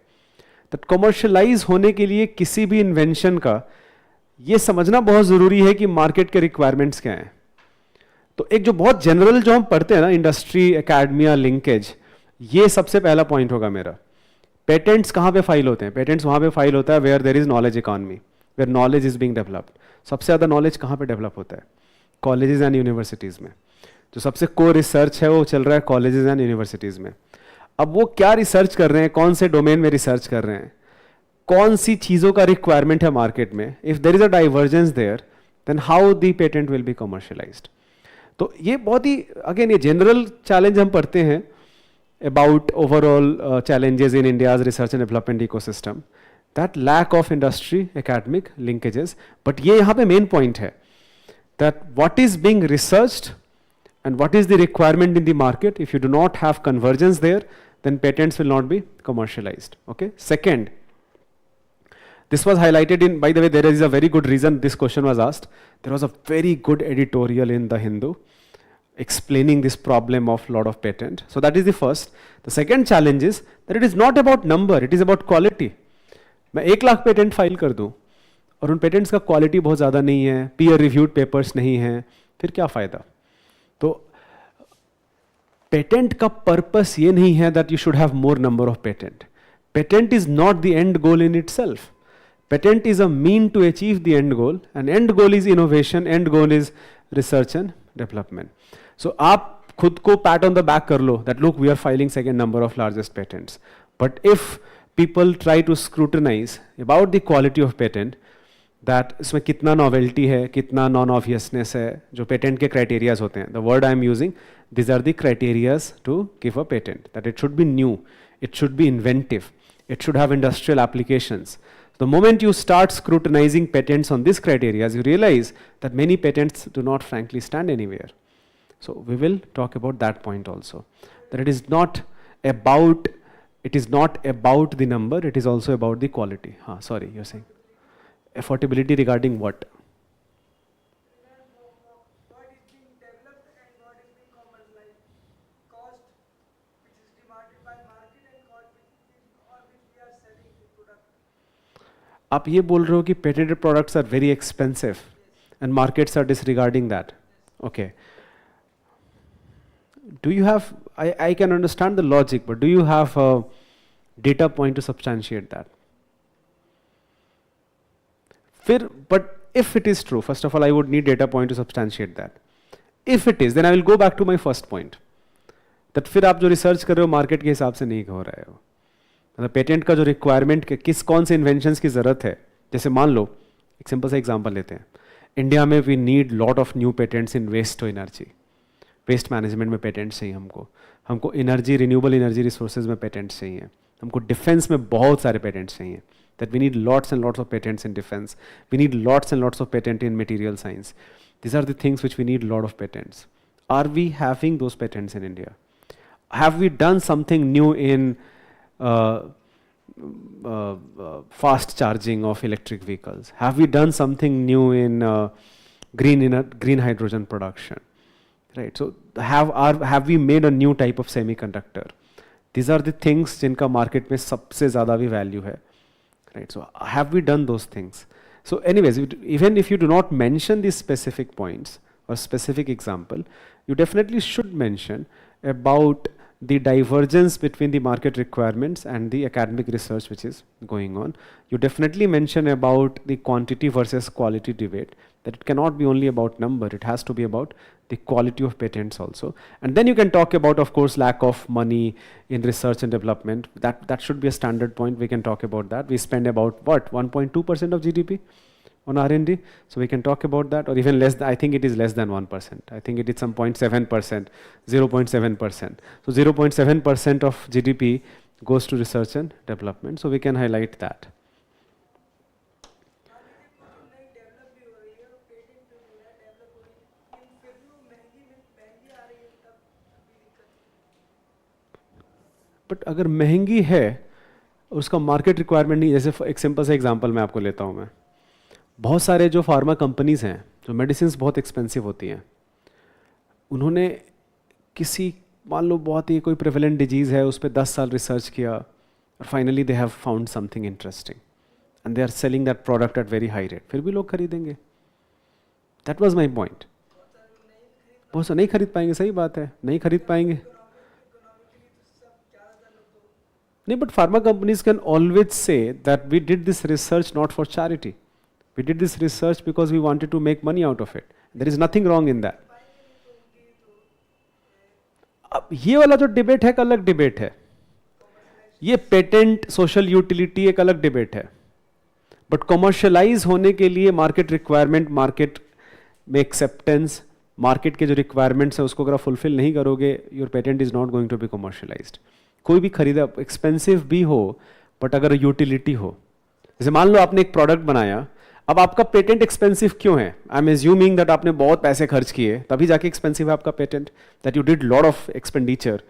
दैट कमर्शलाइज होने के लिए किसी भी इन्वेंशन का ये समझना बहुत जरूरी है कि मार्केट के रिक्वायरमेंट्स क्या हैं. तो एक जो बहुत जनरल जो हम पढ़ते हैं ना, इंडस्ट्री एकेडमिया लिंकेज, ये सबसे पहला पॉइंट होगा मेरा. पेटेंट्स कहाँ पे फाइल होते हैं? पेटेंट्स वहाँ पे फाइल होता है where there is knowledge economy, where knowledge is being developed. सबसे ज़्यादा नॉलेज कहाँ पे डेवलप होता है? कॉलेजेस एंड यूनिवर्सिटीज़ में. जो सबसे कोर रिसर्च है वो चल रहा है कॉलेजेस एंड यूनिवर्सिटीज़ में. अब वो क्या रिसर्च कर रहे हैं, कौन से डोमेन में रिसर्च कर रहे हैं, कौन सी चीज़ों का रिक्वायरमेंट है मार्केट में. If there is a divergence there, then how the patent will be commercialised. तो ये बहुत ही अगेन ये जनरल चैलेंज हम पढ़ते हैं about overall challenges in India's research and development ecosystem, that lack of industry academic linkages. But ये यहाँ पे मेन पॉइंट है that what is being researched and what is the requirement in the market. If you do not have convergence there, then patents will not be commercialized. Okay. Second, this was highlighted in, by the way, there is a very good reason this question was asked. There was a very good editorial in The Hindu explaining this problem of lot of patent. So that is the first. The second challenge is that it is not about number, it is about quality. मैं 1 lakh patent file कर दूं और उन patents का quality बहुत ज़्यादा नहीं है, पीयर रिव्यूड पेपर्स नहीं हैं, फिर क्या फ़ायदा? तो पेटेंट का पर्पस ये नहीं है that you should have more number of patent. Patent is not the end goal in itself. Patent is a mean to achieve the end goal, and end goal is innovation, end goal is research and development. So आप खुद को pat on the back कर लो that look we are filing second number of largest patents. But if people try to scrutinise about the quality of patent, that इसमें कितना novelty है, कितना non obviousness है, जो पेटेंट के क्राइटेरियाज होते हैं. The word I am using, these are the criterias to give a patent, that it should be new, it should be inventive, it should have industrial applications. The moment you start scrutinizing patents on these criteria, you realize that many patents do not frankly stand anywhere. So we will talk about that point also, that it is not about It is not about the number, it is also about the quality. Sorry, you're saying. Affordability regarding what? What is being developed and what is being commercialized. Cost which is demanded by market and cost which we are selling the product. आप ये बोल रहे हो कि patented products are very expensive and markets are disregarding that. Okay. Do you have, I can understand the logic, but do you have a data point to substantiate that? But if it is true, first of all, I would need data point to substantiate that. If it is, then I will go back to my first point. That फिर आप जो research कर रहे हो market के हिसाब से नहीं हो रहे हो. मतलब पेटेंट का जो रिक्वायरमेंट के कौन से इन्वेंशंस की ज़रूरत है, जैसे मान लो एक सिंपल सा एग्जांपल लेते हैं. इंडिया में we need lot of new patents in waste to energy. Waste management में पेटेंट्स चाहिए हमको एनर्जी रिन्यूएबल एनर्जी रिसोर्सेज में पेटेंट्स चाहिए, हमको डिफेंस में बहुत सारे पेटेंट्स चाहिए. That we need lots and lots of patents in defence, we need lots and lots of patent in material science. These are the things which we need lot of patents. Are we having those patents in India? Have we done something new in fast charging of electric vehicles? Have we done something new in green hydrogen production? Right. So have we made a new type of semiconductor? These are the things जिनका market में सबसे ज़्यादा भी value है. Right. So have we done those things? So anyways, even if you do not mention these specific points or specific example, you definitely should mention about the divergence between the market requirements and the academic research which is going on. You definitely mention about the quantity versus quality debate, that it cannot be only about number, it has to be about the quality of patents also. And then you can talk about, of course, lack of money in research and development. That should be a standard point. We can talk about that. We spend about what, 1.2% of GDP on R&D, so we can talk about that, or even less. I think it is less than 1%. I think it is some 0.7%, 0.7%. So 0.7% of GDP goes to research and development. So we can highlight that. But अगर महंगी है उसका market requirement नहीं, जैसे एक simple सा example मैं आपको लेता हूँ. मैं बहुत सारे जो फार्मा कंपनीज हैं जो मेडिसिन बहुत एक्सपेंसिव होती हैं, उन्होंने किसी मान लो बहुत ही कोई प्रेवलेंट डिजीज़ है उस पर 10 साल रिसर्च किया और finally they have found something interesting and they are selling that product at very high rate, फिर भी लोग खरीदेंगे. That was my point. बहुत सारे नहीं खरीद पाएंगे, सही बात है, नहीं खरीद पाएंगे. नहीं, but pharma companies can always say that we did this research not for charity. We did this research because we wanted to make money out of it. There is nothing wrong in that. अब ये वाला जो debate है एक अलग debate है. ये patent social utility एक अलग डिबेट है. बट कमर्शियलाइज होने के लिए मार्केट रिक्वायरमेंट, मार्केट में एक्सेप्टेंस, मार्केट के जो रिक्वायरमेंट्स है उसको अगर आप फुलफिल नहीं करोगे, your patent is not going to be commercialised. कोई भी खरीदा एक्सपेंसिव भी हो बट अगर यूटिलिटी हो, जैसे मान लो आपने एक प्रोडक्ट बनाया, अब आपका पेटेंट एक्सपेंसिव क्यों है? आई एम एज्यूमिंग दैट आपने बहुत पैसे खर्च किए तभी जाके एक्सपेंसिव है आपका patent, that you did lot of expenditure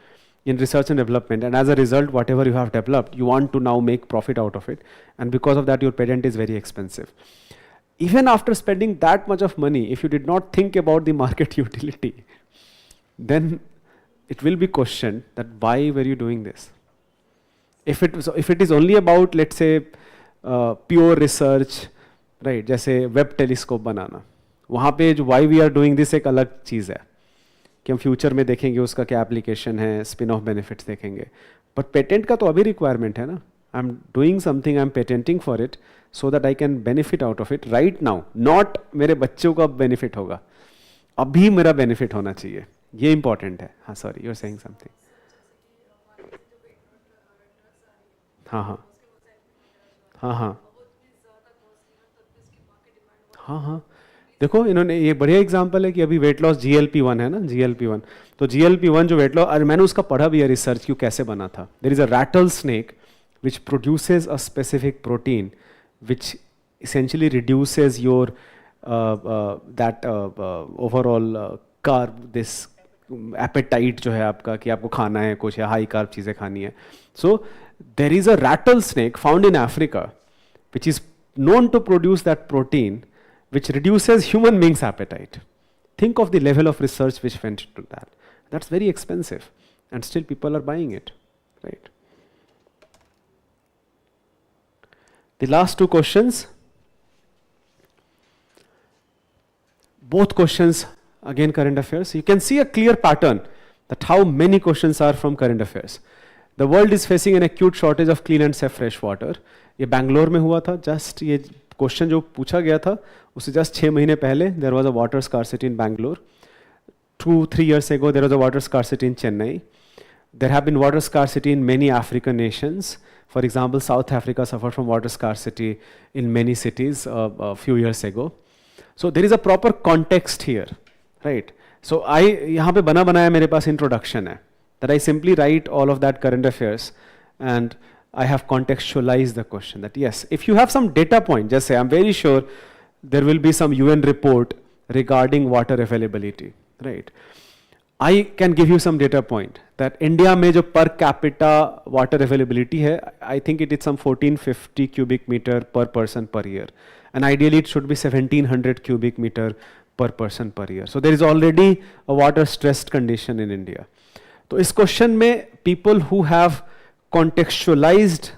in research and development, and as a result whatever you have developed you want to now make profit out of it, and because of that your patent is very expensive. Even after spending that much of money, if you did not think about the market utility, then it will be questioned that why were you doing this. If it is only about, let's say, pure research, right, जैसे Webb telescope बनाना, वहाँ पे जो why we are doing this एक अलग चीज़ है कि हम future में देखेंगे उसका क्या एप्लीकेशन है, स्पिन ऑफ बेनिफिट्स देखेंगे. बट पेटेंट का तो अभी रिक्वायरमेंट है ना. I am doing something, I am patenting for it so that I can benefit out of it right now, not मेरे बच्चों का बेनिफिट होगा, अभी मेरा बेनिफिट होना चाहिए. ये इंपॉर्टेंट है. हाँ sorry, you are saying something. हाँ हाँ हाँ हाँ हाँ हाँ देखो इन्होंने ये बढ़िया एग्जांपल है कि अभी वेट लॉस GLP-1 है ना, GLP-1. तो GLP-1 जो वेट लॉस, और मैंने उसका पढ़ा भी है रिसर्च क्यों कैसे बना था. There is a rattlesnake which produces a specific protein which essentially reduces your that overall carb, this appetite जो है आपका कि आपको खाना है कुछ या हाई कार्ब चीज़ें खानी है. So there is a rattlesnake found in Africa, which is known to produce that protein, which reduces human beings' appetite. Think of the level of research which went into that. That's very expensive, and still people are buying it, right? The last two questions. Both questions, again current affairs. You can see a clear pattern that how many questions are from current affairs. The world is facing an acute shortage of clean and safe fresh water. ये बैंगलोर में हुआ था, just ये question जो पूछा गया था उससे जस्ट 6 महीने पहले there was a water scarcity in Bangalore. 2-3 years ago there was a water scarcity in Chennai. There have been water scarcity in many African nations. For example, South Africa suffered from water scarcity in many cities a few years ago. So there is a proper context here, right? So यहाँ पे बना बनाया मेरे पास introduction है, that I simply write all of that current affairs and I have contextualized the question that yes, if you have some data point, just say I'm very sure there will be some UN report regarding water availability, right? I can give you some data point that India में जो per capita water availability है, I think it is some 1450 cubic meter per person per year, and ideally it should be 1700 cubic meter per person per year. So there is already a water stressed condition in India. तो इस question में people who have contextualized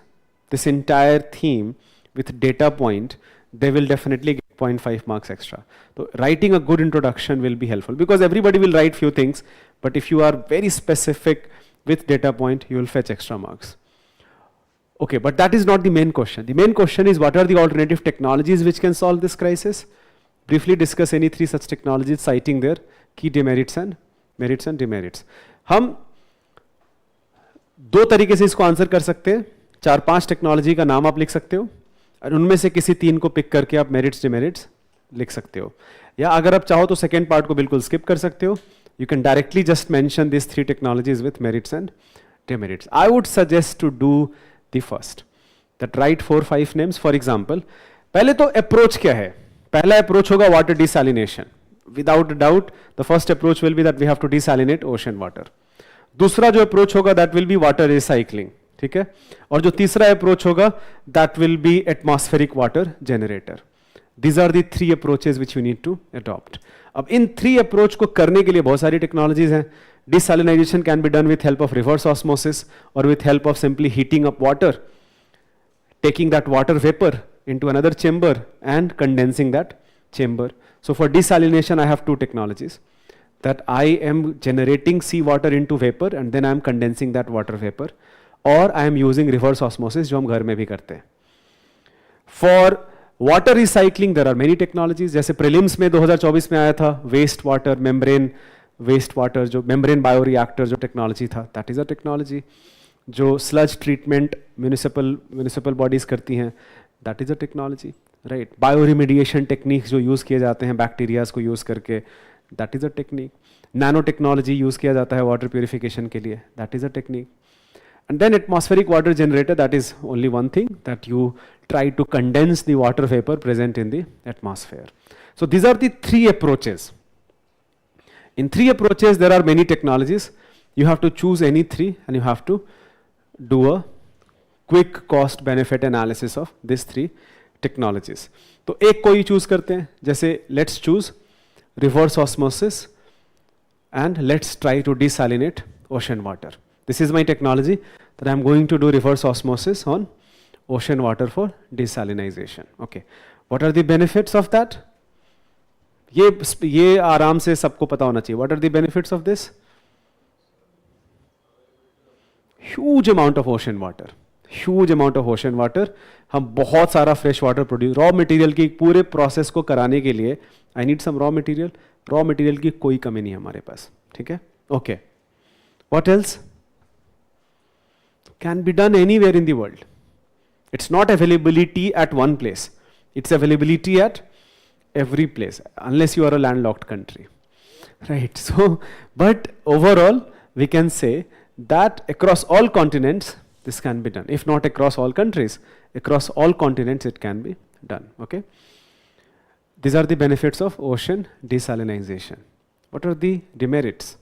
this entire theme with data point, they will definitely get 0.5 marks extra. So writing a good introduction will be helpful because everybody will write few things, but if you are very specific with data point, you will fetch extra marks. Okay, but that is not the main question. The main question is what are the alternative technologies which can solve this crisis? Briefly discuss any 3 such technologies, citing their key demerits and merits and demerits. हम 2 तरीके से इसको answer कर सकते हैं. 4-5 technology का नाम आप लिख सकते हो और उनमें से किसी 3 को पिक करके आप मेरिट्स डिमेरिट्स लिख सकते हो, या अगर आप चाहो तो सेकेंड पार्ट को बिल्कुल स्किप कर सकते हो. You can directly just mention this 3 technologies with merits and demerits. I would suggest to do the first, that write 4-5 names. For example, पहले तो अप्रोच क्या है? पहला अप्रोच होगा water desalination. Without doubt the first approach will be that we have to desalinate ocean water. दूसरा जो approach होगा that will be water recycling, ठीक है. और जो तीसरा अप्रोच होगा that will be atmospheric water generator. These are the 3 approaches which you need to adopt. अब इन 3 अप्रोच को करने के लिए बहुत सारी टेक्नोलॉजीज हैं. Desalinisation can be done with help of reverse osmosis और with help of simply heating up water, taking that water vapor into another chamber and condensing that chamber. So for desalination I have 2 technologies, that I am generating seawater into vapor and then I am condensing that water vapor, or I am using reverse osmosis जो हम घर में भी करते हैं. For water recycling there are many technologies. जैसे prelims में 2024 में आया था waste water membrane, waste water जो membrane bioreactor जो technology था, that is a technology. जो sludge treatment municipal bodies करती हैं, that is a technology, right? Bioremediation techniques जो use किए जाते हैं bacterias को use करके, that is a technique. Nano technology use किया जाता है water purification के लिए, that is a technique. And then atmospheric water generator, that is only one thing, that you try to condense the water vapor present in the atmosphere. So these are the 3 approaches. In 3 approaches there are many technologies. You have to choose any 3 and you have to do a quick cost benefit analysis of these 3 technologies. तो एक कोई choose करते हैं, जैसे let's choose reverse osmosis and let's try to desalinate ocean water. This is my technology that I'm going to do reverse osmosis on ocean water for desalination. Okay, what are the benefits of that? ये आराम से सबको पता होना चाहिए. What are the benefits of this? Huge amount of ocean water, huge amount of ocean water. हम बहुत सारा fresh water produce, raw material की पूरे process को कराने के लिए I need some raw material. Raw material की कोई कमी नहीं है हमारे पास, ठीक है? Okay. What else? Can be done anywhere in the world. It's not availability at one place. It's availability at every place, unless you are a landlocked country, right? So, but overall, we can say that across all continents this can be done. If not across all countries, across all continents it can be done. Okay, these are the benefits of ocean desalination. What are the demerits?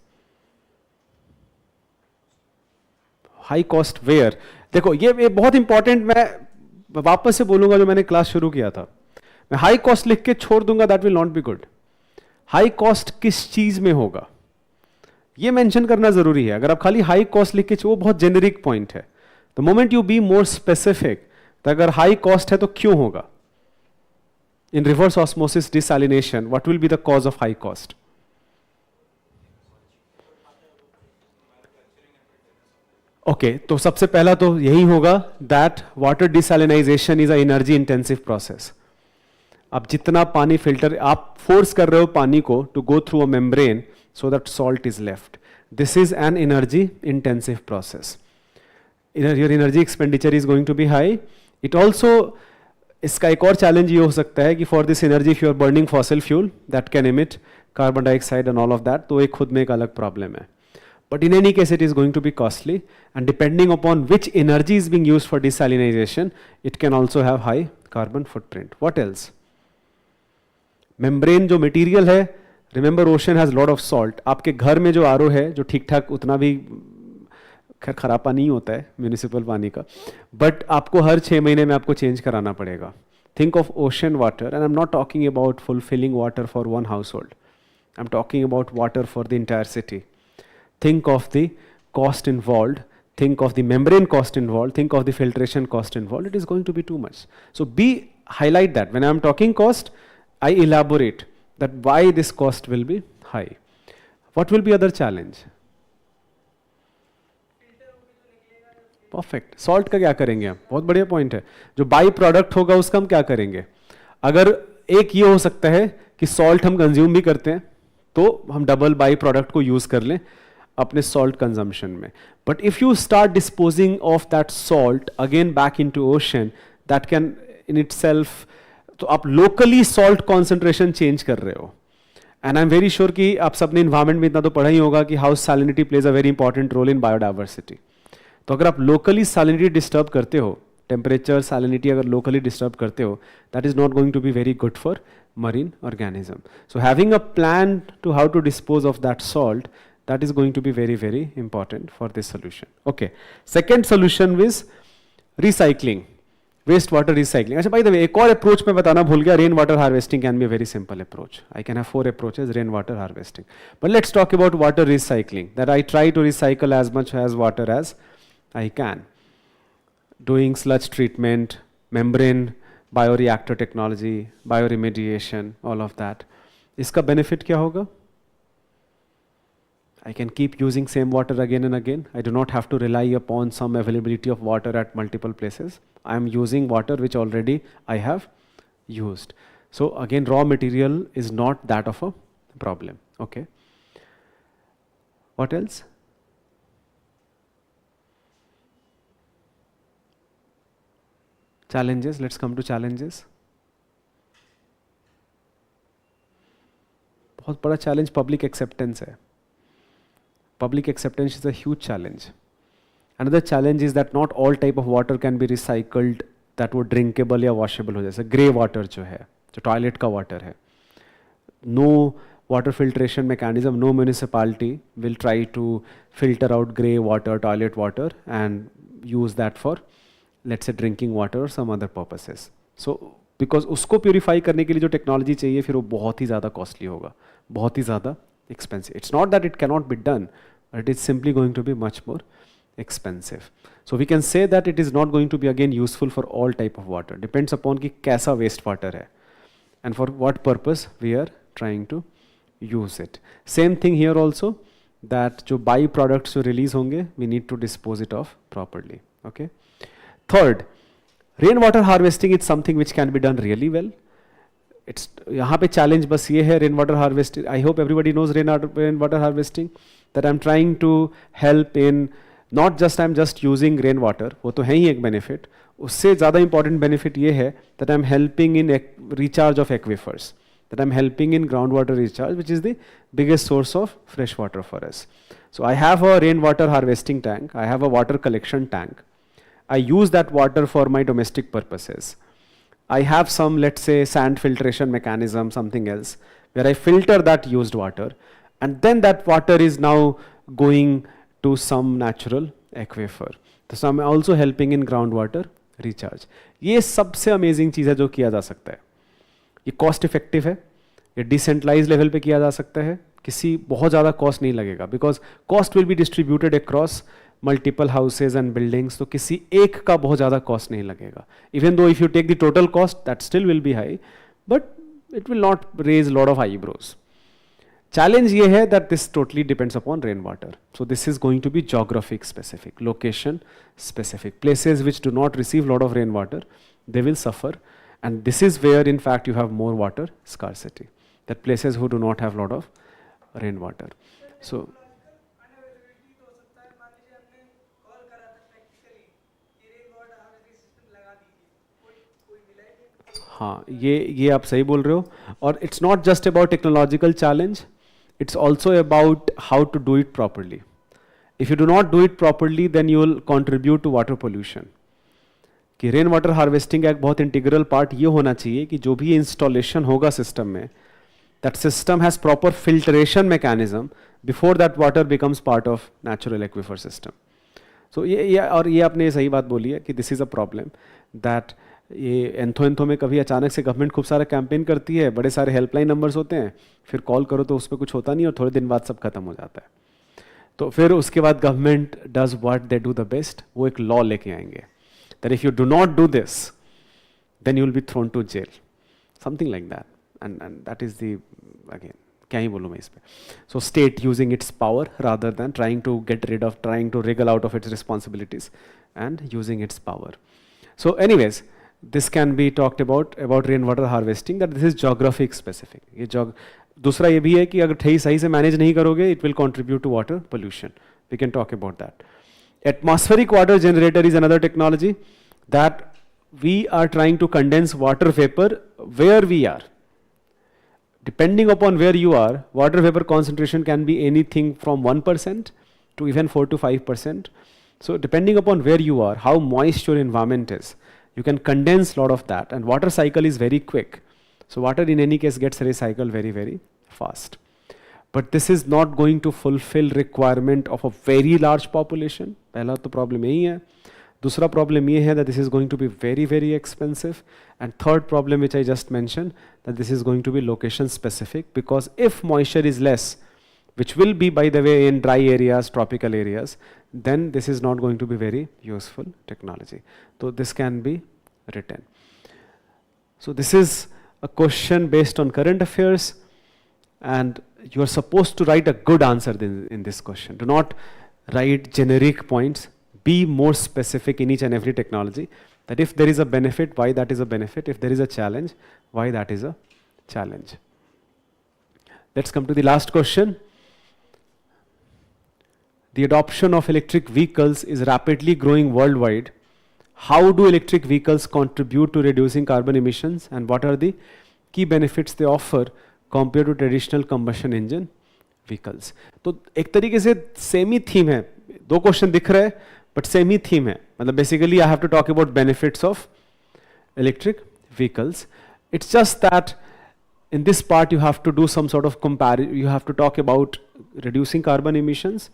High cost where? देखो ये बहुत important, मैं वापस से बोलूंगा जो मैंने class शुरू किया था, मैं हाई कॉस्ट लिख के छोड़ दूंगा, that will not be good. High cost किस चीज में होगा ये मेंशन करना जरूरी है. अगर आप खाली हाई कॉस्ट लिख के, वो बहुत जेनेरिक पॉइंट है. The moment you be more specific, तो अगर हाई कॉस्ट है तो क्यों होगा? In reverse osmosis desalination, what will be the cause of high cost? Okay, तो सबसे पहला तो यही होगा that water desalinisation is a energy intensive process. आप जितना पानी फिल्टर, आप फोर्स कर रहे हो पानी को to go through a membrane so that salt is left. This is an energy intensive process. Your energy expenditure is going to be high. It also, इसका एक और चैलेंज ये हो सकता है कि for this energy if you are burning fossil fuel that can emit carbon dioxide and all of that, तो एक खुद में एक अलग प्रॉब्लम है. But in any case it is going to be costly, and depending upon which energy is being used for desalination, it can also have high carbon footprint. What else? Membrane जो material है, remember ocean has lot of salt. आपके घर में जो RO है, जो ठीक ठाक उतना भी खराब पानी नहीं होता है म्यूनिसिपल पानी का, बट आपको हर 6 महीने में आपको चेंज कराना पड़ेगा. Think of ocean water, and I am not talking about fulfilling water for one house hold, I am talking about water for the entire city. Think of the cost involve, think of the membrane cost involved, think of the filtration cost involved, it is going to be too much. So highlight that. When I am talking cost, I elaborate that why this cost will be high. What will be other challenge? Perfect. Salt का क्या करेंगे हम? बहुत बढ़िया point है. जो by product होगा उसका हम क्या करेंगे? अगर एक ये हो सकता है कि सॉल्ट हम कंज्यूम भी करते हैं तो हम डबल बाई प्रोडक्ट को यूज कर लें अपने सॉल्ट कंजम्पशन में. But if you start disposing of that salt again back into ocean, that can in itself, तो आप लोकली सॉल्ट कॉन्सेंट्रेशन चेंज कर रहे हो. And I am very sure कि आप सबने इन्वायरमेंट में इतना तो पढ़ा ही होगा कि how salinity plays a very important role in biodiversity. तो अगर आप लोकली सैलिनिटी डिस्टर्ब करते हो, टेम्परेचर सैलिनिटी अगर लोकली डिस्टर्ब करते हो, that is not going to be very good for marine organism. So having a plan to how to dispose of that salt, that is going to be very, very important for this solution. Okay. Second solution is recycling, waste water recycling. Achha, by the way, एक और approach मैं बताना भूल गया. Rain water harvesting can be a very simple approach. I can have 4 approaches rain water harvesting. But let's talk about water recycling. That I try to recycle as much as water as I can. Doing sludge treatment, membrane, bioreactor technology, bioremediation, all of that. इसका benefit क्या होगा? I can keep using same water again and again. I do not have to rely upon some availability of water at multiple places. I am using water which already I have used. So again, raw material is not that of a problem. Okay. What else? Challenges. Let's come to challenges. बहुत बड़ा challenge public acceptance है. Public acceptance is a huge challenge. Another challenge is that not all type of water can be recycled that would drinkable या washable हो. जैसे grey water जो है, जो toilet का water है. No water filtration mechanism, no municipality will try to filter out grey water, toilet water and use that for, let's say, drinking water or some other purposes. So because उसको purify करने के लिए जो technology चाहिए फिर वो बहुत ही ज़्यादा costly होगा, बहुत ही ज़्यादा expensive. It's not that it cannot be done, but it is simply going to be much more expensive. So we can say that it is not going to be again useful for all type of water. Depends upon कि कैसा waste water है and for what purpose we are trying to use it. Same thing here also, that जो by products जो release होंगे we need to dispose it off properly. Okay. Third, rainwater harvesting is something which can be done really well. It's यहाँ पे challenge बस ये है rainwater harvesting. I hope everybody knows rainwater harvesting. That I'm trying to help in, not just I'm just using rainwater. वो तो है ही एक benefit. उससे ज़्यादा important benefit ये है that I'm helping in recharge of aquifers. That I'm helping in groundwater recharge, which is the biggest source of fresh water for us. So I have a rainwater harvesting tank. I have a water collection tank. I use that water for my domestic purposes. I have some, let's say, sand filtration mechanism, something else, where I filter that used water, and then that water is now going to some natural aquifer. So I'm also helping in groundwater recharge. ये सबसे amazing चीज़ है जो किया जा सकता है. ये cost effective है, ये डिसेंट्रलाइज लेवल पे किया जा सकता है, किसी बहुत ज़्यादा कॉस्ट नहीं लगेगा, because cost will be distributed across multiple houses and buildings, तो किसी एक का बहुत ज़्यादा कॉस्ट नहीं लगेगा. Even though if you take the total cost that still will be high, but it will not raise lot of eyebrows. Challenge ये है that this totally depends upon rainwater. So this is going to be geographic specific, location specific. Places which do not receive lot of rainwater, they will suffer, and this is where in fact you have more water scarcity. That places who do not have lot of rainwater. So हाँ, ये आप सही बोल रहे हो. और it's not just about technological challenge. It's also about how to do it properly. If you do not do it properly, then you will contribute to water pollution. कि rain water harvesting का एक बहुत integral part ये होना चाहिए कि जो भी इंस्टॉलेशन होगा सिस्टम में, that system has proper filtration mechanism before that water becomes part of natural aquifer system. So ये आपने सही बात बोली है कि this is a problem that ये एंथो में कभी अचानक से गवर्नमेंट खूब सारा कैंपेन करती है, बड़े सारे हेल्पलाइन नंबर्स होते हैं, फिर कॉल करो तो उस पर कुछ होता नहीं और थोड़े दिन बाद सब खत्म हो जाता है. तो फिर उसके बाद government does what they do the best, वो एक लॉ लेके आएंगे that if you do not do this then you will be thrown to jail, something like that. And that is the again क्या ही बोलूँ मैं इस पर. So state using its power rather than trying to get rid of, trying to wriggle out of its responsibilities and using its power. So anyways, this can be talked about rainwater harvesting, that this is geographic specific. ये दूसरा ये भी है कि अगर सही से manage नहीं करोगे, it will contribute to water pollution. We can talk about that. Atmospheric water generator is another technology that we are trying to condense water vapor where we are. Depending upon where you are, water vapor concentration can be anything from 1% to even 4 to 5%. So depending upon where you are, how moist your environment is, you can condense a lot of that, and water cycle is very quick. So water in any case gets recycled very, very fast. But this is not going to fulfill requirement of a very large population. पहला तो problem यही है. दूसरा problem ये है that this is going to be very, very expensive. And third problem which I just mentioned, that this is going to be location specific, because if moisture is less, which will be by the way in dry areas, tropical areas, then this is not going to be very useful technology. So this can be written. So this is a question based on current affairs, and you are supposed to write a good answer in this question. Do not write generic points. Be more specific in each and every technology, that if there is a benefit, why that is a benefit. If there is a challenge, why that is a challenge. Let's come to the last question. The adoption of electric vehicles is rapidly growing worldwide. How do electric vehicles contribute to reducing carbon emissions, and what are the key benefits they offer compared to traditional combustion engine vehicles? तो एक तरीके से same ही theme है, दो question दिख रहे हैं but same he theme है. मतलब basically I have to talk about benefits of electric vehicles. It's just that in this part you have to do some sort of comparison. You have to talk about reducing carbon emissions,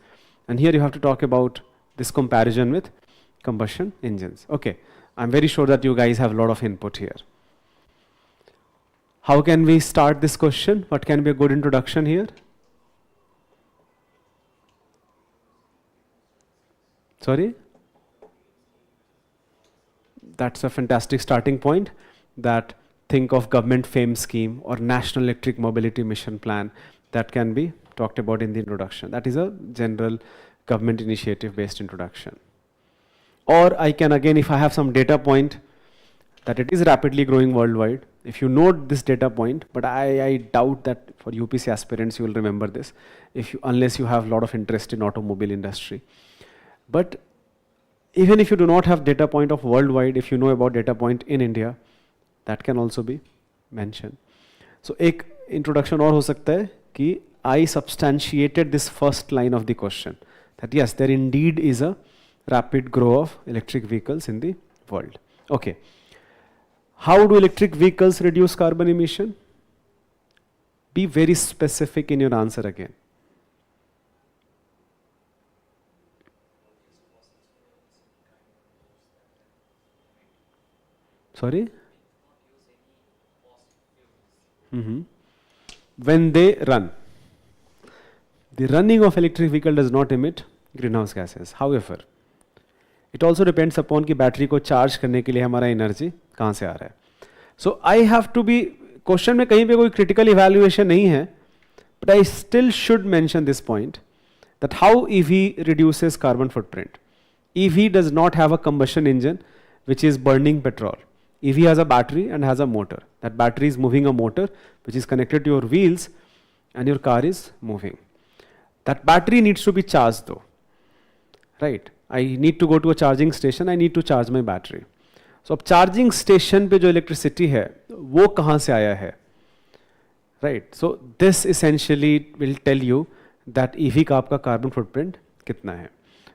and here you have to talk about this comparison with combustion engines. Okay, I'm very sure that you guys have a lot of input here. How can we start this question? What can be a good introduction here? Sorry? That's a fantastic starting point. That think of government FAME scheme or National Electric Mobility Mission Plan. That can be talked about in the introduction. That is a general government initiative based introduction. Or I can again, if I have some data point that it is rapidly growing worldwide, if you note this data point, but I doubt that for UPSC aspirants you will remember this, unless you have a lot of interest in automobile industry. But even if you do not have data point of worldwide, if you know about data point in India, that can also be mentioned. So एक introduction और हो सकता है कि I substantiated this first line of the question, that yes, there indeed is a rapid growth of electric vehicles in the world. Okay. How do electric vehicles reduce carbon emission? Be very specific in your answer again. Sorry? When they run. The running of electric vehicle does not emit greenhouse gases. However, it also depends upon कि battery को charge करने के लिए हमारा energy कहाँ से आ रहा है. So I have to be, question में कहीं पे कोई क्रिटिकल इवैल्यूएशन नहीं है, but I still should mention this point that how EV reduces carbon footprint. EV does not have a combustion engine which is burning petrol. EV has a battery and has a motor. That battery is moving a motor which is connected to your wheels and your car is moving. That battery needs to be charged though, right? I need to go to a charging station, I need to charge my battery. So अब charging station पे जो electricity है वो कहाँ से आया है, right? So this essentially will tell you that EV का आपका carbon footprint कितना है.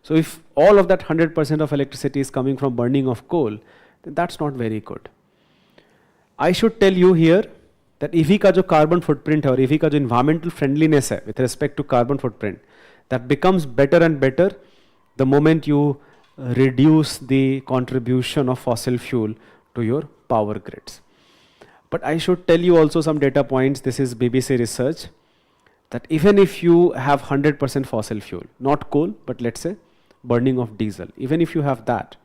So if all of that 100% of electricity is coming from burning of coal, then that's not very good. I should tell you here that EV का जो carbon footprint है और EV का जो environmental friendliness है with respect to carbon footprint, that becomes better and better the moment you reduce the contribution of fossil fuel to your power grids. But I should tell you also some data points. This is BBC research that even if you have 100% fossil fuel, not coal, but let's say burning of diesel, even if you have that,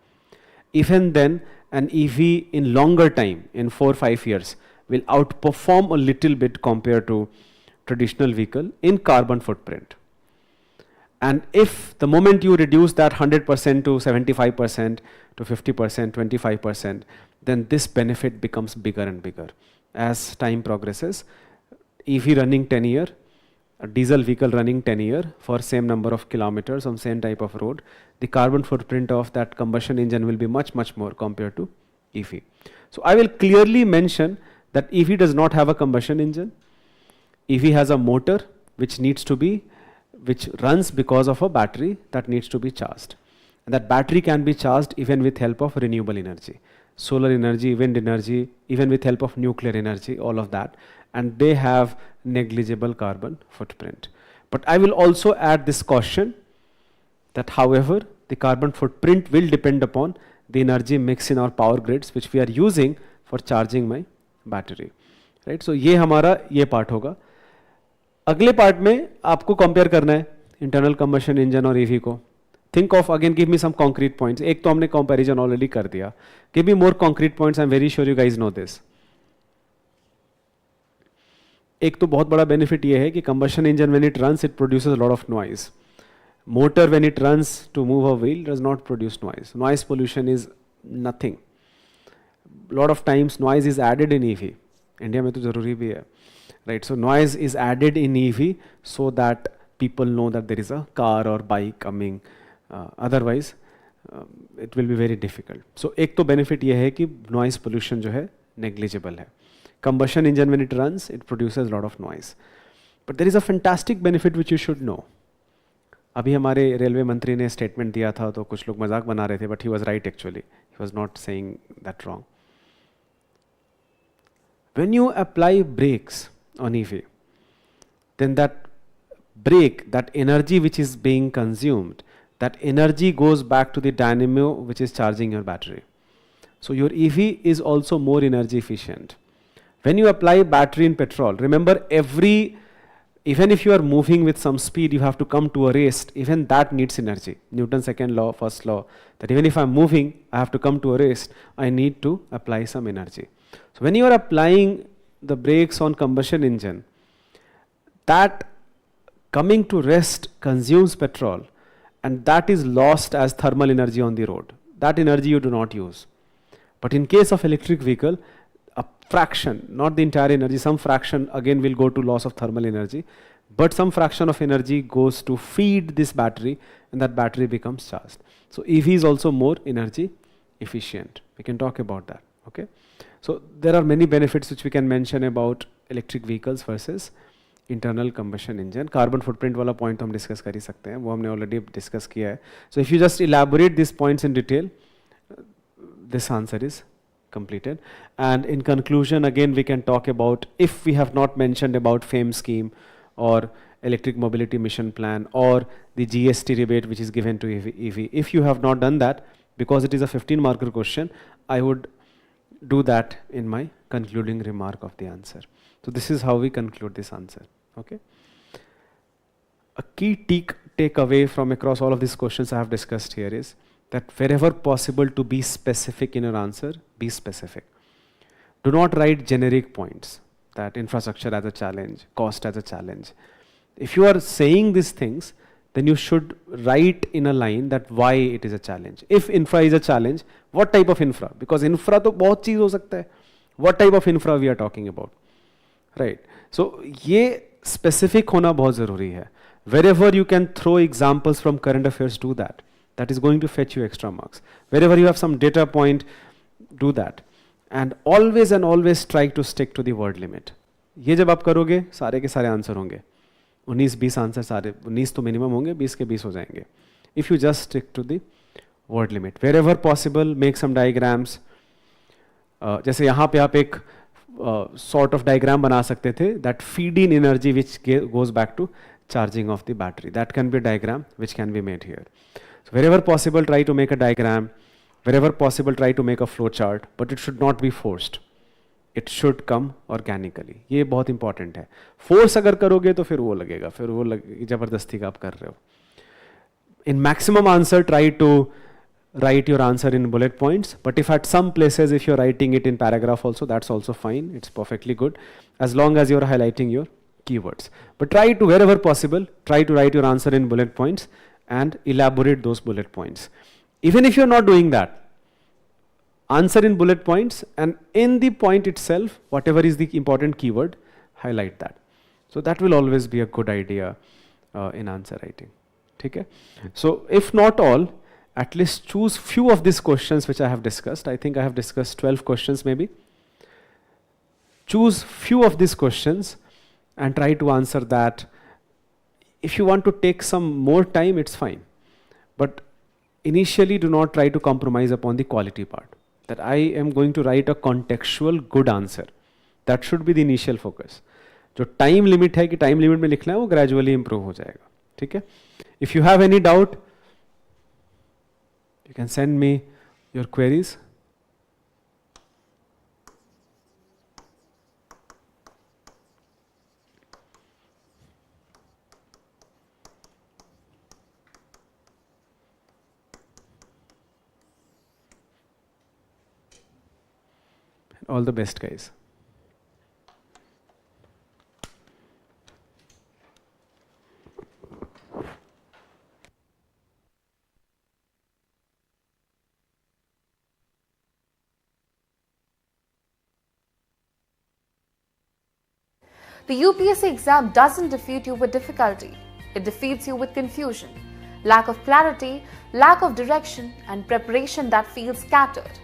even then an EV in longer time, in 4 or 5 years, will outperform a little bit compared to traditional vehicle in carbon footprint. And if the moment you reduce that 100% to 75%, to 50%, 25%, then this benefit becomes bigger and bigger. As time progresses, EV running 10 year, a diesel vehicle running 10 year for same number of kilometers on same type of road, the carbon footprint of that combustion engine will be much, much more compared to EV. So I will clearly mention that EV does not have a combustion engine. EV has a motor which runs because of a battery that needs to be charged. And that battery can be charged even with help of renewable energy, solar energy, wind energy, even with help of nuclear energy, all of that. And they have negligible carbon footprint. But I will also add this caution that however, the carbon footprint will depend upon the energy mix in our power grids which we are using for charging my battery. Right? So ये हमारा ये part होगा. अगले part में आपको compare करना है internal combustion engine और ईवी को. Think of again, give me some concrete points. एक तो हमने कंपैरिजन ऑलरेडी कर दिया. Give me more concrete points. I am very sure you guys know this. एक तो बहुत बड़ा बेनिफिट ये है कि combustion engine when it runs it produces lot of noise. Motor when it runs to move a wheel does not produce noise. Noise pollution is nothing. Lot of times noise is added in EV. India में तो जरूरी भी है. Right, so noise is added in EV so that people know that there is a car or bike coming. Otherwise, it will be very difficult. So एक तो benefit ये है कि noise pollution जो है negligible है. Combustion engine when it runs, it produces a lot of noise. But there is a fantastic benefit which you should know. अभी हमारे रेलवे मंत्री ने statement दिया था तो कुछ लोग मजाक बना रहे थे, but he was right actually. He was not saying that wrong. When you apply brakes on EV, then that brake, that energy which is being consumed, that energy goes back to the dynamo which is charging your battery. So your EV is also more energy efficient. When you apply battery in petrol, remember even if you are moving with some speed, you have to come to a rest, even that needs energy. Newton's second law, first law, that even if I'm moving, I have to come to a rest, I need to apply some energy. So when you are applying the brakes on combustion engine, that coming to rest consumes petrol and that is lost as thermal energy on the road. That energy you do not use. But in case of electric vehicle, a fraction, not the entire energy, some fraction again will go to loss of thermal energy, but some fraction of energy goes to feed this battery and that battery becomes charged. So EV is also more energy efficient. We can talk about that. Okay. So there are many benefits which we can mention about electric vehicles versus internal combustion engine. Carbon footprint वाला point हम discuss कर ही सकते हैं, वो हमने already discuss किया है. So if you just elaborate these points in detail, this answer is completed. And in conclusion, again we can talk about, if we have not mentioned about FAME scheme or electric mobility mission plan or the GST rebate which is given to EV. If you have not done that, because it is a 15 marker question, I would do that in my concluding remark of the answer. So this is how we conclude this answer. Okay. A key takeaway from across all of these questions I have discussed here is that wherever possible to be specific in your answer, be specific. Do not write generic points that infrastructure as a challenge, cost as a challenge. If you are saying these things, then you should write in a line that why it is a challenge. If infra is a challenge, what type of infra? Because infra तो बहुत चीज हो सकता है. What type of infra we are talking about, right? So ये specific होना बहुत ज़रूरी है. Wherever you can throw examples from current affairs, do that. That is going to fetch you extra marks. Wherever you have some data point, do that. And always try to stick to the word limit. ये जब आप करोगे सारे के सारे answer होंगे. 19-20 answer सारे 19 तो मिनिमम होंगे, 20 के 20 हो जाएंगे. If you just stick to the word limit. Wherever possible, make some diagrams. जैसे यहाँ पे आप एक sort of diagram बना सकते थे that feed in energy which goes back to charging of the battery. That can be a diagram which can be made here. So wherever possible, try to make a diagram. Wherever possible, try to make a flow chart, but it should not be forced. It should come organically. ये बहुत important है. Force अगर करोगे तो फिर वो लगेगा, फिर वो जबरदस्ती का आप कर रहे हो. In maximum answer, try to write your answer in bullet points, but if at some places, if you're writing it in paragraph also, that's also fine. It's perfectly good, as long as you're highlighting your keywords. But try to, wherever possible, try to write your answer in bullet points and elaborate those bullet points. Even if you're not doing that, answer in bullet points, and in the point itself, whatever is the important keyword, highlight that. So that will always be a good idea in answer writing. Okay? So if not all, at least choose few of these questions which I have discussed. I think I have discussed 12 questions maybe. Choose few of these questions and try to answer that. If you want to take some more time, it's fine. But initially do not try to compromise upon the quality part. That I am going to write a contextual good answer. That should be the initial focus. जो time limit है कि time limit में लिखना है वो gradually improve हो जाएगा. ठीक है? If you have any doubt, you can send me your queries. All the best, guys. The UPSC exam doesn't defeat you with difficulty. It defeats you with confusion, lack of clarity, lack of direction, and preparation that feels scattered.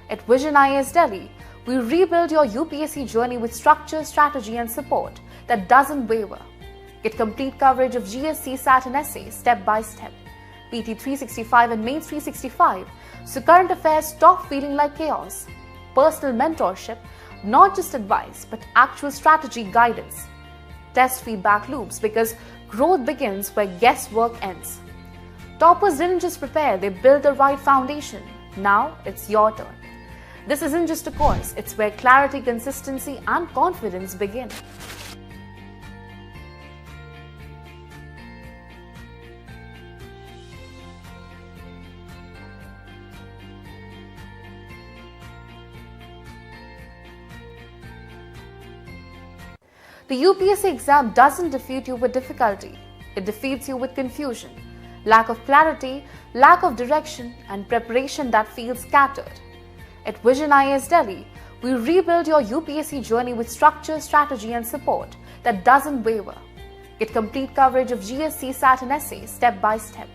At Vision IAS Delhi, we rebuild your UPSC journey with structure, strategy, and support that doesn't waver. Get complete coverage of GSC, SAT, and essay step by step. PT 365 and Mains 365, so current affairs stop feeling like chaos. Personal mentorship, not just advice, but actual strategy guidance. Test feedback loops, because growth begins where guesswork ends. Toppers didn't just prepare, they built the right foundation. Now it's your turn. This isn't just a course, it's where clarity, consistency, and confidence begin. The UPSC exam doesn't defeat you with difficulty. It defeats you with confusion, lack of clarity, lack of direction, and preparation that feels scattered. At Vision IAS Delhi, we rebuild your UPSC journey with structure, strategy, and support that doesn't waver. Get complete coverage of GSC, SAT, and essay step by step.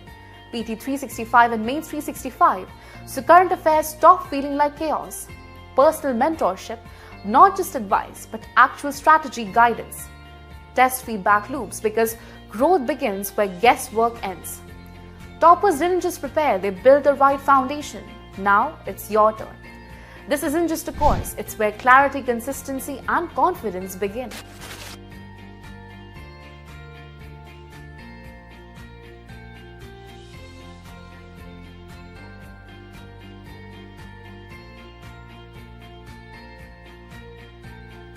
PT 365 and Mains 365, so current affairs stop feeling like chaos. Personal mentorship, not just advice, but actual strategy guidance. Test feedback loops, because growth begins where guesswork ends. Toppers didn't just prepare, they built the right foundation. Now it's your turn. This isn't just a course, it's where clarity, consistency, and confidence begin.